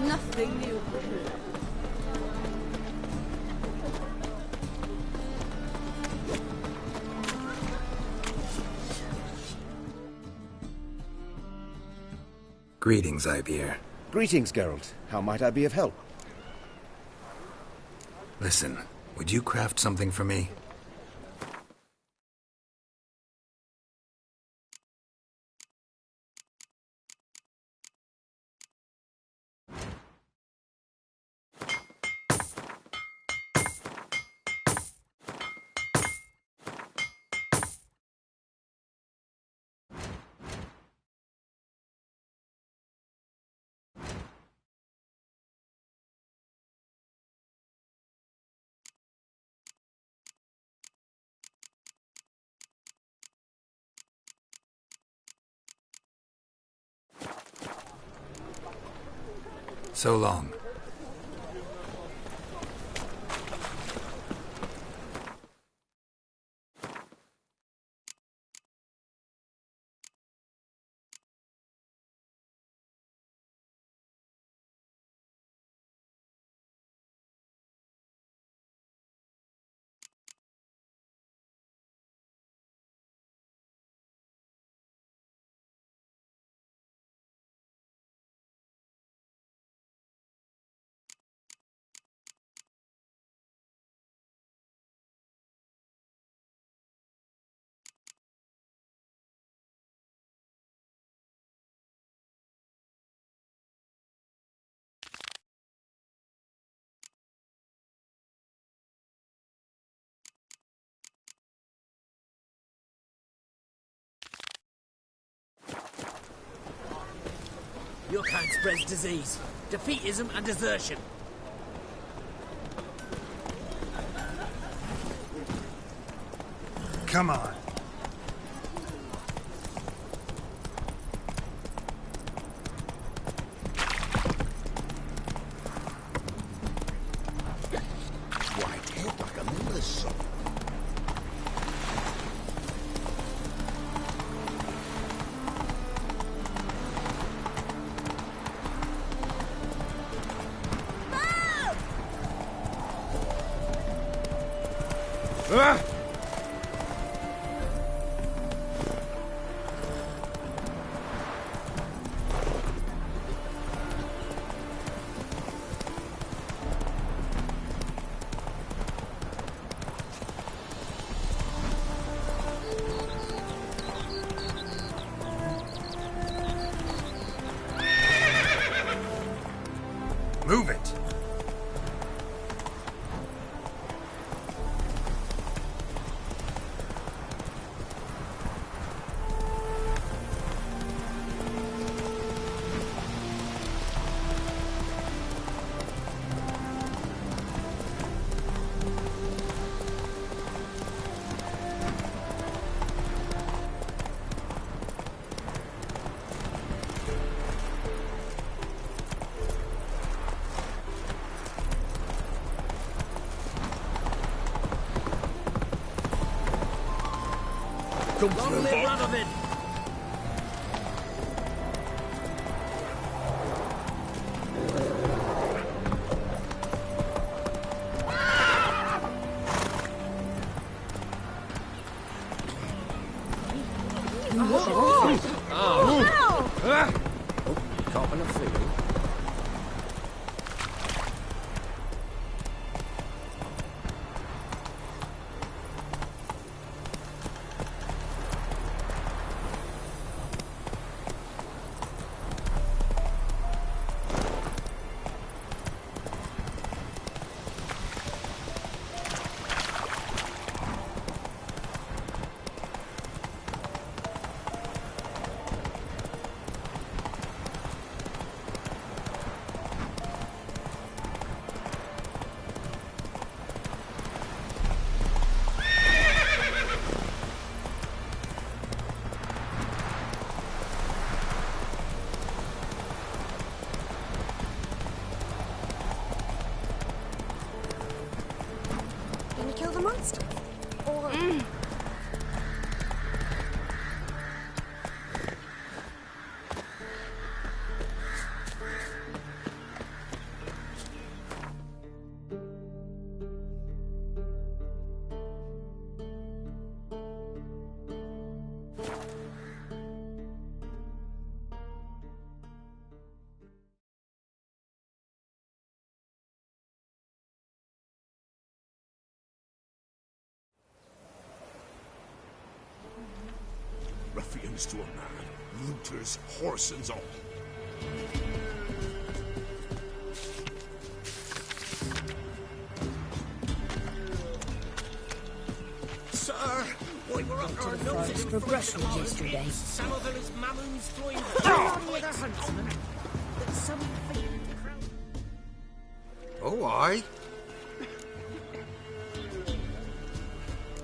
Speaker 21: Nothing new.
Speaker 4: Greetings, Ivyr.
Speaker 11: Greetings, Geralt. How might I be of help?
Speaker 4: Listen, would you craft something for me? So long.
Speaker 8: Your kind spreads disease, defeatism and desertion.
Speaker 4: Come on. Move it!
Speaker 8: Long live Radovid!
Speaker 16: Copping a figure.
Speaker 5: Ruffians to a man, looters, horse and all.
Speaker 8: Sir, we were up our noses
Speaker 13: for brushwood yesterday.
Speaker 8: Some of those mamoons throwing down with a huntsman. But some feet
Speaker 4: Oh, aye.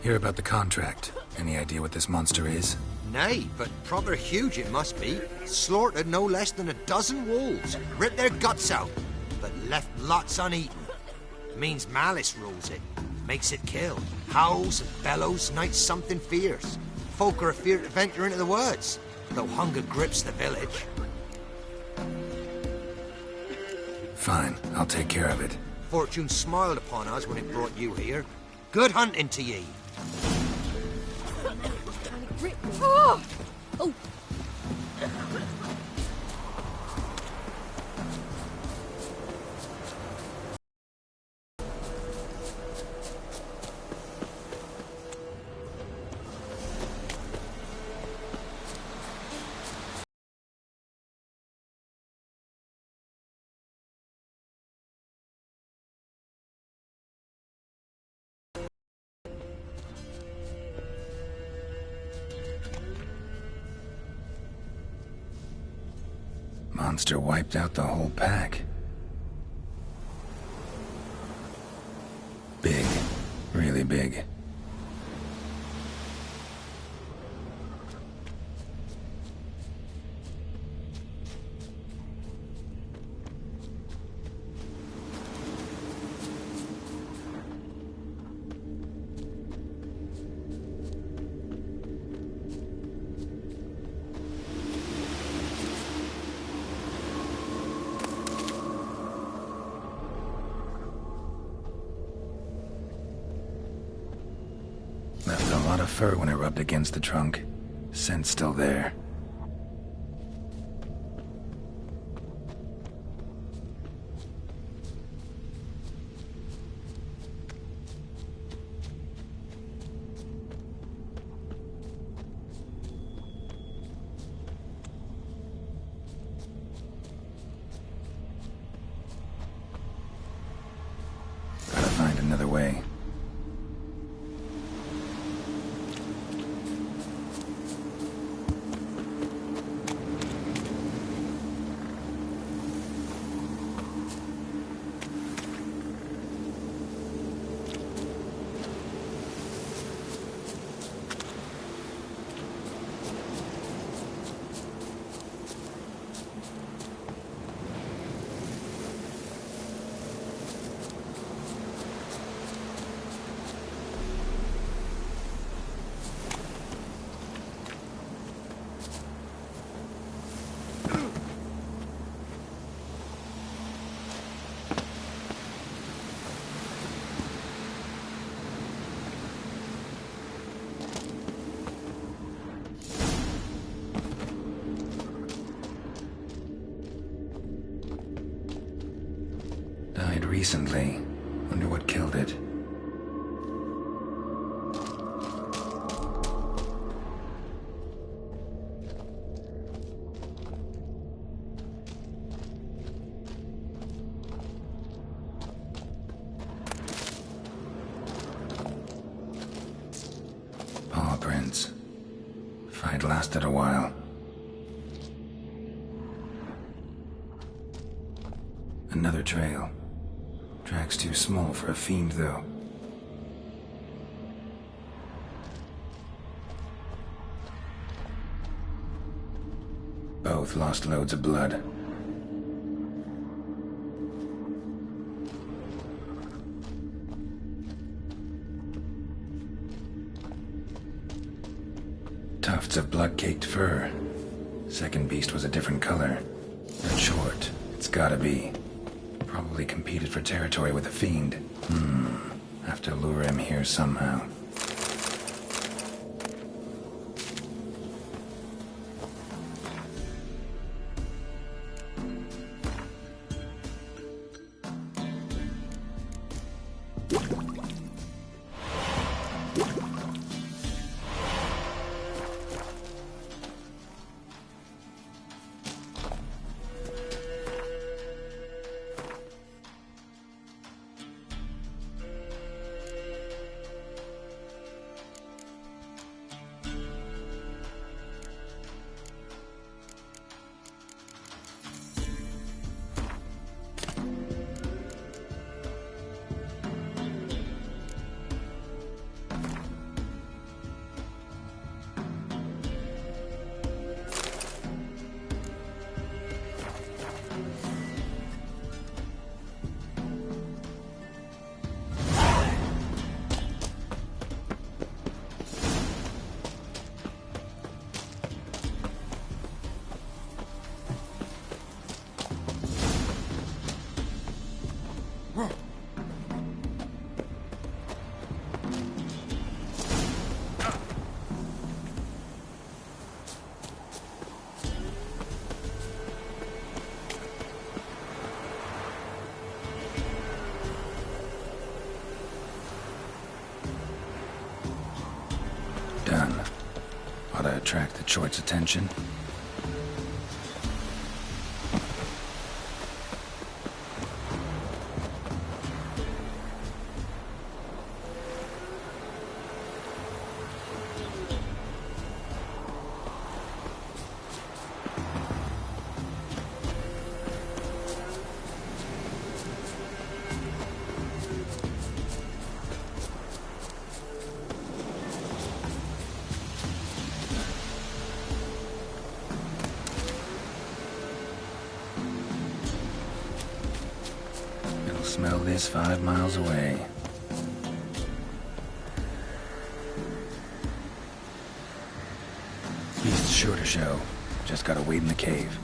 Speaker 4: Hear about the contract. Any idea what this monster is?
Speaker 22: Nay, but proper huge it must be. Slaughtered no less than a dozen wolves. Ripped their guts out, but left lots uneaten. Means malice rules it. Makes it kill. Howls and bellows, nights something fierce. Folk are afeard to venture into the woods, though hunger grips the village.
Speaker 4: Fine, I'll take care of it.
Speaker 22: Fortune smiled upon us when it brought you here. Good hunting to ye.
Speaker 21: Oh! Oh!
Speaker 19: monster wiped out the whole pack. Big. Really big. Left a lot of fur when I rubbed against the trunk. Scent's still there. Gotta find another way. Died recently. Wonder what killed it. Paw prints. Fight lasted a while. Another trail. Track's too small for a fiend, though. Both lost loads of blood. Tufts of blood-caked fur. Second beast was a different color. But short. It's gotta be. Probably competed for territory with a fiend. Have to lure him here somehow. Done. Ought to attract the choice attention. I'll smell this 5 miles away. Beast's sure to show. Just gotta wait in the cave.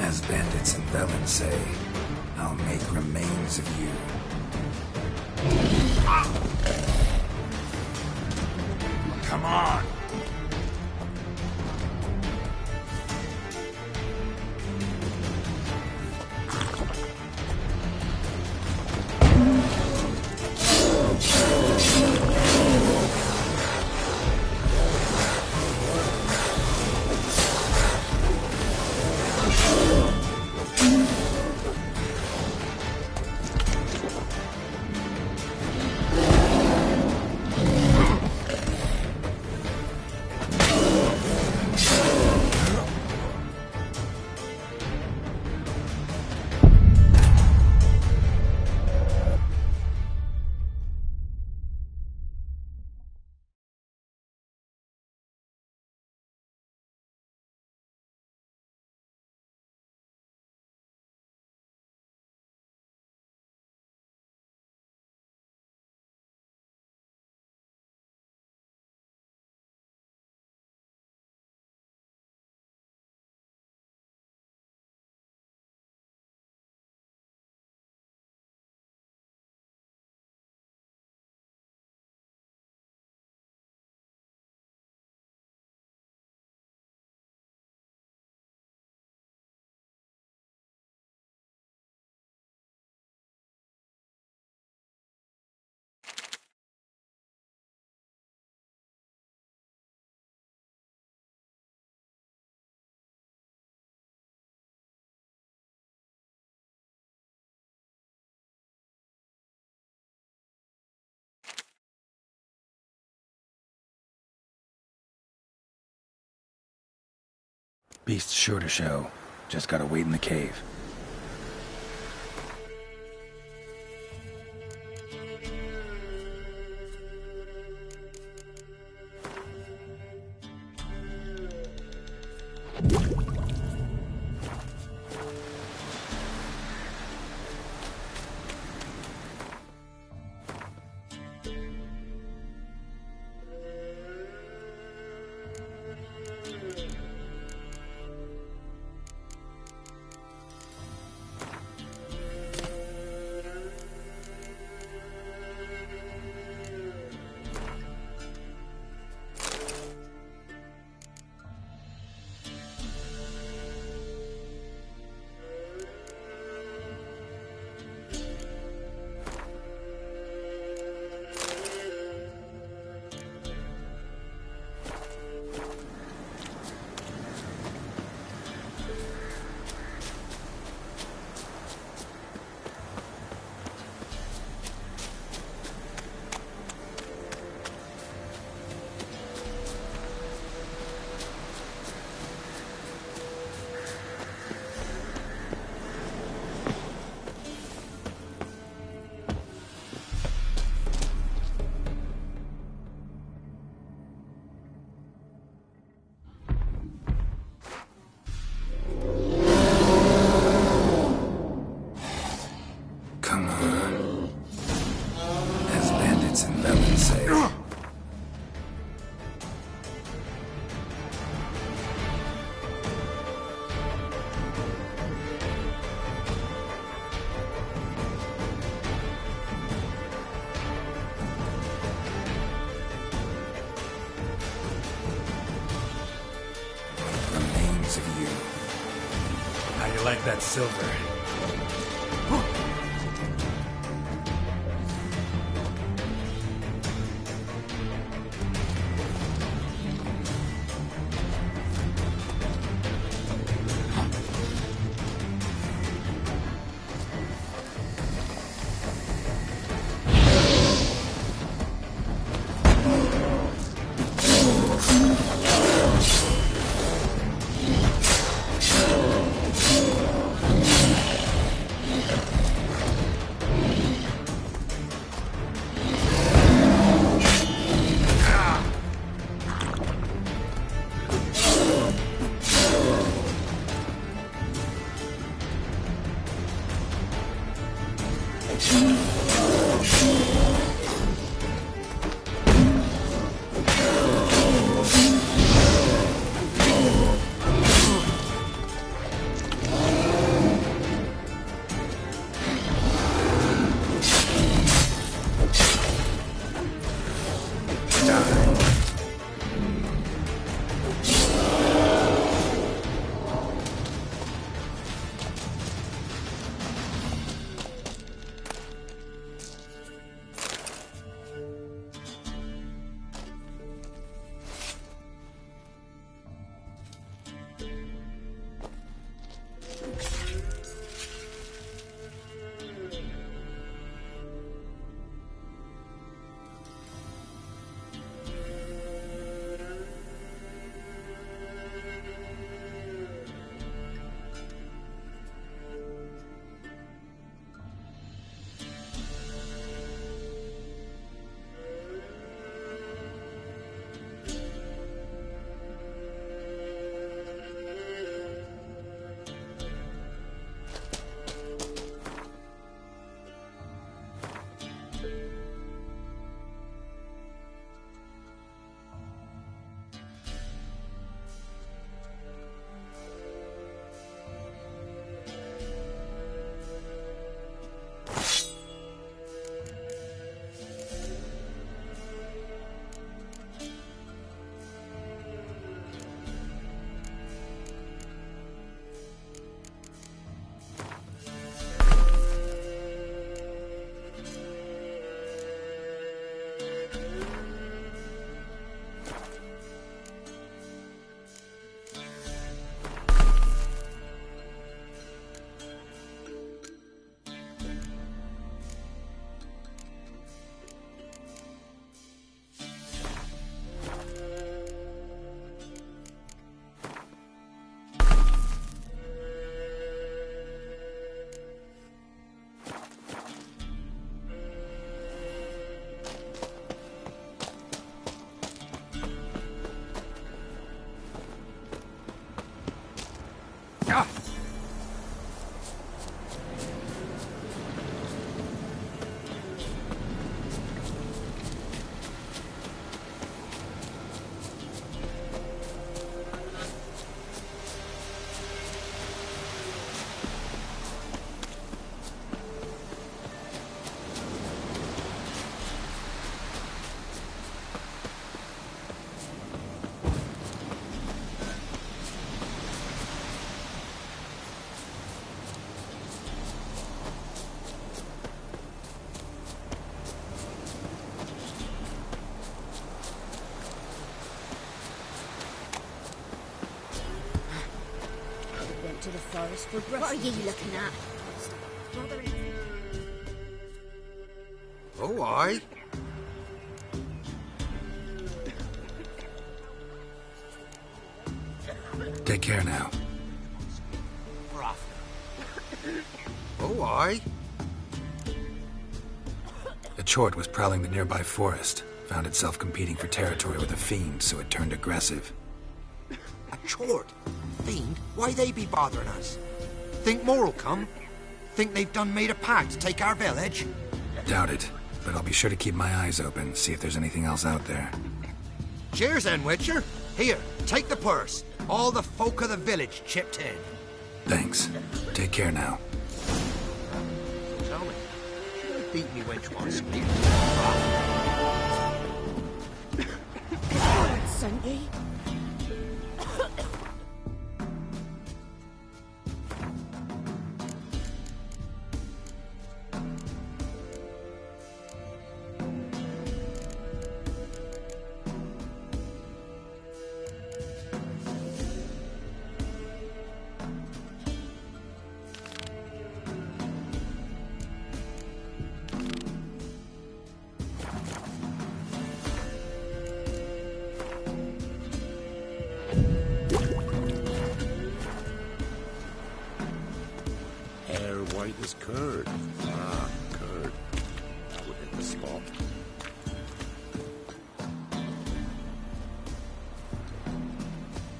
Speaker 19: As bandits and villains say, I'll make remains of you.
Speaker 2: Come on!
Speaker 19: Beast's sure to show. Just gotta wait in the cave.
Speaker 4: copies of you. How you like that silver?
Speaker 13: To the forest for brush.
Speaker 3: What are you looking at?
Speaker 22: Oh, aye.
Speaker 4: Take care now.
Speaker 22: Oh, aye.
Speaker 4: A chort was prowling the nearby forest. Found itself competing for territory with a fiend, so it turned aggressive.
Speaker 22: A chort? Fiend? Why they be bothering us? Think more'll come? Think they've done made a pact to take our village?
Speaker 4: Doubt it, but I'll be sure to keep my eyes open, see if there's anything else out there.
Speaker 22: Cheers then, Witcher. Here, take the purse. All the folk of the village chipped in.
Speaker 4: Thanks. Take care now.
Speaker 22: Tell me, should I beat me wench once, please?
Speaker 13: Sent ye?
Speaker 10: is curd. Ah, curd. That would hit the spot.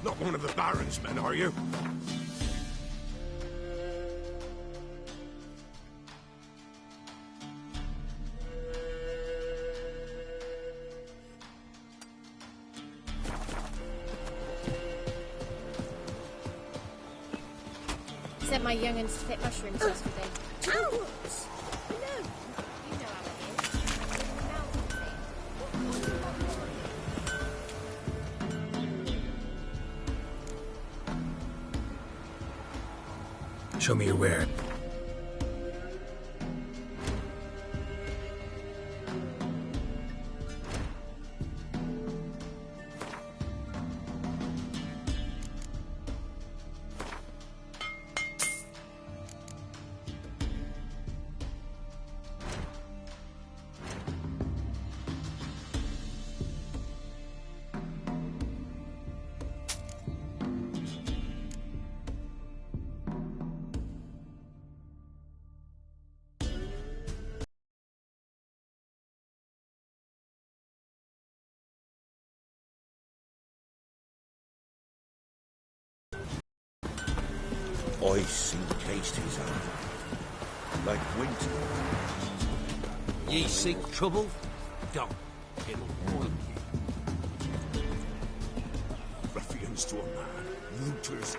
Speaker 2: Not one of the Baron's men, are you?
Speaker 15: Sent my young'uns to pick mushrooms yesterday.
Speaker 3: Ow!
Speaker 4: Show me your where.
Speaker 10: Ice encased his arm, like winter.
Speaker 22: Ye seek trouble? Don't. It'll ruin you.
Speaker 2: Ruffians to a man. Looters.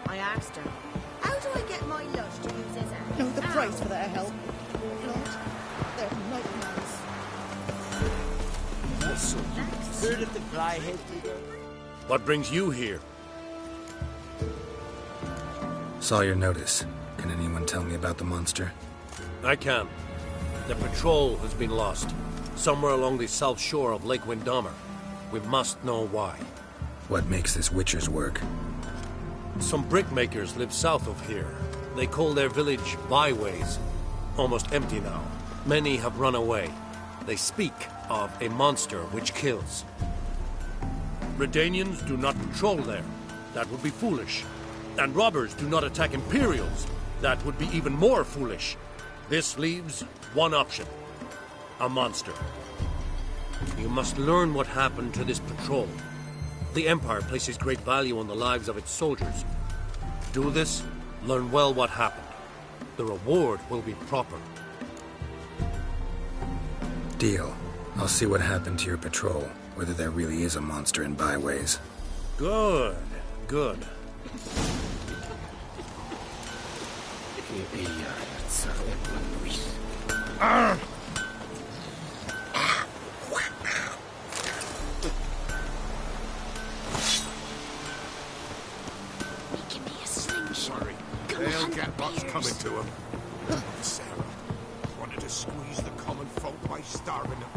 Speaker 13: I asked her, how do I get my lush to use his hand?
Speaker 8: Know the price for their help, Lord. They're nightmares.
Speaker 22: Heard of the Flyhead digger?
Speaker 6: What brings you here?
Speaker 4: Saw your notice. Can anyone tell me about the monster?
Speaker 6: I can. The patrol has been lost. Somewhere along the south shore of Lake Windammer. We must know why.
Speaker 4: What makes this Witcher's work?
Speaker 6: Some brickmakers live south of here. They call their village Byways. Almost empty now. Many have run away. They speak of a monster which kills. Redanians do not patrol there. That would be foolish. And robbers do not attack Imperials. That would be even more foolish. This leaves one option. A monster. You must learn what happened to this patrol. The Empire places great value on the lives of its soldiers. Do this, learn well what happened. The reward will be proper.
Speaker 4: Deal. I'll see what happened to your patrol, whether there really is a monster in Byways.
Speaker 6: Good, good.
Speaker 3: Give me a slingshot.
Speaker 2: They'll get what's coming to them. Sarah wanted to squeeze the common folk by starving them.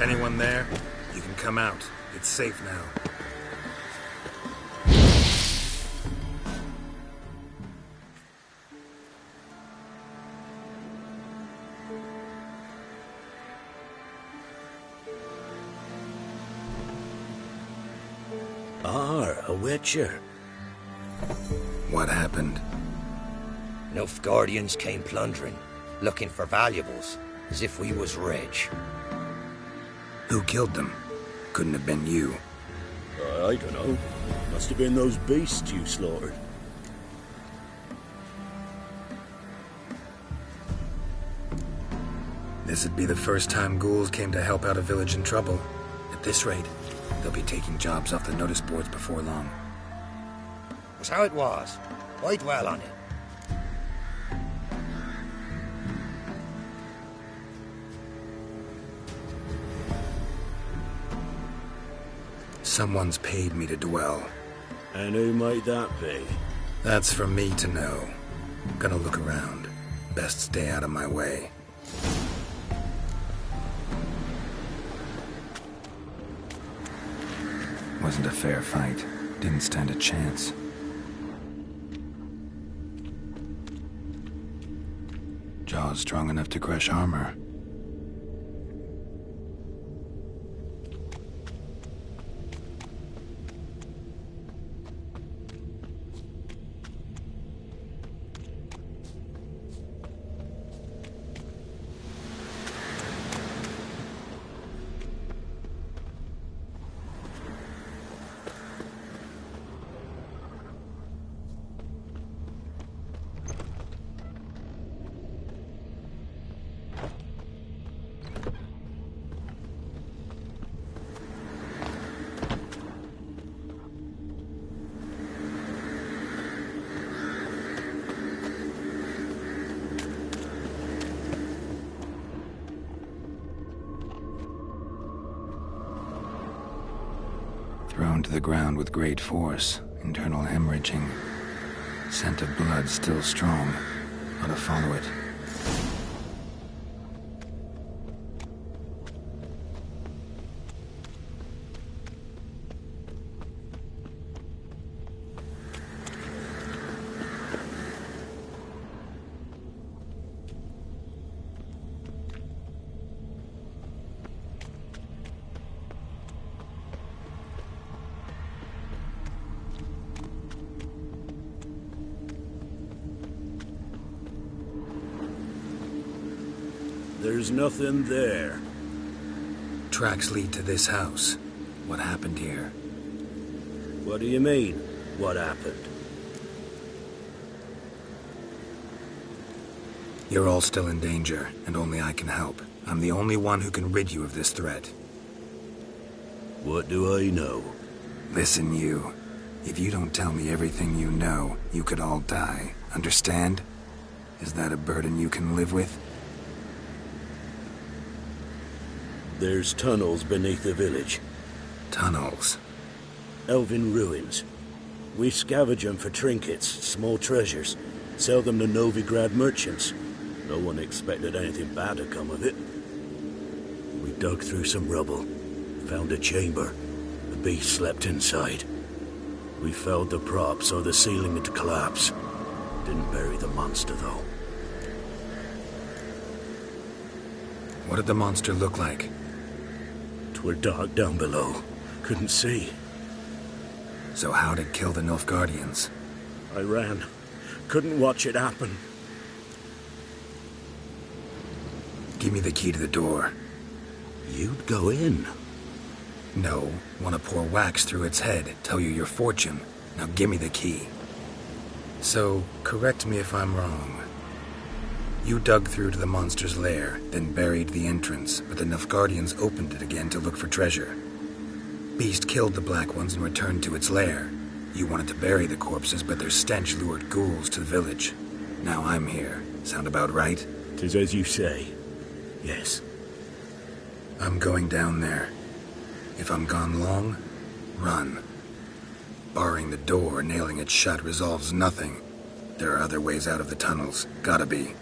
Speaker 4: Anyone there? You can come out. It's safe now.
Speaker 16: A Witcher.
Speaker 4: What happened?
Speaker 22: Nilfgaardians came plundering, looking for valuables, as if we was rich.
Speaker 4: Who killed them? Couldn't have been you.
Speaker 7: I don't know. Must have been those beasts you slaughtered.
Speaker 4: This'd be the first time ghouls came to help out a village in trouble. At this rate, they'll be taking jobs off the notice boards before long.
Speaker 22: Was how it was. Why dwell on it?
Speaker 4: Someone's paid me to dwell.
Speaker 7: And who might that be?
Speaker 4: That's for me to know. Gonna look around. Best stay out of my way. Wasn't a fair fight. Didn't stand a chance. Jaws strong enough to crush armor. Thrown to the ground with great force, internal hemorrhaging. Scent of blood still strong. Ought to follow it.
Speaker 7: There's nothing there.
Speaker 4: Tracks lead to this house. What happened here?
Speaker 7: What do you mean, what happened?
Speaker 4: You're all still in danger, and only I can help. I'm the only one who can rid you of this threat.
Speaker 7: What do I know?
Speaker 4: Listen, you. If you don't tell me everything you know, you could all die. Understand? Is that a burden you can live with?
Speaker 7: There's tunnels beneath the village.
Speaker 4: Tunnels?
Speaker 7: Elven ruins. We scavenge them for trinkets, small treasures. Sell them to Novigrad merchants. No one expected anything bad to come of it. We dug through some rubble. Found a chamber. The beast slept inside. We felled the prop so the ceiling had collapsed. Didn't bury the monster, though.
Speaker 4: What did the monster look like?
Speaker 7: 'Twere dark down below. Couldn't see.
Speaker 4: So how'd it kill the Nilfgaardians?
Speaker 7: I ran. Couldn't watch it happen.
Speaker 4: Give me the key to the door.
Speaker 7: You'd go in?
Speaker 4: No. Want to pour wax through its head, tell you your fortune. Now give me the key. So, correct me if I'm wrong. You dug through to the monster's lair, then buried the entrance, but the Nilfgaardians opened it again to look for treasure. Beast killed the Black Ones and returned to its lair. You wanted to bury the corpses, but their stench lured ghouls to the village. Now I'm here. Sound about right?
Speaker 7: 'Tis as you say. Yes.
Speaker 4: I'm going down there. If I'm gone long, run. Barring the door, nailing it shut resolves nothing. There are other ways out of the tunnels. Gotta be.